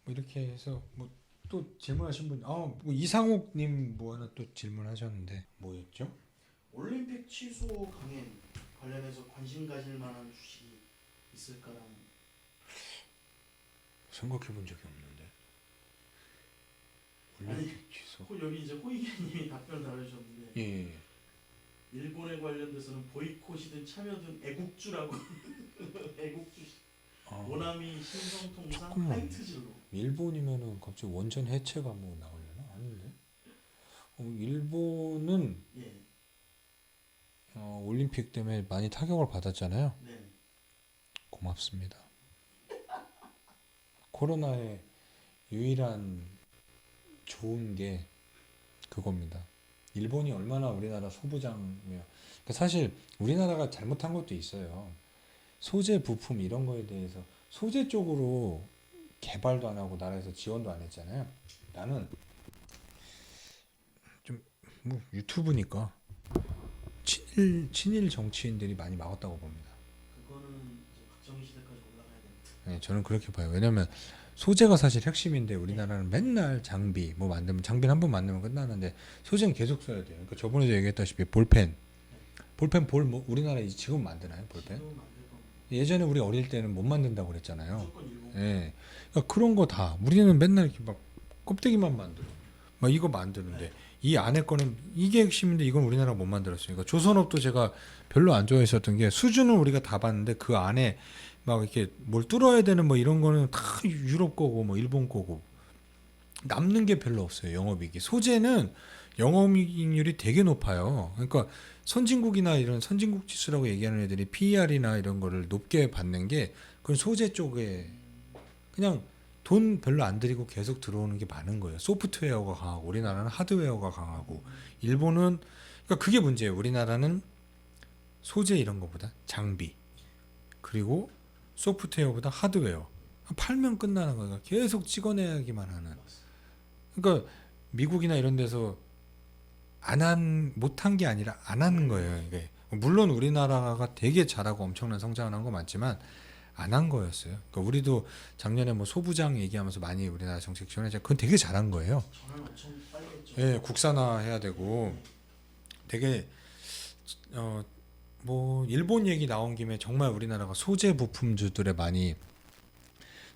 A: 이렇게 해서 뭐 또 질문하신 분, 뭐 이상욱님 뭐 하나 또 질문하셨는데 뭐였죠?
B: 올림픽 취소 강행 관련해서 관심 가질 만한 주식이 있을까라는.
A: 생각해 본 적이 없는데. 올림픽 취소.
B: 여기 이제 호이게님이 답변을 달아주셨는데
A: 예.
B: 일본에 관련돼서는 보이콧이든 참여든 애국주라고. 애국주. 모나미 신성통상
A: 잠깐만.
B: 하이트질로.
A: 일본이면은 갑자기 원전 해체가 뭐 나오려나? 아닌데. 일본은
B: 예.
A: 올림픽 때문에 많이 타격을 받았잖아요.
B: 네.
A: 고맙습니다. 코로나의 유일한 좋은 게 그겁니다. 일본이 얼마나 우리나라 소부장이며 그러니까 사실 우리나라가 잘못한 것도 있어요. 소재 부품 이런 거에 대해서 소재 쪽으로 개발도 안 하고 나라에서 지원도 안 했잖아요. 나는 좀 뭐 유튜브니까 친일 정치인들이 많이 막았다고 봅니다.
B: 그거는 이제 박정희 시대까지 올라가야 됩니다.
A: 네, 저는 그렇게 봐요. 왜냐면 소재가 사실 핵심인데 우리나라는 맨날 장비 뭐 만들면 장비는 한 번 만들면 끝나는데 소재는 계속 써야 돼요. 그러니까 저번에도 얘기했다시피 볼펜 뭐 우리나라에 지금 만드나요? 볼펜?
B: 지금 만들 겁니다.
A: 예전에 우리 어릴 때는 못 만든다고 그랬잖아요.
B: 무조건 일본.
A: 예. 그러니까 그런 거 다 우리는 맨날 이렇게 막 껍데기만 만들어. 막 이거 만드는데 이 안에 거는 이게 핵심인데 이건 우리나라가 못 만들었어요. 그러니까 조선업도 제가 별로 안 좋아했었던 게 수준은 우리가 다 봤는데 그 안에 막 이렇게 뭘 뚫어야 되는 뭐 이런 거는 다 유럽 거고 뭐 일본 거고 남는 게 별로 없어요. 영업이익이. 소재는 영업이익률이 되게 높아요. 그러니까 선진국이나 이런 선진국 지수라고 얘기하는 애들이 PER이나 이런 거를 높게 받는 게 그건 소재 쪽에 그냥 돈 별로 안 들이고 계속 들어오는 게 많은 거예요. 소프트웨어가 강하고 우리나라는 하드웨어가 강하고 일본은 그러니까 그게 문제예요. 우리나라는 소재 이런 거보다 장비 그리고 소프트웨어보다 하드웨어 팔면 끝나는 거니까 계속 찍어내기만 하는. 그러니까 미국이나 이런 데서 못한 게 아니라 안 하는 거예요. 이게 물론 우리나라가 되게 잘하고 엄청난 성장을 한 거 맞지만 안 한 거였어요. 그러니까 우리도 작년에 뭐 소부장 얘기하면서 많이 우리나라 정책 지원했잖아요. 그건 되게 잘한 거예요.
B: 전환 엄청 빨리 했죠.
A: 예, 국산화 해야 되고 되게 뭐 일본 얘기 나온 김에 정말 우리나라가 소재 부품주들에 많이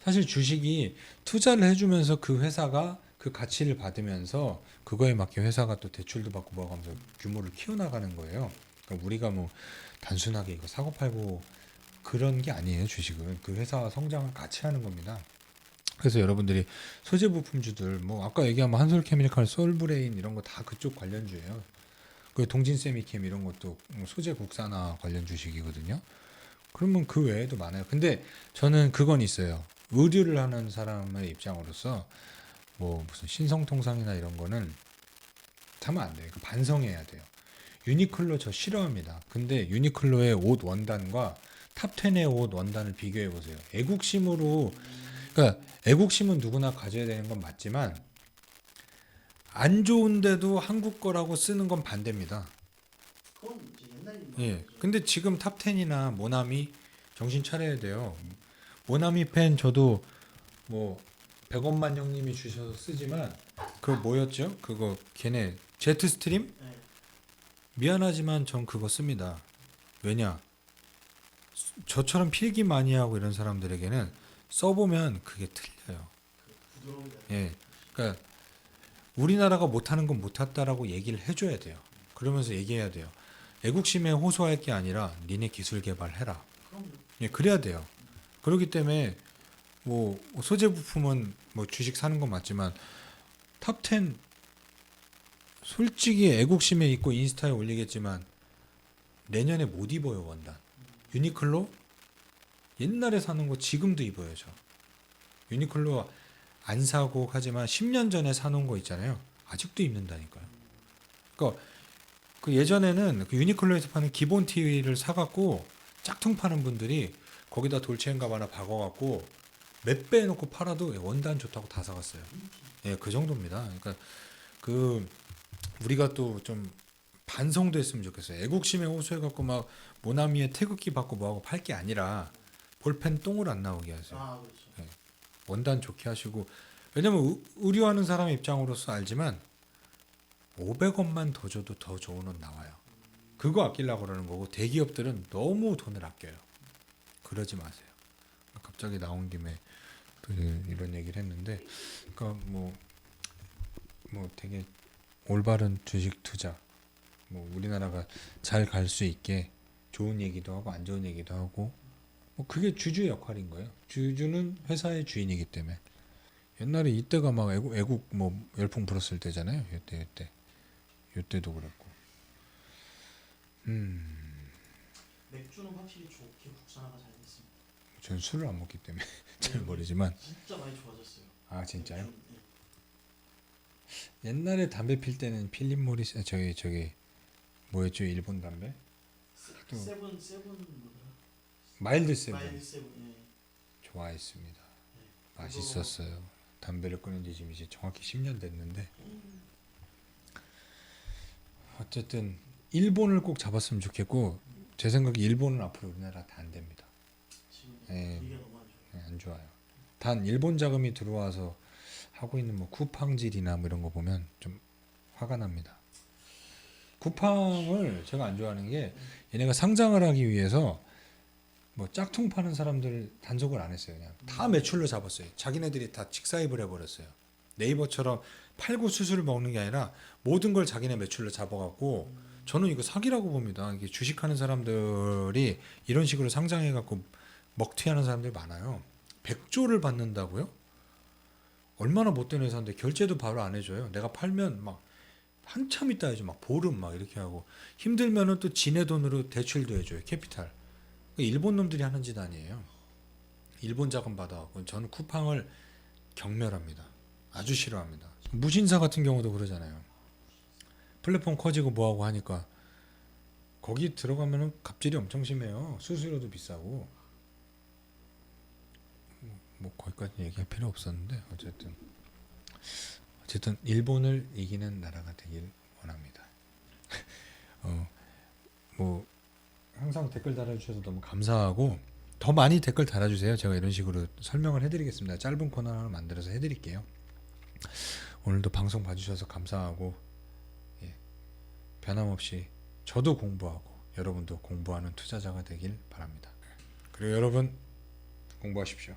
A: 사실 주식이 투자를 해주면서 그 회사가 그 가치를 받으면서 그거에 맞게 회사가 또 대출도 받고 뭐 하면서 규모를 키워나가는 거예요. 그러니까 우리가 뭐 단순하게 이거 사고 팔고 그런 게 아니에요. 주식은 그 회사 성장을 같이 하는 겁니다. 그래서 여러분들이 소재 부품주들 뭐 아까 얘기한 뭐 한솔케미칼, 솔브레인 이런 거 다 그쪽 관련주예요. 그 동진세미캠 이런 것도 소재 국산화 관련 주식이거든요. 그러면 그 외에도 많아요. 근데 저는 그건 있어요. 의류를 하는 사람의 입장으로서 뭐 무슨 신성통상이나 이런 거는 사면 안 돼요. 반성해야 돼요. 유니클로 저 싫어합니다. 근데 유니클로의 옷 원단과 탑10의 옷 원단을 비교해 보세요. 애국심으로 그러니까 애국심은 누구나 가져야 되는 건 맞지만 안 좋은데도 한국 거라고 쓰는 건 반대입니다.
B: 그건 이제 옛날 일.
A: 예. 근데 지금 탑10이나 모나미 정신 차려야 돼요. 모나미 펜 저도 뭐 100원만 형님이 주셔서 쓰지만 그거 뭐였죠? 그거 걔네 제트스트림?
B: 네.
A: 미안하지만 전 그거 씁니다. 왜냐? 저처럼 필기 많이 하고 이런 사람들에게는 써보면 그게 틀려요.
B: 그 부드러움이 달라요.
A: 예. 그러니까 우리나라가 못하는 건 못했다라고 얘기를 해줘야 돼요. 그러면서 얘기해야 돼요. 애국심에 호소할 게 아니라 니네 기술 개발해라.
B: 그럼요.
A: 예, 그래야 돼요. 그렇기 때문에 뭐 소재 부품은 뭐 주식 사는 건 맞지만 탑10 솔직히 애국심에 있고 인스타에 올리겠지만 내년에 못 입어요. 원단 유니클로 옛날에 사는 거 지금도 입어요. 저 유니클로 안 사고 하지만 10년 전에 사놓은 거 있잖아요. 아직도 입는다니까요. 그러니까 그 예전에는 그 유니클로에서 파는 기본 티를 사갖고 짝퉁 파는 분들이 거기다 돌체인가바나 박아갖고 몇 배 해놓고 팔아도 원단 좋다고 다 사갔어요. 예, 그 정도입니다. 그러니까 그 우리가 또 좀 반성도 했으면 좋겠어요. 애국심에 호소해갖고 막 모나미에 태극기 받고 뭐하고 팔 게 아니라 볼펜 똥을 안 나오게 하세요.
B: 아 그렇죠.
A: 원단 좋게 하시고 왜냐면 의류하는 사람 입장으로서 알지만 500원만 더 줘도 더 좋은 옷 나와요. 그거 아끼려고 그러는 거고 대기업들은 너무 돈을 아껴요. 그러지 마세요. 갑자기 나온 김에 또 이런 얘기를 했는데 그러니까 뭐 되게 올바른 주식 투자 뭐 우리나라가 잘 갈 수 있게 좋은 얘기도 하고 안 좋은 얘기도 하고 뭐 그게 주주의 역할인 거예요. 주주는 회사의 주인이기 때문에 옛날에 이때가 막 애국 뭐 열풍 불었을 때잖아요. 이때도 그랬고.
B: 맥주는 확실히 좋게 국산화가 잘 됐습니다.
A: 전 술을 안 먹기 때문에 잘 모르지만
B: 진짜 많이 좋아졌어요.
A: 아 진짜요?
B: 맥주, 네.
A: 옛날에 담배 필 때는 필립 모리스 저기 뭐였죠? 일본 담배? 또
B: 세븐 뭐더라?
A: 마일드 세븐
B: 마일드 세븐. 예.
A: 좋아했습니다.
B: 네.
A: 맛있었어요. 담배를 끊은 지 지금 이제 정확히 10년 됐는데 어쨌든 일본을 꼭 잡았으면 좋겠고 제 생각에 일본은 앞으로 우리나라 다 안 됩니다.
B: 지금
A: 예.
B: 분위기가 너무 안 좋아요.
A: 안 좋아요. 단 일본 자금이 들어와서 하고 있는 뭐 쿠팡질이나 뭐 이런 거 보면 좀 화가 납니다. 쿠팡을 제가 안 좋아하는 게 얘네가 상장을 하기 위해서 뭐 짝퉁 파는 사람들 단속을 안 했어요. 그냥 다 매출로 잡았어요. 자기네들이 다 직사입을 해버렸어요. 네이버처럼 팔고 수수료 먹는 게 아니라 모든 걸 자기네 매출로 잡아갖고 저는 이거 사기라고 봅니다. 이게 주식하는 사람들이 이런 식으로 상장해갖고 먹튀하는 사람들이 많아요. 100조를 받는다고요? 얼마나 못된 회사인데 결제도 바로 안 해줘요. 내가 팔면 막 한참 있다 해야지. 막 보름 막 이렇게 하고 힘들면은 또 지네 돈으로 대출도 해줘요. 캐피탈. 일본 놈들이 하는 짓 아니에요. 일본 자금 받아갖고 저는 쿠팡을 경멸합니다. 아주 싫어합니다. 무신사 같은 경우도 그러잖아요. 플랫폼 커지고 뭐하고 하니까 거기 들어가면은 갑질이 엄청 심해요. 수수료도 비싸고 뭐 거기까지 얘기할 필요 없었는데 어쨌든 일본을 이기는 나라가 되길 원합니다. 뭐 항상 댓글 달아주셔서 너무 감사하고 더 많이 댓글 달아주세요. 제가 이런 식으로 설명을 해드리겠습니다. 짧은 코너 하나 만들어서 해드릴게요. 오늘도 방송 봐주셔서 감사하고 예, 변함없이 저도 공부하고 여러분도 공부하는 투자자가 되길 바랍니다. 그리고 여러분 공부하십시오.